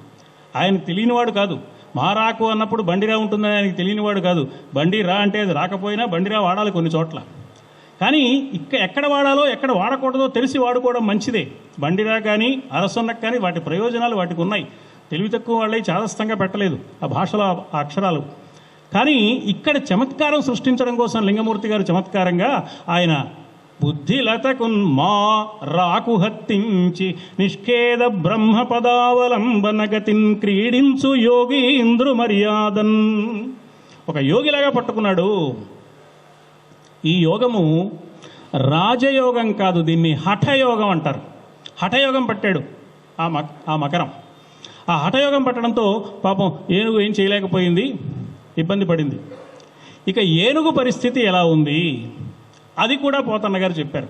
Speaker 3: ఆయన తెలియనివాడు కాదు. మారాకు అన్నప్పుడు బండిరా ఉంటుందని ఆయనకి తెలియనివాడు కాదు. బండిరా అంటే అది రాకపోయినా బండిరా వాడాలి కొన్ని చోట్ల. కానీ ఎక్కడ వాడాలో ఎక్కడ వాడకూడదో తెలిసి వాడుకోవడం మంచిదే. బండిరా కానీ అరసొన్నకు కానీ వాటి ప్రయోజనాలు వాటికి ఉన్నాయి. తెలివి తక్కువ వాళ్ళే చాదస్తంగా పెట్టలేదు ఆ భాషలో ఆ అక్షరాలు. కానీ ఇక్కడ చమత్కారం సృష్టించడం కోసం లింగమూర్తి గారు చమత్కారంగా ఆయన బుద్ధిలతకున్ మా రాకు హత్తించి నిష్ఖేద బ్రహ్మ పదావలంబనగతిన్ క్రీడించు యోగీంద్రు మర్యాదన్. ఒక యోగిలాగా పట్టుకున్నాడు. ఈ యోగము రాజయోగం కాదు, దీన్ని హఠయోగం అంటారు. హఠయోగం పట్టాడు ఆ మకరం. ఆ హఠయోగం పట్టడంతో పాపం ఏనుగు ఏం చేయలేకపోయింది, ఇబ్బంది పడింది. ఇక ఏనుగు పరిస్థితి ఎలా ఉంది అది కూడా పోతన్న గారు చెప్పారు.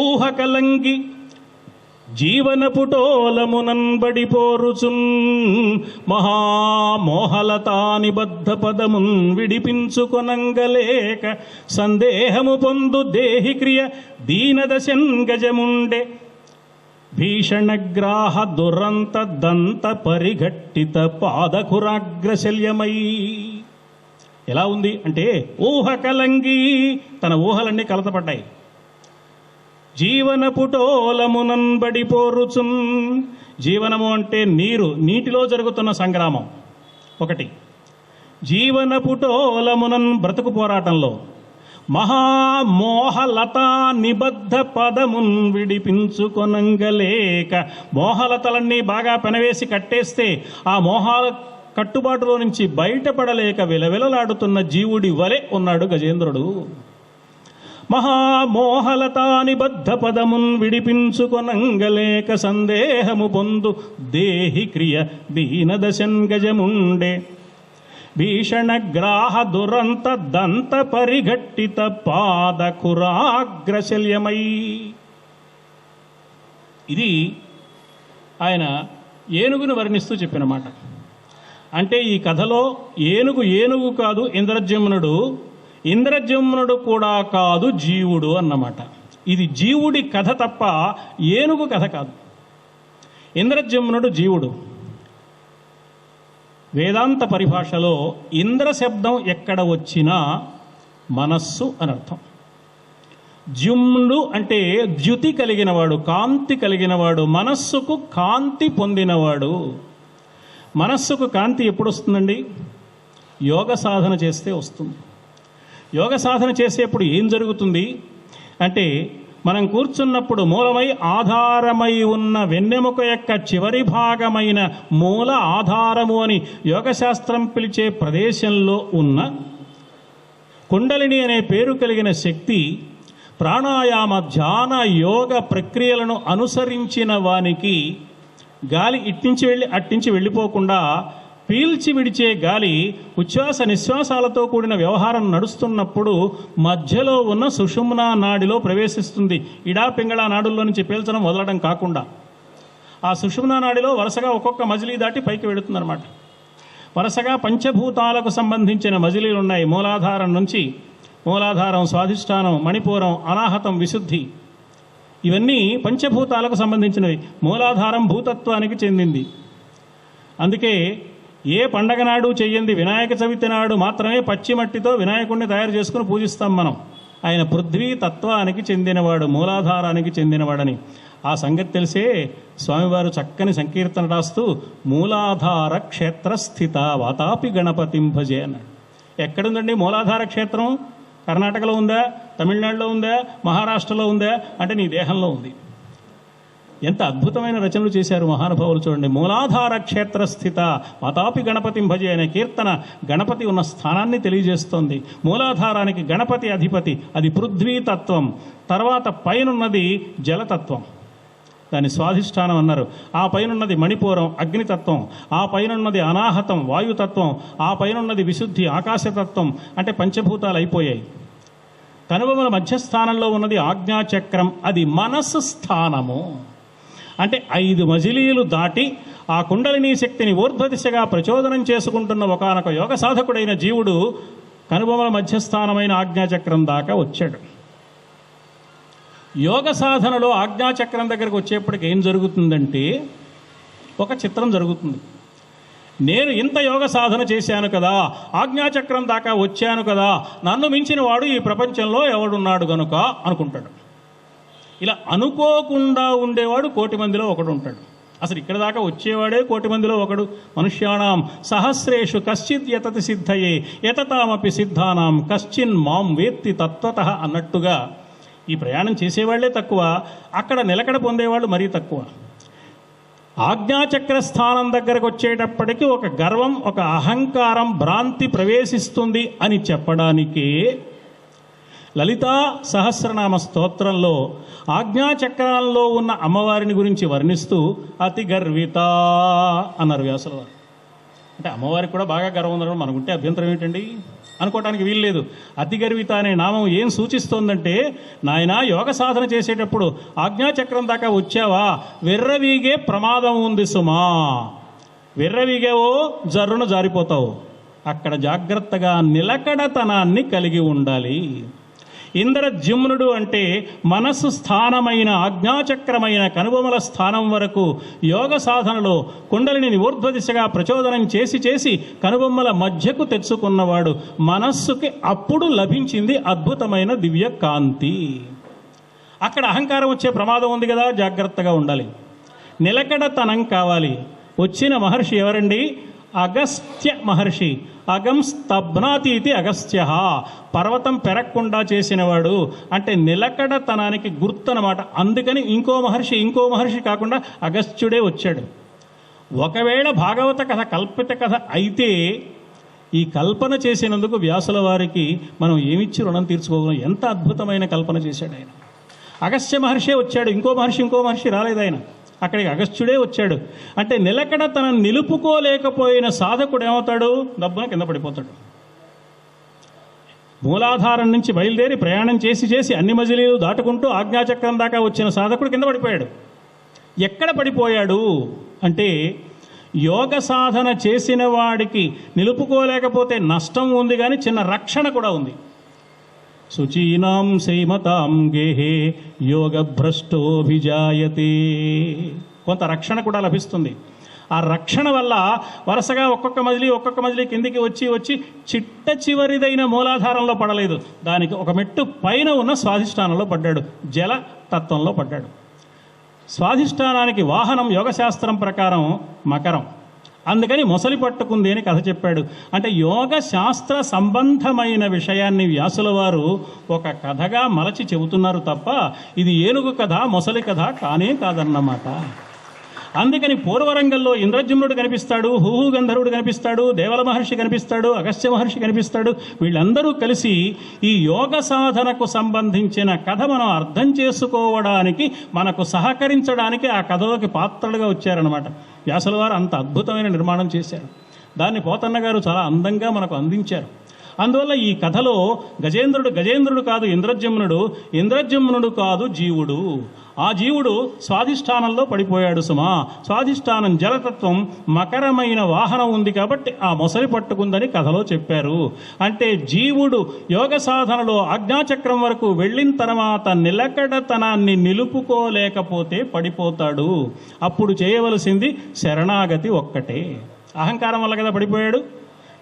Speaker 3: ఊహ కలంగి జీవనపుటోలమునంబడిపోరుచున్ మహామోహలతాని బద్ధ పదమున్ విడిపించుకొనంగలేక సందేహము పొందు దేహిక్రియ దీనదశన్ గజముండే భీషణగ్రాహ దురంత దంత పరిఘట్టిత పాదకురాగ్రశల్యమై. ఎలా ఉంది అంటే ఊహ కలంగి, తన ఊహలన్నీ కలతపడ్డాయి. జీవనపుటోలమునంబడిపోరుచున్. జీవనము అంటే నీరు, నీటిలో జరుగుతున్న సంగ్రామం ఒకటి. జీవనపుటోలమునన్ బ్రతుకు పోరాటంలో మహామోహలతా నిబద్ధ పదమున్ విడిపించుకొనంగలేక, మోహలతలన్నీ బాగా పెనవేసి కట్టేస్తే ఆ మోహాల కట్టుబాటులో నుంచి బయటపడలేక విలవిలలాడుతున్న జీవుడి వలె ఉన్నాడు గజేంద్రుడు. మహామోహలతా నిబద్ధ పదమున్ విడిపించుకొనంగలేక, సందేహము పొందు దేహి క్రియ దీనదశన్ గజముండే, భీషణగ్రాహ దురంత దంత పరిఘట్టిత పాదకురాగ్రశల్యమై. ఇది ఆయన ఏనుగును వర్ణిస్తూ చెప్పిన మాట. అంటే ఈ కథలో ఏనుగు కాదు ఇంద్రజమ్నుడు, ఇంద్రజమ్నుడు కూడా కాదు జీవుడు అన్నమాట. ఇది జీవుడి కథ తప్ప ఏనుగు కథ కాదు. ఇంద్రజమ్నుడు జీవుడు. వేదాంత పరిభాషలో ఇంద్ర శబ్దం ఎక్కడ వచ్చినా మనస్సు అని అర్థం. జుమ్నుడు అంటే ద్యుతి కలిగినవాడు, కాంతి కలిగినవాడు, మనస్సుకు కాంతి పొందినవాడు. మనస్సుకు కాంతి ఎప్పుడు వస్తుందండి? యోగ సాధన చేస్తే వస్తుంది. యోగ సాధన చేసేప్పుడు ఏం జరుగుతుంది అంటే, మనం కూర్చున్నప్పుడు మూలమై ఆధారమై ఉన్న వెన్నెముక యొక్క చివరి భాగమైన మూల ఆధారము అని యోగశాస్త్రం పిలిచే ప్రదేశంలో ఉన్న కుండలిని అనే పేరు కలిగిన శక్తి ప్రాణాయామ ధ్యాన యోగ ప్రక్రియలను అనుసరించిన వానికి గాలి ఇట్టించి వెళ్ళి అట్టించి వెళ్ళిపోకుండా పీల్చి విడిచే గాలి ఉచ్ఛ్వాస నిశ్వాసాలతో కూడిన వ్యవహారం నడుస్తున్నప్పుడు మధ్యలో ఉన్న సుషుమ్నా నాడిలో ప్రవేశిస్తుంది. ఇడా పింగళ నాడుల్లో నుంచి పీల్చడం వదలడం కాకుండా ఆ సుషుమ్నా నాడిలో వరుసగా ఒక్కొక్క మజిలీ దాటి పైకి వెళుతుందన్నమాట. వరుసగా పంచభూతాలకు సంబంధించిన మజిలీలు ఉన్నాయి. మూలాధారం నుంచి మూలాధారం, స్వాధిష్టానం, మణిపూరం, అనాహతం, విశుద్ధి, ఇవన్నీ పంచభూతాలకు సంబంధించినవి. మూలాధారం భూతత్వానికి చెందింది. అందుకే ఏ పండగ నాడు చెయ్యంది వినాయక చవితి నాడు మాత్రమే పచ్చి మట్టితో వినాయకుడిని తయారు చేసుకుని పూజిస్తాం మనం. ఆయన పృథ్వీ తత్వానికి చెందినవాడు, మూలాధారానికి చెందినవాడని ఆ సంగతి తెలిసే స్వామివారు చక్కని సంకీర్తన రాస్తూ మూలాధార క్షేత్రస్థిత వాతాపి గణపతిం భజే అన్నాడు. ఎక్కడుందండి మూలాధార క్షేత్రం? కర్ణాటకలో ఉందా, తమిళనాడులో ఉందా, మహారాష్ట్రలో ఉందా అంటే నీ దేహంలో ఉంది. ఎంత అద్భుతమైన రచనలు చేశారు మహానుభావులు చూడండి. మూలాధార క్షేత్రస్థిత వాతాపి గణపతిం భజే అనే కీర్తన గణపతి ఉన్న స్థానాన్ని తెలియజేస్తోంది. మూలాధారానికి గణపతి అధిపతి, అది పృథ్వీతత్వం. తర్వాత పైనున్నది జలతత్వం, దాని స్వాధిష్టానం అన్నారు. ఆ పైనున్నది మణిపూరం అగ్నితత్వం, ఆ పైనున్నది అనాహతం వాయుతత్వం, ఆ పైనున్నది విశుద్ధి ఆకాశతత్వం. అంటే పంచభూతాలు అయిపోయాయి. కనుబొమల మధ్యస్థానంలో ఉన్నది ఆజ్ఞాచక్రం, అది మనస్సు స్థానము. అంటే 5 మజిలీలు దాటి ఆ కుండలినీ శక్తిని ఊర్ధ్వదిశగా ప్రచోదనం చేసుకుంటున్న ఒకానొక యోగ సాధకుడైన జీవుడు కనుబొమల మధ్యస్థానమైన ఆజ్ఞాచక్రం దాకా వచ్చాడు. యోగ సాధనలో ఆజ్ఞాచక్రం దగ్గరకు వచ్చేప్పటికి ఏం జరుగుతుందంటే ఒక చిత్రం జరుగుతుంది. నేను ఇంత యోగ సాధన చేశాను కదా, ఆజ్ఞాచక్రం దాకా వచ్చాను కదా, నన్ను మించిన వాడు ఈ ప్రపంచంలో ఎవడున్నాడు గనుక అనుకుంటాడు. ఇలా అనుకోకుండా ఉండేవాడు 1,000,000 మందిలో ఒకడు ఉంటాడు. అసలు ఇక్కడ దాకా వచ్చేవాడే 1,000,000 మందిలో ఒకడు. మనుష్యాణం సహస్రేషు కశ్చిత్ యతతి సిద్ధయే యతతామపి సిద్ధానాం కశ్చిన్ మాం వేత్తి తత్వతః అన్నట్టుగా ఈ ప్రయాణం చేసేవాళ్లే తక్కువ, అక్కడ నిలకడ పొందేవాళ్ళు మరీ తక్కువ. ఆజ్ఞాచక్ర స్థానం దగ్గరకు వచ్చేటప్పటికి ఒక గర్వం, ఒక అహంకారం, భ్రాంతి ప్రవేశిస్తుంది అని చెప్పడానికే లలితా సహస్రనామ స్తోత్రంలో ఆజ్ఞాచక్రాల్లో ఉన్న అమ్మవారిని గురించి వర్ణిస్తూ అతి గర్విత అన్నారు వ్యాసుల వారు. అంటే అమ్మవారికి కూడా బాగా గర్వం ఉందడం మనకుంటే అభ్యంతరం ఏంటండి అనుకోవటానికి వీల్లేదు. అతి గర్విత అనే నామం ఏం సూచిస్తోందంటే, నాయనా యోగ సాధన చేసేటప్పుడు ఆజ్ఞాచక్రం దాకా వచ్చావా, వెర్రవీగే ప్రమాదం ఉంది సుమా, వెర్రవీగేవో జర్రును జారిపోతావు. అక్కడ జాగ్రత్తగా నిలకడతనాన్ని కలిగి ఉండాలి. ఇంద్రజుమ్నుడు అంటే మనస్సు స్థానమైన ఆజ్ఞాచక్రమైన కనుబొమల స్థానం వరకు యోగ సాధనలో కుండలిని ఊర్ధ్వదిశగా ప్రచోదనం చేసి చేసి కనుబొమ్మల మధ్యకు తెచ్చుకున్నవాడు. మనస్సుకి అప్పుడు లభించింది అద్భుతమైన దివ్య కాంతి. అక్కడ అహంకారం వచ్చే ప్రమాదం ఉంది కదా, జాగ్రత్తగా ఉండాలి. నిలకడతనం కావాలి. వచ్చిన మహర్షి ఎవరండి? అగస్త్య మహర్షి. అగం స్తబ్నాతి ఇది అగస్త్య, పర్వతం పెరగకుండా చేసినవాడు అంటే నిలకడతనానికి గుర్తు అన్నమాట. అందుకని ఇంకో మహర్షి కాకుండా అగస్త్యుడే వచ్చాడు. ఒకవేళ భాగవత కథ కల్పిత కథ అయితే ఈ కల్పన చేసినందుకు వ్యాసుల వారికి మనం ఏమిచ్చి రుణం తీర్చుకోగలం? ఎంత అద్భుతమైన కల్పన చేశాడు ఆయన. అగస్త్య మహర్షే వచ్చాడు, ఇంకో మహర్షి రాలేదు ఆయన. అక్కడికి అగస్త్యుడే వచ్చాడు. అంటే నిలకడ తనను నిలుపుకోలేకపోయిన సాధకుడు ఏమవుతాడు? దబ్బున కింద పడిపోతాడు. మూలాధారం నుంచి బయలుదేరి ప్రయాణం చేసి అన్ని మజిలీలు దాటుకుంటూ ఆజ్ఞాచక్రం దాకా వచ్చిన సాధకుడు కింద పడిపోయాడు. ఎక్కడ పడిపోయాడు అంటే యోగ సాధన చేసిన వాడికి నిలుపుకోలేకపోతే నష్టం ఉంది, కానీ చిన్న రక్షణ కూడా ఉంది. శుచీనాం శ్రీమతాం గేహే యోగ భ్రష్టోభిజాయతే, కొంత రక్షణ కూడా లభిస్తుంది. ఆ రక్షణ వల్ల వరుసగా ఒక్కొక్క మజిలీ కిందికి వచ్చి చిట్ట చివరిదైన మూలాధారంలో పడలేదు, దానికి ఒక మెట్టు పైన ఉన్న స్వాధిష్టానంలో పడ్డాడు, జల తత్వంలో పడ్డాడు. స్వాధిష్టానానికి వాహనం యోగశాస్త్రం ప్రకారం మకరం, అందుకని మొసలి పట్టుకుంది అని కథ చెప్పాడు. అంటే యోగ శాస్త్ర సంబంధమైన విషయాన్ని వ్యాసుల వారు ఒక కథగా మలచి చెబుతున్నారు తప్ప ఇది ఏనుగు కథ మొసలి కథ కానే కాదన్నమాట. అందుకని పూర్వరంగంలో ఇంద్రజుమ్నుడు కనిపిస్తాడు, హూహు గంధర్వుడు కనిపిస్తాడు, దేవల మహర్షి కనిపిస్తాడు, అగస్త్య మహర్షి కనిపిస్తాడు. వీళ్ళందరూ కలిసి ఈ యోగ సాధనకు సంబంధించిన కథ మనం అర్థం చేసుకోవడానికి, మనకు సహకరించడానికి ఆ కథలోకి పాత్రలుగా వచ్చారనమాట. వ్యాసుల వారు అంత అద్భుతమైన నిర్మాణం చేశారు. దాన్ని పోతన్న గారు చాలా అందంగా మనకు అందించారు. అందువల్ల ఈ కథలో గజేంద్రుడు కాదు ఇంద్రజుమ్నుడు కాదు జీవుడు. ఆ జీవుడు స్వాధిష్టానంలో పడిపోయాడు సుమా. స్వాధిష్టానం జలతత్వం, మకరమైన వాహనం ఉంది కాబట్టి ఆ మొసలి పట్టుకుందని కథలో చెప్పారు. అంటే జీవుడు యోగ సాధనలో ఆజ్ఞాచక్రం వరకు వెళ్ళిన తర్వాత నిలకడతనాన్ని నిలుపుకోలేకపోతే పడిపోతాడు. అప్పుడు చేయవలసింది శరణాగతి ఒక్కటే. అహంకారం వల్ల కదా పడిపోయాడు.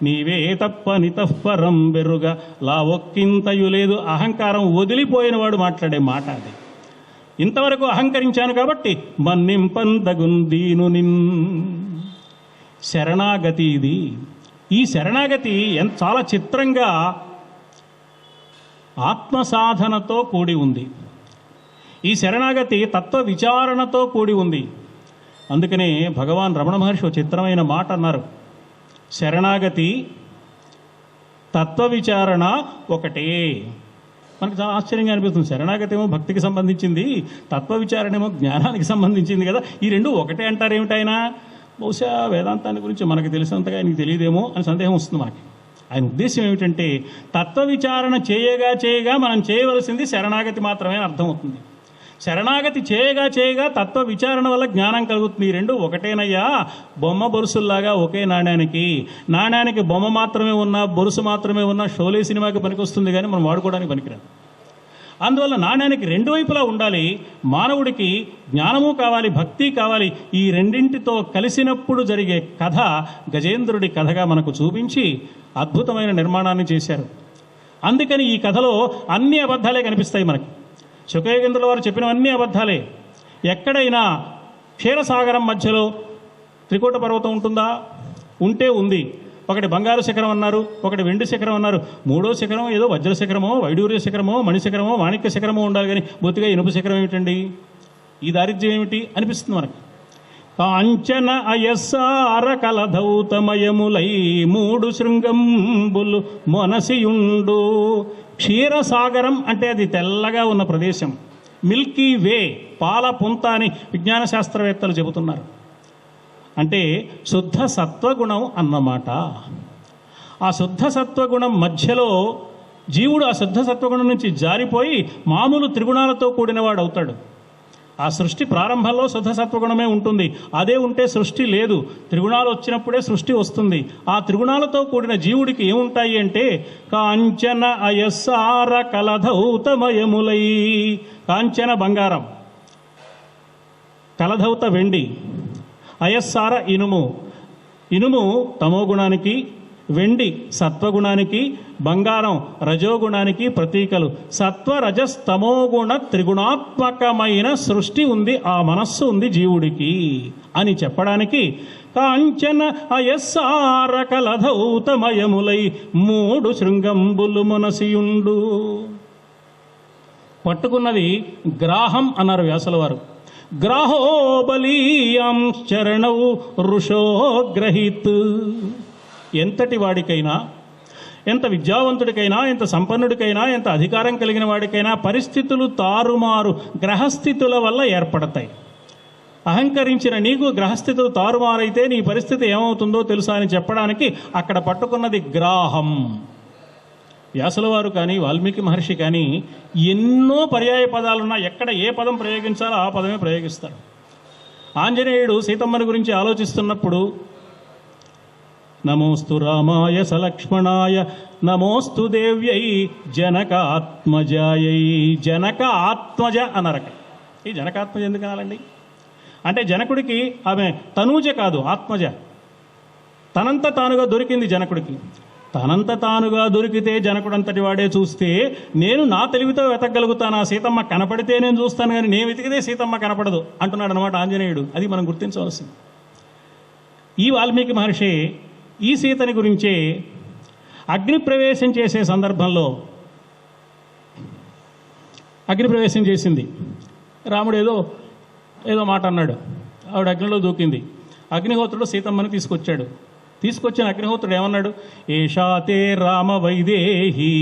Speaker 3: నీవే తప్ప నితఃపరం బెరుగా లా ఒక్కింతయు లేదు. అహంకారం వదిలిపోయిన వాడు మాట్లాడే మాట అది. ఇంతవరకు అహంకరించాను కాబట్టి మన్నింపందగుందీను నిన్. శరణాగతి ఇది. ఈ శరణాగతి చాలా చిత్రంగా ఆత్మసాధనతో కూడి ఉంది. ఈ శరణాగతి తత్వ విచారణతో కూడి ఉంది. అందుకనే భగవాన్ రమణ మహర్షి ఒక చిత్రమైన మాట అన్నారు, శరణాగతి తత్వ విచారణ ఒకటే. మనకు చాలా ఆశ్చర్యంగా అనిపిస్తుంది. శరణాగతి ఏమో భక్తికి సంబంధించింది, తత్వ విచారణ ఏమో జ్ఞానానికి సంబంధించింది కదా, ఈ రెండు ఒకటే అంటారు ఏమిటైనా? బహుశా వేదాంతాన్ని గురించి మనకు తెలిసినంతగా ఆయనకి తెలియదేమో అని సందేహం వస్తుంది మనకి. ఆయన ఉద్దేశం ఏమిటంటే తత్వ విచారణ చేయగా మనం చేయవలసింది శరణాగతి మాత్రమే అర్థమవుతుంది. శరణాగతి చేయగా తత్వ విచారణ వల్ల జ్ఞానం కలుగుతుంది. ఈ రెండు ఒకటేనయ్యా. బొమ్మ బొరుసుల్లాగా ఒకే నాణ్యానికి బొమ్మ మాత్రమే ఉన్నా, బొరుసు మాత్రమే ఉన్నా షోలే సినిమాకి పనికొస్తుంది, కానీ మనం వాడుకోవడానికి పనికిరాదు. అందువల్ల నాణ్యానికి రెండు వైపులా ఉండాలి. మానవుడికి జ్ఞానము కావాలి, భక్తి కావాలి. ఈ రెండింటితో కలిసినప్పుడు జరిగే కథ గజేంద్రుడి కథగా మనకు చూపించి అద్భుతమైన నిర్మాణాన్ని చేశారు. అందుకని ఈ కథలో అన్ని అబద్ధాలే కనిపిస్తాయి మనకి. శుకయోగేంద్రుల వారు చెప్పినవన్నీ అబద్ధాలే. ఎక్కడైనా క్షీరసాగరం మధ్యలో త్రికూట పర్వతం ఉంటుందా? ఉంటే ఉంది. ఒకటి బంగారు శిఖరం అన్నారు, ఒకటి వెండి శిఖరం అన్నారు. మూడో శిఖరం ఏదో వజ్ర శిఖరమో, వైడూర్య శిఖరమో, మణి శిఖరమో, మాణిక్య శిఖరమో ఉండాలి, కానీ బొత్తిగా ఇనుప శిఖరం ఏమిటండి? ఈ దారిద్ర్యం ఏమిటి అనిపిస్తుంది మనకి. కాంచన అయస్సార కలధౌతమయములై మూడు శృంగంబులు మొనసియుండు. క్షీరసాగరం అంటే అది తెల్లగా ఉన్న ప్రదేశం. మిల్కీ వే, పాల పుంత అని విజ్ఞాన శాస్త్రవేత్తలు చెబుతున్నారు. అంటే శుద్ధ సత్వగుణం అన్నమాట. ఆ శుద్ధ సత్వగుణం మధ్యలో జీవుడు ఆ శుద్ధ సత్వగుణం నుంచి జారిపోయి మామూలు త్రిగుణాలతో కూడినవాడు అవుతాడు. ఆ సృష్టి ప్రారంభంలో శుద్ధ సత్వగుణమే ఉంటుంది. అదే ఉంటే సృష్టి లేదు. త్రిగుణాలు వచ్చినప్పుడే సృష్టి వస్తుంది. ఆ త్రిగుణాలతో కూడిన జీవుడికి ఏముంటాయి అంటే కాంచన అయస్సార కలధౌతమయములై. కాంచన బంగారం, కలధౌత వెండి, అయస్సార ఇనుము. ఇనుము తమో గుణానికి, వెండి సత్వగుణానికి, బంగారం రజోగుణానికి ప్రతీకలు. సత్వ రజస్తమోగుణ త్రిగుణాత్మకమైన సృష్టి ఉంది, ఆ మనస్సు ఉంది జీవుడికి అని చెప్పడానికి కాంచన అయస్సార కలధౌతమయములై మూడు శృంగంబులు మనసియుండు. పట్టుకున్నది గ్రాహం అన్నారు వ్యాసుల వారు. గ్రాహో బలీయాం చరణౌ ఋషో గ్రహీత్. ఎంతటి వాడికైనా, ఎంత విద్యావంతుడికైనా, ఎంత సంపన్నుడికైనా, ఎంత అధికారం కలిగిన వాడికైనా పరిస్థితులు తారుమారు గ్రహస్థితుల వల్ల ఏర్పడతాయి. అహంకరించిన నీకు గ్రహస్థితులు తారుమారైతే నీ పరిస్థితి ఏమవుతుందో తెలుసా అని చెప్పడానికి అక్కడ పట్టుకున్నది గ్రాహం. వ్యాసుల వారు కానీ వాల్మీకి మహర్షి కానీ ఎన్నో పర్యాయ పదాలున్నా ఎక్కడ ఏ పదం ప్రయోగించాలో ఆ పదమే ప్రయోగిస్తారు. ఆంజనేయుడు సీతమ్మని గురించి ఆలోచిస్తున్నప్పుడు నమోస్తు రామాయ సలక్ష్మణాయ నమోస్తు దేవ్యై జనకాత్మజాయై. జనక ఆత్మజ అన్నారట. ఈ జనకాత్మజ ఎందుకు అనాలండి అంటే జనకుడికి ఆమె తనూజ కాదు, ఆత్మజ. తనంత తానుగా దొరికింది జనకుడికి. తనంత తానుగా దొరికితే జనకుడంతటి వాడే చూస్తే నేను నా తెలివితో వెతకగలుగుతాను, ఆ సీతమ్మ కనపడితే నేను చూస్తాను, కానీ నేను వెతికితే సీతమ్మ కనపడదు అంటున్నాడు అనమాట ఆంజనేయుడు. అది మనం గుర్తించవలసింది. ఈ వాల్మీకి మహర్షి ఈ సీతని గురించే అగ్నిప్రవేశం చేసే సందర్భంలో, అగ్నిప్రవేశం చేసింది, రాముడు ఏదో మాట అన్నాడు, ఆవిడ అగ్నిలో దూకింది. అగ్నిహోత్రుడు సీతమ్మని తీసుకొచ్చిన అగ్నిహోత్రుడు ఏమన్నాడు? ఏషాతే రామ వైదేహి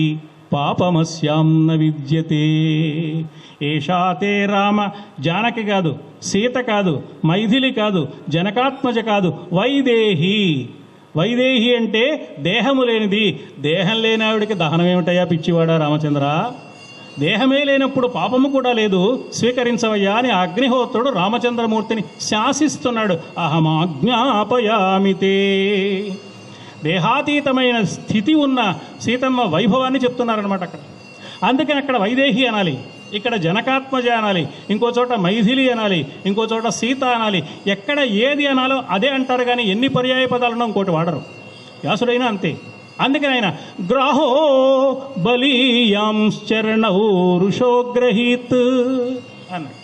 Speaker 3: పాపమస్యాం న విద్యతే. ఏషాతే రామ, జానకి కాదు, సీత కాదు, మైథిలి కాదు, జనకాత్మజ కాదు, వైదేహి. వైదేహి అంటే దేహము లేనిది. దేహం లేని ఆవిడికి దహనం ఏమిటయ్యా పిచ్చివాడా రామచంద్ర? దేహమే లేనప్పుడు పాపము కూడా లేదు, స్వీకరించవయ్యా అని అగ్నిహోత్రుడు రామచంద్రమూర్తిని శాసిస్తున్నాడు. అహమాజ్ఞాపయామితే. దేహాతీతమైన స్థితి ఉన్న సీతమ్మ వైభవాన్ని చెప్తున్నారనమాట అక్కడ. అందుకని అక్కడ వైదేహి అనాలి, ఇక్కడ జనకాత్మజ అనాలి, ఇంకో చోట మైథిలి అనాలి, ఇంకో చోట సీత అనాలి. ఎక్కడ ఏది అనాలో అదే అంటారు, కానీ ఎన్ని పర్యాయ పదాలున్నా ఇంకోటి వాడరు. వ్యాసుడైనా అంతే. అందుకని ఆయన గ్రాహో బలీయాంశ్చరణౌ ఋషోగ్రహీత్ అన్నాడు.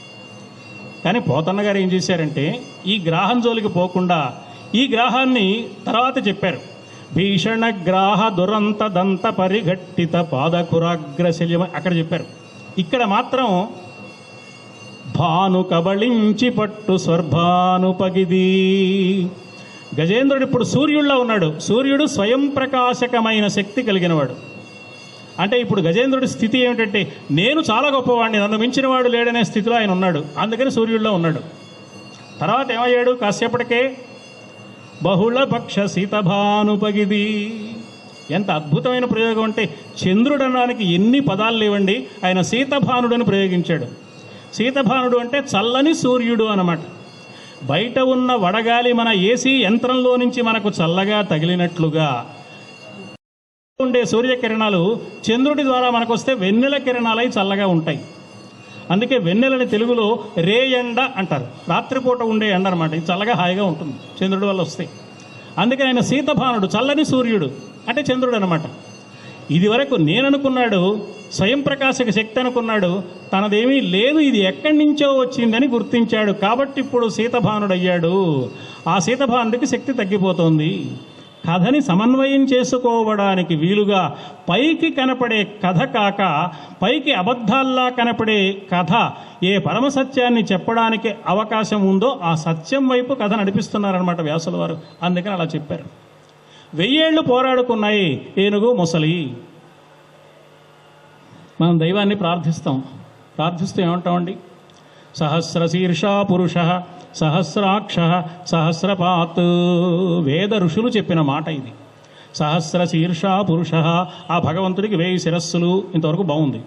Speaker 3: కానీ పోతన్న గారు ఏం చేశారంటే ఈ గ్రాహం జోలికి పోకుండా ఈ గ్రాహాన్ని తర్వాత చెప్పారు. భీషణ గ్రాహ దురంత దంత పరిఘట్టిత పాదకురాగ్రశల్యం అక్కడ చెప్పారు. ఇక్కడ మాత్రం భాను కబళించి పట్టు స్వర్భానుపగిది. గజేంద్రుడు ఇప్పుడు సూర్యుడిలో ఉన్నాడు. సూర్యుడు స్వయం ప్రకాశకమైన శక్తి కలిగినవాడు. అంటే ఇప్పుడు గజేంద్రుడి స్థితి ఏమిటంటే నేను చాలా గొప్పవాడిని, నన్ను మించిన వాడు లేడనే స్థితిలో ఆయన ఉన్నాడు. అందుకని సూర్యుడిలో ఉన్నాడు. తర్వాత ఏమయ్యాడు? కాసేపటికే బహుళపక్ష సీతభానుపగిది. ఎంత అద్భుతమైన ప్రయోగం అంటే చంద్రుడు అనడానికి ఎన్ని పదాలు లేవండి, ఆయన శీతభానుడని ప్రయోగించాడు. శీతభానుడు అంటే చల్లని సూర్యుడు అన్నమాట. బయట ఉన్న వడగాలి మన ఏసీ యంత్రంలో నుంచి మనకు చల్లగా తగిలినట్లుగా ఉండే సూర్యకిరణాలు చంద్రుడి ద్వారా మనకు వస్తే వెన్నెల కిరణాలై చల్లగా ఉంటాయి. అందుకే వెన్నెలని తెలుగులో రే ఎండ అంటారు. రాత్రిపూట ఉండే ఎండ అనమాట. ఇది చల్లగా హాయిగా ఉంటుంది చంద్రుడి వల్ల వస్తాయి. అందుకే ఆయన శీతభానుడు, చల్లని సూర్యుడు అంటే చంద్రుడు అనమాట. ఇది వరకు నేననుకున్నాడు స్వయం ప్రకాశక శక్తి అనుకున్నాడు, తనదేమీ లేదు, ఇది ఎక్కడి నుంచో వచ్చిందని గుర్తించాడు. కాబట్టి ఇప్పుడు శీతభానుడయ్యాడు. ఆ శీతభానుడికి శక్తి తగ్గిపోతోంది. కథని సమన్వయం చేసుకోవడానికి వీలుగా పైకి కనపడే కథ కాక పైకి అబద్ధాల్లా కనపడే కథ ఏ పరమసత్యాన్ని చెప్పడానికి అవకాశం ఉందో ఆ సత్యం వైపు కథ నడిపిస్తున్నారనమాట వ్యాసుల వారు. అందుకని అలా చెప్పారు. 1000 ఏళ్ళు పోరాడుకున్నాయి ఏనుగు మొసలి. మనం దైవాన్ని ప్రార్థిస్తూ ఏమంటామండి? సహస్రశీర్షా పురుష సహస్రాక్ష సహస్రపాత్. వేద ఋషులు చెప్పిన మాట ఇది. సహస్రశీర్షా పురుష, ఆ భగవంతుడికి 1000 శిరస్సులు. ఇంతవరకు బాగుంది.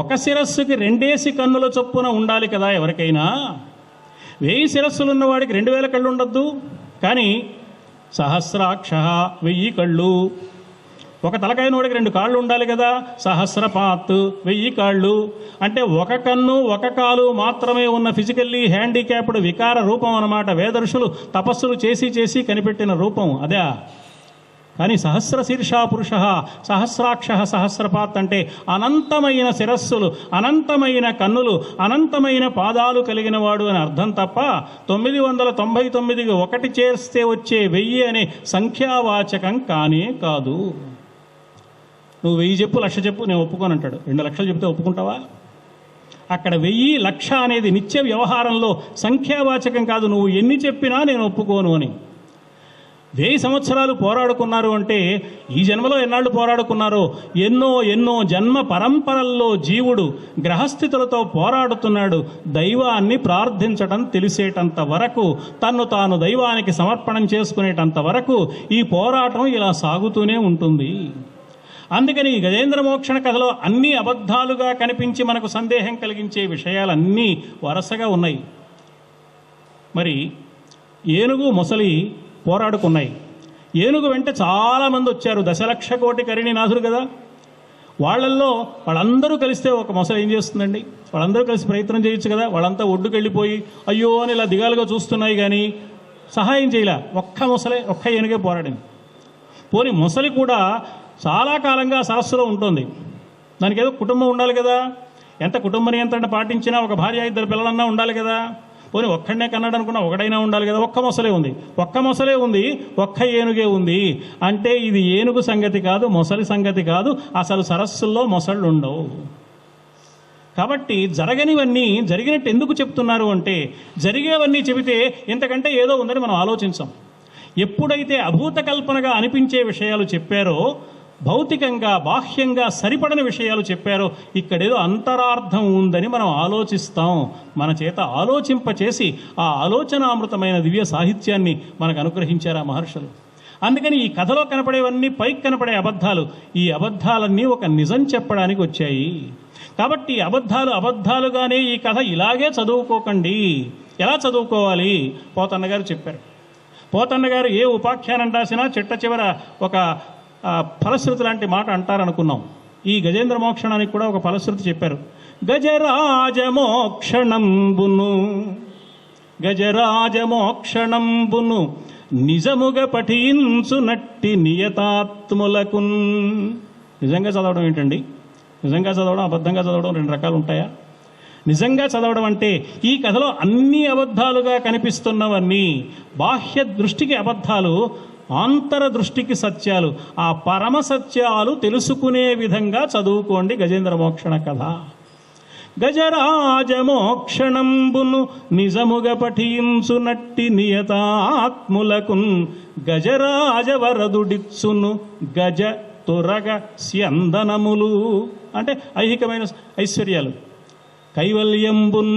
Speaker 3: ఒక శిరస్సుకి 2 కన్నుల చొప్పున ఉండాలి కదా ఎవరికైనా. 1000 శిరస్సులు ఉన్నవాడికి 2000 కళ్ళు ఉండొద్దు. కానీ సహస్రాక్ష 1000 కళ్ళు. ఒక తలకాయనోడికి 2 కాళ్ళు ఉండాలి కదా. సహస్రపాత్ 1000 కాళ్ళు. అంటే ఒక కన్ను ఒక కాలు మాత్రమే ఉన్న ఫిజికల్లీ హ్యాండిక్యాప్డ్ వికార రూపం అన్నమాట. వేద ఋషులు తపస్సులు చేసి కనిపెట్టిన రూపం అదే. కానీ సహస్రశీర్షా పురుష, సహస్రాక్ష, సహస్రపాత్ అంటే అనంతమైన శిరస్సులు, అనంతమైన కన్నులు, అనంతమైన పాదాలు కలిగిన వాడు అని అర్థం తప్ప 999కి ఒకటి చేస్తే వచ్చే 1000 అనే సంఖ్యావాచకం కానే కాదు. నువ్వు 1000 చెప్పు, 1,00,000 చెప్పు, నేను ఒప్పుకోను అంటాడు. 2 లక్షలు చెప్తే ఒప్పుకుంటావా? అక్కడ 1000, 1,00,000 అనేది నిత్య వ్యవహారంలో సంఖ్యావాచకం కాదు. నువ్వు ఎన్ని చెప్పినా నేను ఒప్పుకోను అని. 1000 సంవత్సరాలు పోరాడుకున్నారు అంటే ఈ జన్మలో ఎన్నాళ్ళు పోరాడుకున్నారో, ఎన్నో ఎన్నో జన్మ పరంపరల్లో జీవుడు గ్రహస్థితులతో పోరాడుతున్నాడు. దైవాన్ని ప్రార్థించడం తెలిసేటంత వరకు, తన్ను తాను దైవానికి సమర్పణం చేసుకునేటంత వరకు ఈ పోరాటం ఇలా సాగుతూనే ఉంటుంది. అందుకని ఈ గజేంద్ర మోక్షణ కథలో అన్ని అబద్ధాలుగా కనిపించి మనకు సందేహం కలిగించే విషయాలన్నీ వరుసగా ఉన్నాయి. మరి ఏనుగు మొసలి పోరాడుకున్నాయి. ఏనుగు వెంట చాలామంది వచ్చారు. 1,00,000 కోటి కరిణీనాథుడు కదా. వాళ్ళందరూ కలిస్తే ఒక మొసలి ఏం చేస్తుందండి? వాళ్ళందరూ కలిసి ప్రయత్నం చేయొచ్చు కదా. వాళ్ళంతా ఒడ్డుకు వెళ్ళిపోయి అయ్యో అని ఇలా దిగాలుగా చూస్తున్నాయి, కానీ సహాయం చేయలే. ఒక్క ఏనుగే పోరాడింది. పోనీ మొసలి కూడా చాలా కాలంగా సరస్సులో ఉంటుంది. దానికి ఏదో కుటుంబం ఉండాలి కదా. ఎంత కుటుంబ నియంత్రణ పాటించినా ఒక భార్య, 2 పిల్లలన్నా ఉండాలి కదా. పోనీ ఒక్కడనే కన్నాడు అనుకున్నా, ఒకడైనా ఉండాలి కదా. ఒక్క మొసలే ఉంది, ఒక్క ఏనుగే ఉంది. అంటే ఇది ఏనుగు సంగతి కాదు, మొసలి సంగతి కాదు. అసలు సరస్సుల్లో మొసళ్ళు ఉండవు. కాబట్టి జరగనివన్నీ జరిగినట్టు ఎందుకు చెప్తున్నారు అంటే, జరిగేవన్నీ చెబితే ఇంతకంటే ఏదో ఉందని మనం ఆలోచించాం. ఎప్పుడైతే అభూత కల్పనగా అనిపించే విషయాలు చెప్పారో, భౌతికంగా బాహ్యంగా సరిపడని విషయాలు చెప్పారో, ఇక్కడేదో అంతరార్థం ఉందని మనం ఆలోచిస్తాం. మన చేత ఆలోచింపచేసి ఆ ఆలోచనామృతమైన దివ్య సాహిత్యాన్ని మనకు అనుగ్రహించారు ఆ మహర్షులు. అందుకని ఈ కథలో కనపడేవన్నీ పైకి కనపడే అబద్ధాలు. ఈ అబద్ధాలన్నీ ఒక నిజం చెప్పడానికి వచ్చాయి. కాబట్టి అబద్ధాలుగానే ఈ కథ ఇలాగే చదువుకోకండి. ఎలా చదువుకోవాలి? పోతన్న గారు చెప్పారు. పోతన్న గారు ఏ ఉపాఖ్యానం రాసినా చిట్ట చివర ఒక ఫలశ్రుతి లాంటి మాట అంటారనుకున్నాం. ఈ గజేంద్ర మోక్షణానికి కూడా ఒక ఫలశ్రుతి చెప్పారు. గజరాజమోక్షణంబును నిజముగా పఠించునట్టి నియతాత్ములకు. నిజంగా చదవడం ఏంటండి? నిజంగా చదవడం, అబద్ధంగా చదవడం 2 రకాలు ఉంటాయా? నిజంగా చదవడం అంటే ఈ కథలో అన్ని అబద్ధాలుగా కనిపిస్తున్నవన్నీ బాహ్య దృష్టికి అబద్ధాలు, ఆంతర దృష్టికి సత్యాలు. ఆ పరమ సత్యాలు తెలుసుకునే విధంగా చదువుకోండి గజేంద్ర మోక్షణ కథ. గజరాజమోక్షణంబును నిజముగా పఠించునట్టి నియతాత్ములకున్ గజరాజవరదుడిచ్చును గజ తురగ స్యందనములు. అంటే ఐహికమైన ఐశ్వర్యాలు, కైవల్యంబున్,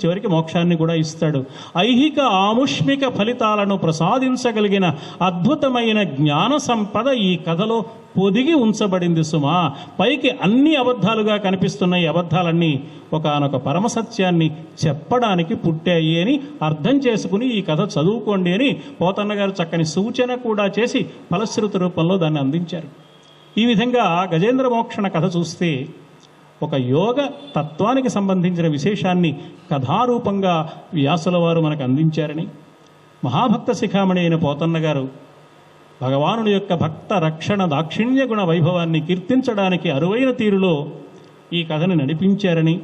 Speaker 3: చివరికి మోక్షాన్ని కూడా ఇస్తాడు. ఐహిక ఆముష్మిక ఫలితాలను ప్రసాదించగలిగిన అద్భుతమైన జ్ఞాన సంపద ఈ కథలో పొదిగి ఉంచబడింది సుమా. పైకి అన్ని అబద్ధాలుగా కనిపిస్తున్న ఈ అబద్ధాలన్నీ ఒకానొక పరమసత్యాన్ని చెప్పడానికి పుట్టాయి అని అర్థం చేసుకుని ఈ కథ చదువుకోండి అని పోతన్న గారు చక్కని సూచన కూడా చేసి ఫలశ్రుతి రూపంలో దాన్ని అందించారు. ఈ విధంగా గజేంద్ర మోక్షణ కథ చూస్తే ఒక యోగ తత్వానికి సంబంధించిన విశేషాన్ని కథారూపంగా వ్యాసుల వారు మనకు అందించారని, మహాభక్త శిఖామణి అయిన పోతన్న గారు భగవానుడి యొక్క భక్త రక్షణ దాక్షిణ్య గుణ వైభవాన్ని కీర్తించడానికి అరువైన తీరులో ఈ కథని నడిపించారని,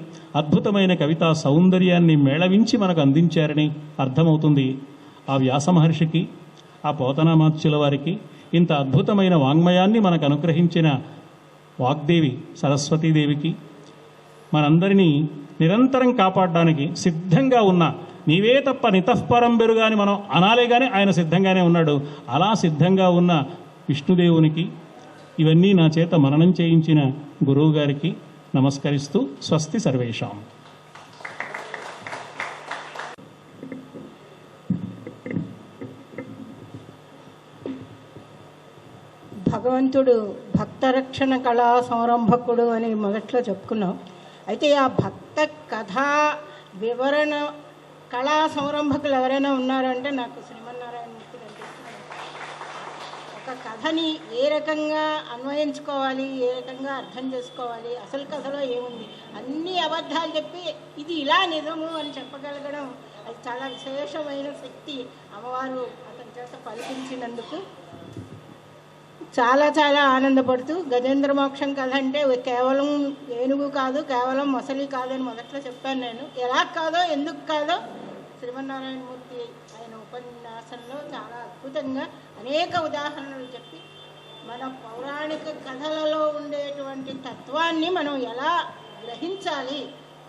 Speaker 3: అద్భుతమైన కవితా సౌందర్యాన్ని మేళవించి మనకు అందించారని అర్థమవుతుంది. ఆ వ్యాస మహర్షికి, ఆ పోతనామాత్యుల వారికి ఇంత అద్భుతమైన వాంగ్మయాన్ని మనకు అనుగ్రహించిన వాగ్దేవి సరస్వతీదేవికి, మనందరినీ నిరంతరం కాపాడడానికి సిద్ధంగా ఉన్న, నీవే తప్ప నితఃపరం బెరుగా అని మనం అనాలే కానీ ఆయన సిద్ధంగానే ఉన్నాడు. అలా సిద్ధంగా ఉన్న విష్ణుదేవునికి, ఇవన్నీ నా చేత మననం చేయించిన గురువు గారికి నమస్కరిస్తూ స్వస్తి సర్వేషాం.
Speaker 1: భగవంతుడు భక్తరక్షణ కళా సంరంభకుడు అని మొదట్లో చెప్పుకున్నాం. అయితే ఆ భక్త కథా వివరణ కళా సంరంభకులు ఎవరైనా ఉన్నారంటే నాకు శ్రీమన్నారాయణమూర్తి అనిపిస్తున్నారు. ఒక కథని ఏ రకంగా అన్వయించుకోవాలి, ఏ రకంగా అర్థం చేసుకోవాలి, అసలు కథలో ఏముంది, అన్ని అబద్ధాలు చెప్పి ఇది ఇలా నిజము అని చెప్పగలగడం అది చాలా విశేషమైన శక్తి అమ్మవారు అతని చేత పలికించినందుకు చాలా చాలా ఆనందపడుతూ గజేంద్ర మోక్షం కథ అంటే కేవలం ఏనుగు కాదు, కేవలం మొసలి కాదని మొదట్లో చెప్పాను నేను. ఎలా కాదో ఎందుకు కాదో శ్రీమన్నారాయణమూర్తి ఆయన ఉపన్యాసంలో చాలా అద్భుతంగా అనేక ఉదాహరణలు చెప్పి మన పౌరాణిక కథలలో ఉండేటువంటి తత్వాన్ని మనం ఎలా గ్రహించాలి,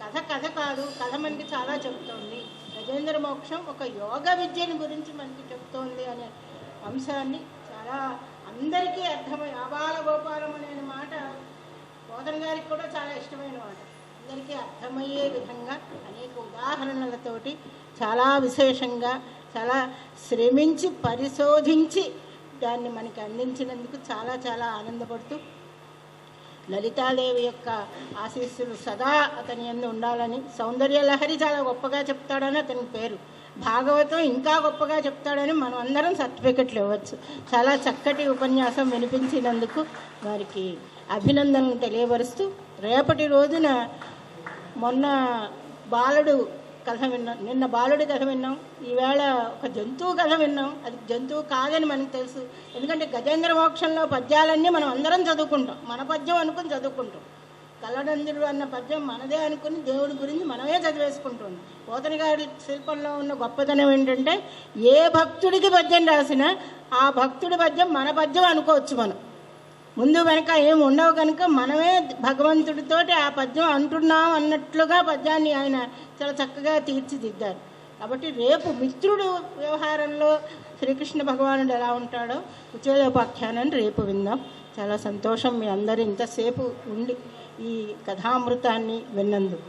Speaker 1: కథ కాదు, కథ మనకి చాలా చెప్తోంది, గజేంద్ర మోక్షం ఒక యోగ విద్యని గురించి మనకి చెప్తోంది అనే అంశాన్ని చాలా అందరికీ అర్థమై ఆబాల గోపాలం అనే మాట బోధన గారికి కూడా చాలా ఇష్టమైన మాట. అందరికీ అర్థమయ్యే విధంగా అనేక ఉదాహరణలతోటి చాలా విశేషంగా చాలా శ్రమించి పరిశోధించి దాన్ని మనకి అందించినందుకు చాలా చాలా ఆనందపడుతూ లలితాదేవి యొక్క ఆశీస్సులు సదా అతని యందు ఉండాలని, సౌందర్యలహరి చాలా గొప్పగా చెప్తాడని అతని పేరు, భాగవతం ఇంకా గొప్పగా చెప్తాడని మనం అందరం సర్టిఫికెట్లు ఇవ్వచ్చు. చాలా చక్కటి ఉపన్యాసం వినిపించినందుకు వారికి అభినందనలు తెలియపరుస్తూ, రేపటి రోజున మొన్న బాలుడు కథ విన్నాం, నిన్న బాలుడి కథ విన్నాం, ఈవేళ ఒక జంతువు కథ విన్నాం. అది జంతువు కాదని మనకు తెలుసు, ఎందుకంటే గజేంద్ర మోక్షంలో పద్యాలన్నీ మనం అందరం చదువుకుంటాం, మన పద్యం అనుకుని చదువుకుంటాం. కలడందుడు అన్న పద్యం మనదే అనుకుని దేవుడి గురించి మనమే చదివేసుకుంటుంది. పోతన గారి శిల్పంలో ఉన్న గొప్పతనం ఏంటంటే ఏ భక్తుడికి పద్యం రాసినా ఆ భక్తుడి పద్యం మన పద్యం అనుకోవచ్చు. మనం ముందు వెనక ఏమి ఉండవు కనుక మనమే భగవంతుడితోటి ఆ పద్యం అంటున్నాం అన్నట్లుగా పద్యాన్ని ఆయన చాలా చక్కగా తీర్చిదిద్దారు. కాబట్టి రేపు మిత్రుడు వ్యవహారంలో శ్రీకృష్ణ భగవానుడు ఎలా ఉంటాడో కుచేలోపాఖ్యానాన్ని రేపు విందాం. చాలా సంతోషం మీ అందరూ ఇంతసేపు ఉండి ఈ కథామృతాన్ని విన్నందుకు.